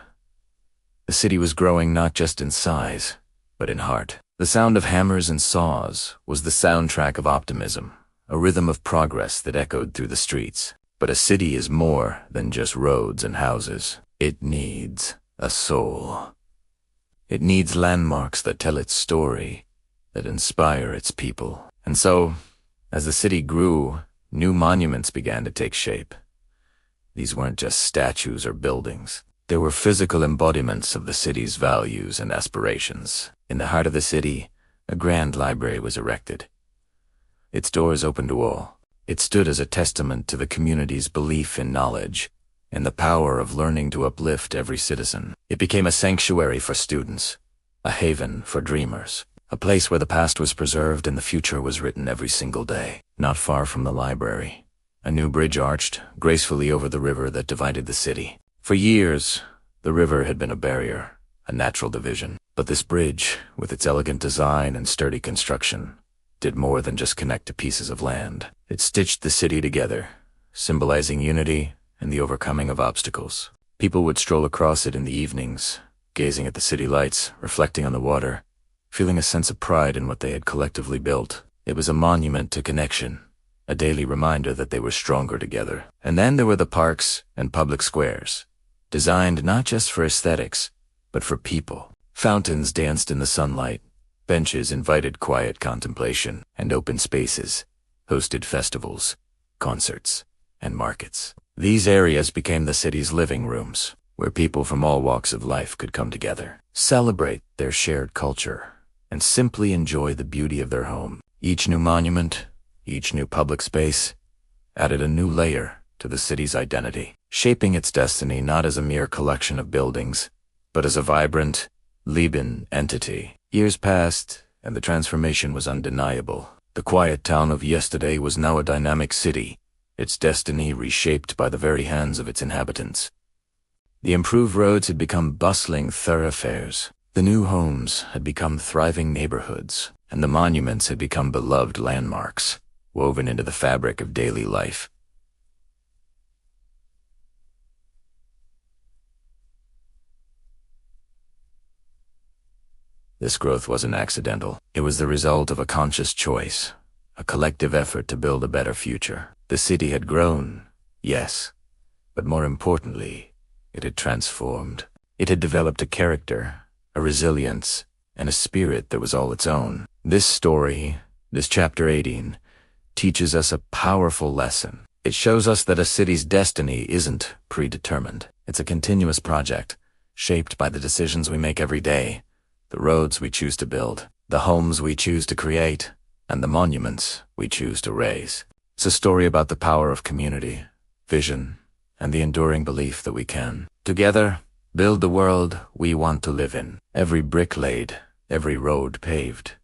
A: The city was growing not just in size, but in heart. The sound of hammers and saws was the soundtrack of optimism, a rhythm of progress that echoed through the streets. But a city is more than just roads and houses. It needs a soul. It needs landmarks that tell its story, that inspire its people. And so, as the city grew, new monuments began to take shape. These weren't just statues or buildings. They were physical embodiments of the city's values and aspirations. In the heart of the city, a grand library was erected. Its doors open to all. It stood as a testament to the community's belief in knowledge and the power of learning to uplift every citizen. It became a sanctuary for students, a haven for dreamers, a place where the past was preserved and the future was written every single day. Not far from the library, a new bridge arched gracefully over the river that divided the city. For years, the river had been a barrier, a natural division. But this bridge, with its elegant design and sturdy construction, did more than just connect to pieces of land. It stitched the city together, symbolizing unity and the overcoming of obstacles. People would stroll across it in the evenings, gazing at the city lights, reflecting on the water, feeling a sense of pride in what they had collectively built. It was a monument to connection, a daily reminder that they were stronger together. And then there were the parks and public squares, designed not just for aesthetics, but for people. Fountains danced in the sunlight, benches invited quiet contemplation, and open spaces hosted festivals, concerts, and markets. These areas became the city's living rooms, where people from all walks of life could come together, celebrate their shared culture, and simply enjoy the beauty of their home. Each new monument, each new public space, added a new layer to the city's identity, shaping its destiny not as a mere collection of buildings, but as a vibrant, living entity. Years passed, and the transformation was undeniable. The quiet town of yesterday was now a dynamic city, its destiny reshaped by the very hands of its inhabitants. The improved roads had become bustling thoroughfares. The new homes had become thriving neighborhoods, and the monuments had become beloved landmarks, woven into the fabric of daily life. This growth wasn't accidental. It was the result of a conscious choice, a collective effort to build a better future. The city had grown, yes, but more importantly, it had transformed. It had developed a character, a resilience, and a spirit that was all its own. This story, this chapter 18, teaches us a powerful lesson. It shows us that a city's destiny isn't predetermined. It's a continuous project, shaped by the decisions we make every day, the roads we choose to build, the homes we choose to create, and the monuments we choose to raise. It's a story about the power of community, vision, and the enduring belief that we can, together, build the world we want to live in. Every brick laid, every road paved,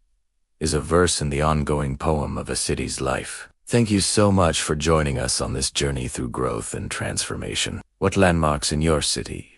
A: is a verse in the ongoing poem of a city's life. Thank you so much for joining us on this journey through growth and transformation. What landmarks in your city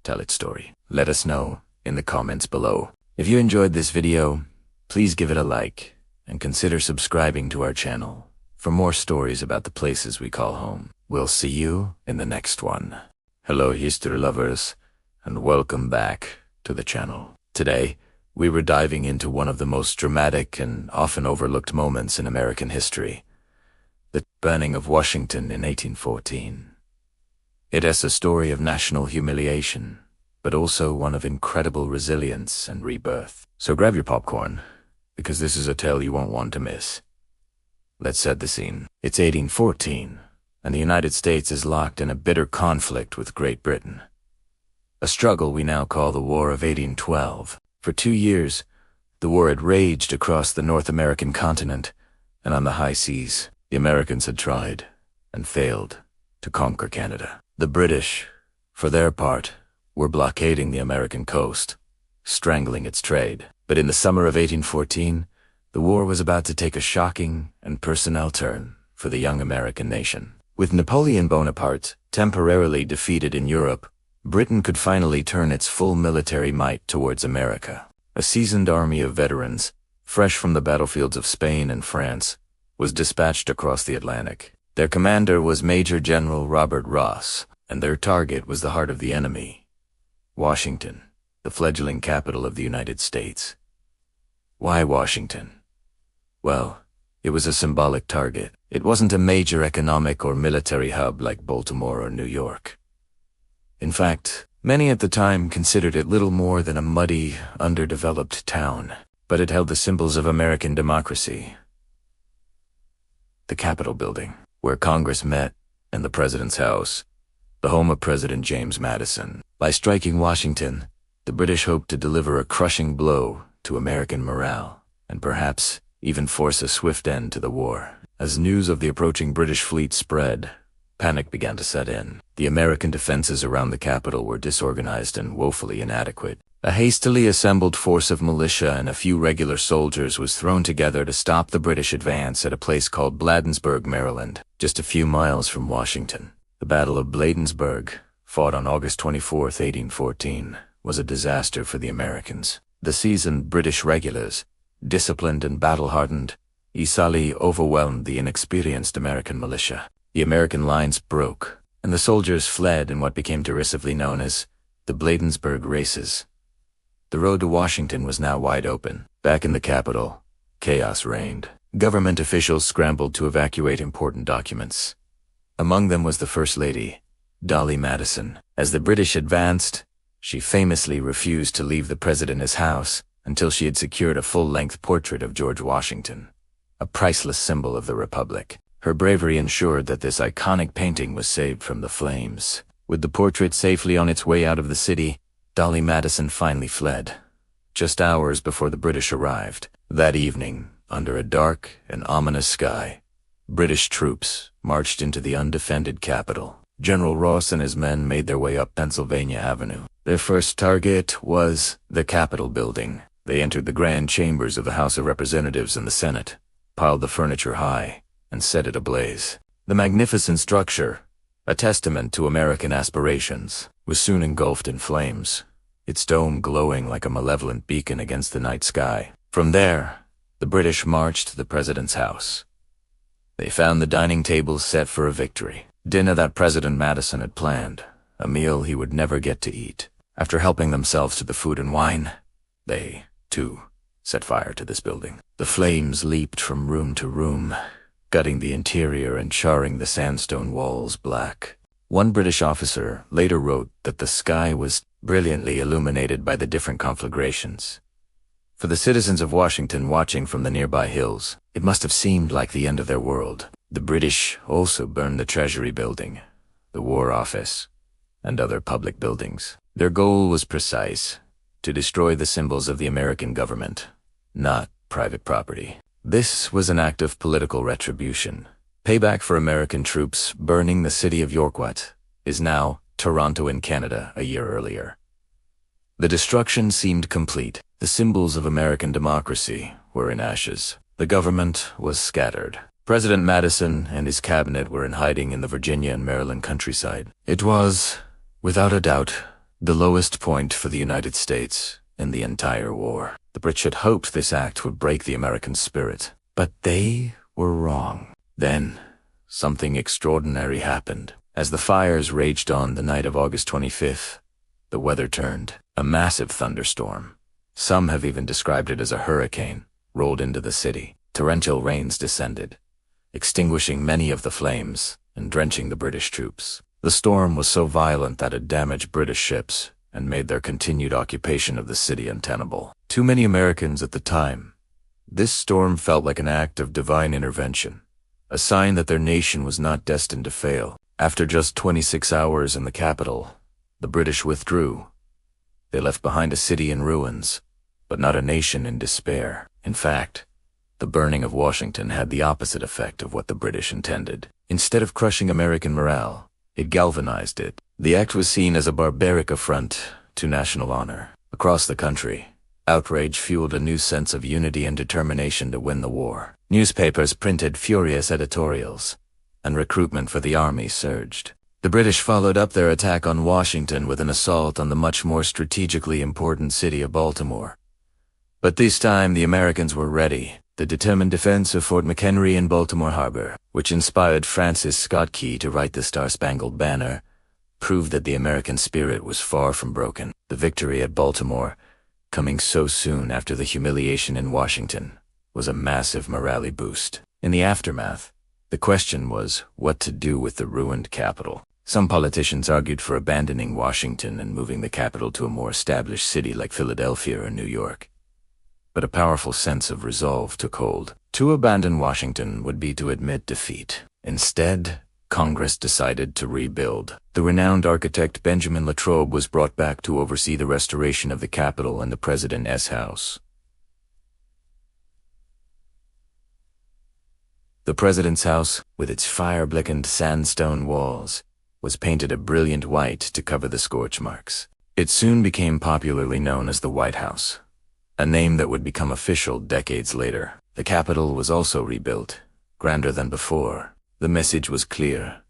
A: tell its story? Let us know in the comments below. If you enjoyed this video, please give it a like and consider subscribing to our channel for more stories about the places we call home. We'll see you in the next one. Hello history lovers, and welcome back to the channel. Today, we were diving into one of the most dramatic and often overlooked moments in American history, the burning of Washington in 1814. It is a story of national humiliation, but also one of incredible resilience and rebirth. So grab your popcorn, because this is a tale you won't want to miss. Let's set the scene. It's 1814, and the United States is locked in a bitter conflict with Great Britain. A struggle we now call the War of 1812. For 2 years, the war had raged across the North American continent, and on the high seas, the Americans had tried, and failed, to conquer Canada. The British, for their part, were blockading the American coast, strangling its trade. But in the summer of 1814, the war was about to take a shocking and personnel turn for the young American nation. With Napoleon Bonaparte temporarily defeated in Europe, Britain could finally turn its full military might towards America. A seasoned army of veterans, fresh from the battlefields of Spain and France, was dispatched across the Atlantic. Their commander was Major General Robert Ross, and their target was the heart of the enemy, Washington, the fledgling capital of the United States. Why Washington? Well, it was a symbolic target. It wasn't a major economic or military hub like Baltimore or New York. In fact, many at the time considered it little more than a muddy, underdeveloped town, but it held the symbols of American democracy. The Capitol building, where Congress met, and the President's house, the home of President James Madison. By striking Washington, the British hoped to deliver a crushing blow to American morale, and perhaps even force a swift end to the war. As news of the approaching British fleet spread, panic began to set in. The American defenses around the capital were disorganized and woefully inadequate. A hastily assembled force of militia and a few regular soldiers was thrown together to stop the British advance at a place called Bladensburg, Maryland, just a few miles from Washington. The Battle of Bladensburg, fought on August 24, 1814, was a disaster for the Americans. The seasoned British regulars, disciplined and battle-hardened, easily overwhelmed the inexperienced American militia. The American lines broke, and the soldiers fled in what became derisively known as the Bladensburg races. The road to Washington was now wide open. Back in the capital, chaos reigned. Government officials scrambled to evacuate important documents. Among them was the First Lady, Dolly Madison. As the British advanced, she famously refused to leave the president's house until she had secured a full-length portrait of George Washington, a priceless symbol of the Republic. Her bravery ensured that this iconic painting was saved from the flames. With the portrait safely on its way out of the city, Dolly Madison finally fled, just hours before the British arrived. That evening, under a dark and ominous sky, British troops marched into the undefended capital. General Ross and his men made their way up Pennsylvania Avenue. Their first target was the Capitol building. They entered the grand chambers of the House of Representatives and the Senate, piled the furniture high, and set it ablaze. The magnificent structure, a testament to American aspirations, was soon engulfed in flames, its dome glowing like a malevolent beacon against the night sky. From there, the British marched to the President's house. They found the dining table set for a victory. Dinner that President Madison had planned, a meal he would never get to eat. After helping themselves to the food and wine, they, too, set fire to this building. The flames leaped from room to room, gutting the interior and charring the sandstone walls black. One British officer later wrote that the sky was brilliantly illuminated by the different conflagrations. For the citizens of Washington watching from the nearby hills, it must have seemed like the end of their world. The British also burned the Treasury Building, the War Office, and other public buildings. Their goal was precise: to destroy the symbols of the American government, not private property. This was an act of political retribution. Payback for American troops burning the city of York, what is now Toronto in Canada, a year earlier. The destruction seemed complete. The symbols of American democracy were in ashes. The government was scattered. President Madison and his cabinet were in hiding in the Virginia and Maryland countryside. It was, without a doubt, the lowest point for the United States in the entire war. The Brits had hoped this act would break the American spirit, but they were wrong. Then, something extraordinary happened. As the fires raged on the night of August 25th, the weather turned. A massive thunderstorm, some have even described it as a hurricane, rolled into the city. Torrential rains descended, extinguishing many of the flames and drenching the British troops. The storm was so violent that it damaged British ships and made their continued occupation of the city untenable. To many Americans at the time, this storm felt like an act of divine intervention, a sign that their nation was not destined to fail. After just 26 hours in the capital, the British withdrew. They left behind a city in ruins, but not a nation in despair. In fact, the burning of Washington had the opposite effect of what the British intended. Instead of crushing American morale, it galvanized it. The act was seen as a barbaric affront to national honor. Across the country, outrage fueled a new sense of unity and determination to win the war. Newspapers printed furious editorials, and recruitment for the army surged. The British followed up their attack on Washington with an assault on the much more strategically important city of Baltimore. But this time the Americans were ready. The determined defense of Fort McHenry in Baltimore Harbor, which inspired Francis Scott Key to write the Star-Spangled Banner, proved that the American spirit was far from broken. The victory at Baltimore, coming so soon after the humiliation in Washington, was a massive morale boost. In the aftermath, the question was what to do with the ruined capital. Some politicians argued for abandoning Washington and moving the capital to a more established city like Philadelphia or New York. But a powerful sense of resolve took hold. To abandon Washington would be to admit defeat. Instead, Congress decided to rebuild. The renowned architect Benjamin Latrobe was brought back to oversee the restoration of the Capitol and the President's house. The President's house, with its fire-blackened sandstone walls, was painted a brilliant white to cover the scorch marks. It soon became popularly known as the White House, a name that would become official decades later. The Capitol was also rebuilt, grander than before. The message was clear.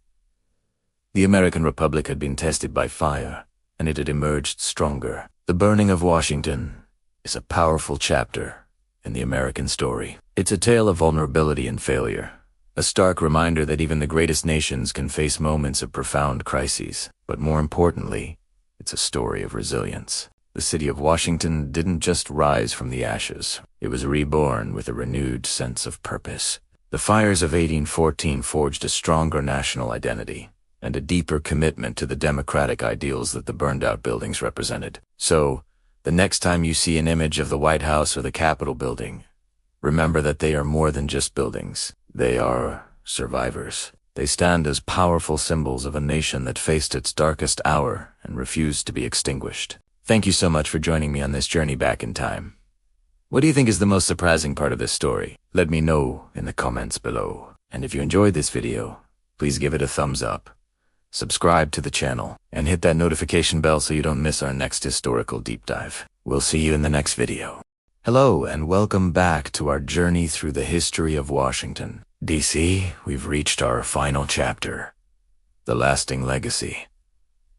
A: The American Republic had been tested by fire, and it had emerged stronger. The burning of Washington is a powerful chapter in the American story. It's a tale of vulnerability and failure, a stark reminder that even the greatest nations can face moments of profound crises. But more importantly, it's a story of resilience. The city of Washington didn't just rise from the ashes. It was reborn with a renewed sense of purpose. The fires of 1814 forged a stronger national identity and a deeper commitment to the democratic ideals that the burned-out buildings represented. So, the next time you see an image of the White House or the Capitol building, remember that they are more than just buildings. They are survivors. They stand as powerful symbols of a nation that faced its darkest hour and refused to be extinguished. Thank you so much for joining me on this journey back in time. What do you think is the most surprising part of this story? Let me know in the comments below. And if you enjoyed this video, please give it a thumbs up, subscribe to the channel, and hit that notification bell so you don't miss our next historical deep dive. We'll see you in the next video. Hello and welcome back to our journey through the history of Washington, D.C. We've reached our final chapter, the lasting legacy.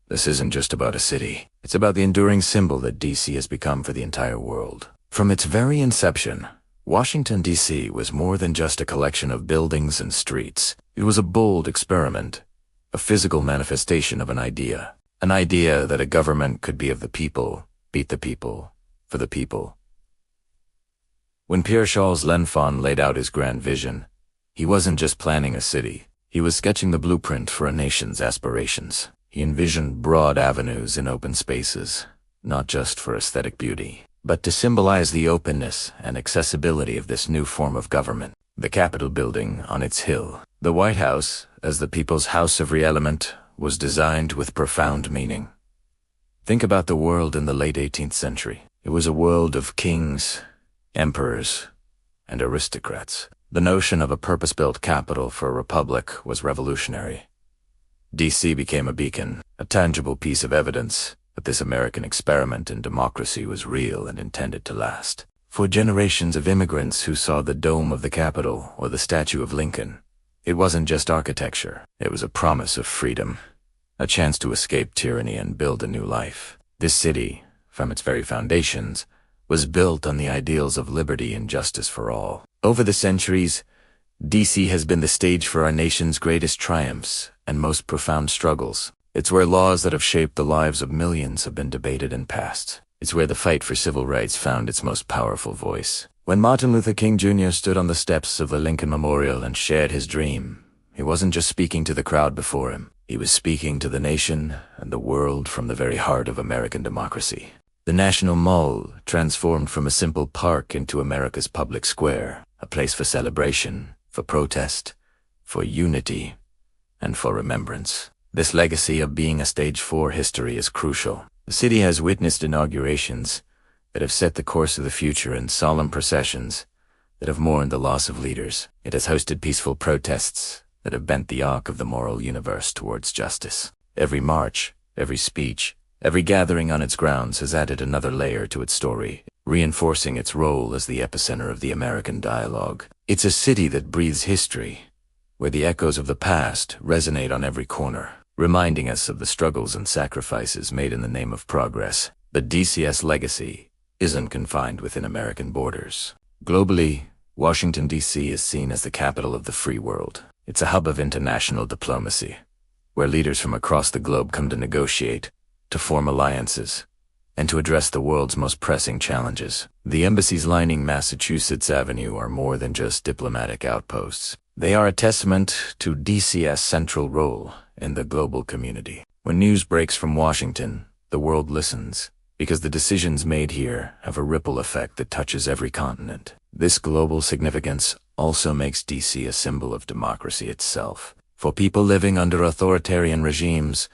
A: This isn't just about a city. It's about the enduring symbol that D.C. has become for the entire world. From its very inception, Washington, D.C. was more than just a collection of buildings and streets. It was a bold experiment, a physical manifestation of an idea that a government could be of the people, beat the people, for the people. When Pierre L'Enfant laid out his grand vision, he wasn't just planning a city. He was sketching the blueprint for a nation's aspirations. He envisioned broad avenues and open spaces, not just for aesthetic beauty, but to symbolize the openness and accessibility of this new form of government. The Capitol building on its hill, the White House, as the people's house of re-element, was designed with profound meaning. Think about the world in the late 18th century. It was a world of kings, emperors, and aristocrats. The notion of a purpose-built capital for a republic was revolutionary. D.C. became a beacon, a tangible piece of evidence that this American experiment in democracy was real and intended to last. For generations of immigrants who saw the dome of the Capitol or the statue of Lincoln, it wasn't just architecture. It was a promise of freedom, a chance to escape tyranny and build a new life. This city, from its very foundations, was built on the ideals of liberty and justice for all. Over the centuries, D.C. has been the stage for our nation's greatest triumphs and most profound struggles. It's where laws that have shaped the lives of millions have been debated and passed. It's where the fight for civil rights found its most powerful voice. When Martin Luther King Jr. stood on the steps of the Lincoln Memorial and shared his dream, he wasn't just speaking to the crowd before him. He was speaking to the nation and the world from the very heart of American democracy. The National Mall transformed from a simple park into America's public square, a place for celebration, for protest, for unity, and for remembrance. This legacy of being a stage for history is crucial. The city has witnessed inaugurations that have set the course of the future and solemn processions that have mourned the loss of leaders. It has hosted peaceful protests that have bent the arc of the moral universe towards justice. Every march, every speech, every gathering on its grounds has added another layer to its story, reinforcing its role as the epicenter of the American dialogue. It's a city that breathes history, where the echoes of the past resonate on every corner, reminding us of the struggles and sacrifices made in the name of progress. But DC's legacy isn't confined within American borders. Globally, Washington, D.C. is seen as the capital of the free world. It's a hub of international diplomacy, where leaders from across the globe come to negotiate, to form alliances, and to address the world's most pressing challenges. The embassies lining Massachusetts Avenue are more than just diplomatic outposts. They are a testament to DC's central role in the global community. When news breaks from Washington, the world listens, because the decisions made here have a ripple effect that touches every continent. This global significance also makes DC a symbol of democracy itself. For people living under authoritarian regimes,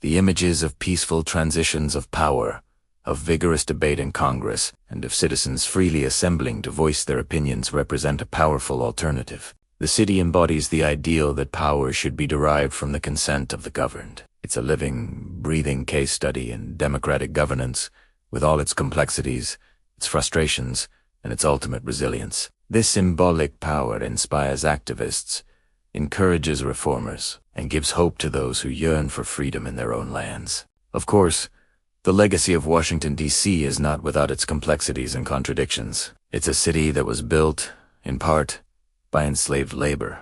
A: the images of peaceful transitions of power, of vigorous debate in Congress, and of citizens freely assembling to voice their opinions represent a powerful alternative. The city embodies the ideal that power should be derived from the consent of the governed. It's a living, breathing case study in democratic governance, with all its complexities, its frustrations, and its ultimate resilience. This symbolic power inspires activists, encourages reformers, and gives hope to those who yearn for freedom in their own lands. Of course, the legacy of Washington, D.C. is not without its complexities and contradictions. It's a city that was built, in part, by enslaved labor,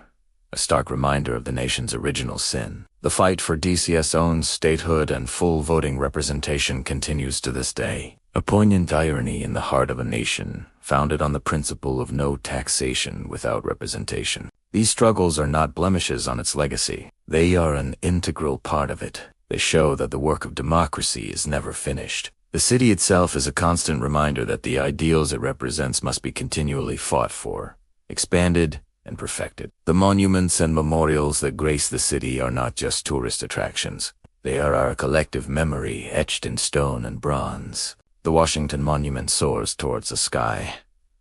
A: a stark reminder of the nation's original sin. The fight for DC's own statehood and full voting representation continues to this day, a poignant irony in the heart of a nation founded on the principle of no taxation without representation. These struggles are not blemishes on its legacy. They are an integral part of it. They show that the work of democracy is never finished. The city itself is a constant reminder that the ideals it represents must be continually fought for, expanded, and perfected. The monuments and memorials that grace the city are not just tourist attractions. They are our collective memory etched in stone and bronze. The Washington Monument soars towards the sky,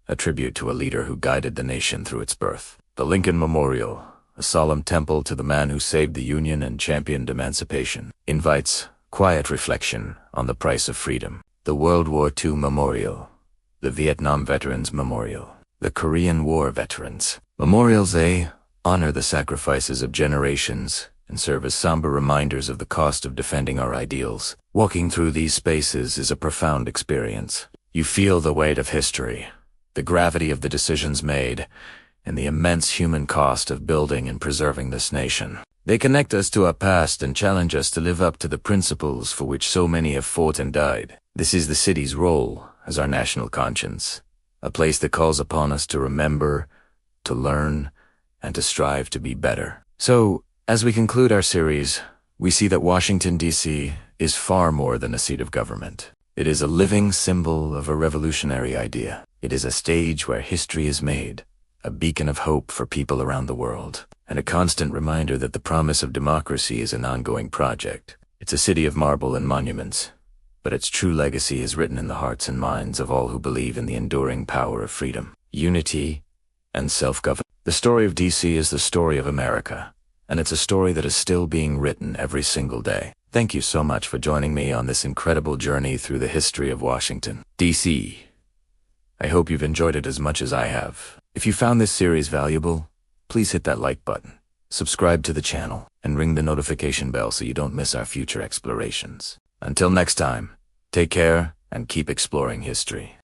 A: a tribute to a leader who guided the nation through its birth. The Lincoln Memorial, a solemn temple to the man who saved the Union and championed emancipation, invites quiet reflection on the price of freedom. The World War II Memorial, the Vietnam Veterans Memorial, the Korean War Veterans. Memorials honor the sacrifices of generations and serve as somber reminders of the cost of defending our ideals. Walking through these spaces is a profound experience. You feel the weight of history, the gravity of the decisions made, and the immense human cost of building and preserving this nation. They connect us to our past and challenge us to live up to the principles for which so many have fought and died. This is the city's role as our national conscience, a place that calls upon us to remember, to learn, and to strive to be better. So, as we conclude our series, we see that Washington, D.C. is far more than a seat of government. It is a living symbol of a revolutionary idea. It is a stage where history is made, a beacon of hope for people around the world, and a constant reminder that the promise of democracy is an ongoing project. It's a city of marble and monuments, but its true legacy is written in the hearts and minds of all who believe in the enduring power of freedom, unity, and self-government. The story of D.C. is the story of America, and it's a story that is still being written every single day. Thank you so much for joining me on this incredible journey through the history of Washington, D.C. I hope you've enjoyed it as much as I have. If you found this series valuable, please hit that like button, subscribe to the channel, and ring the notification bell so you don't miss our future explorations. Until next time, take care and keep exploring history.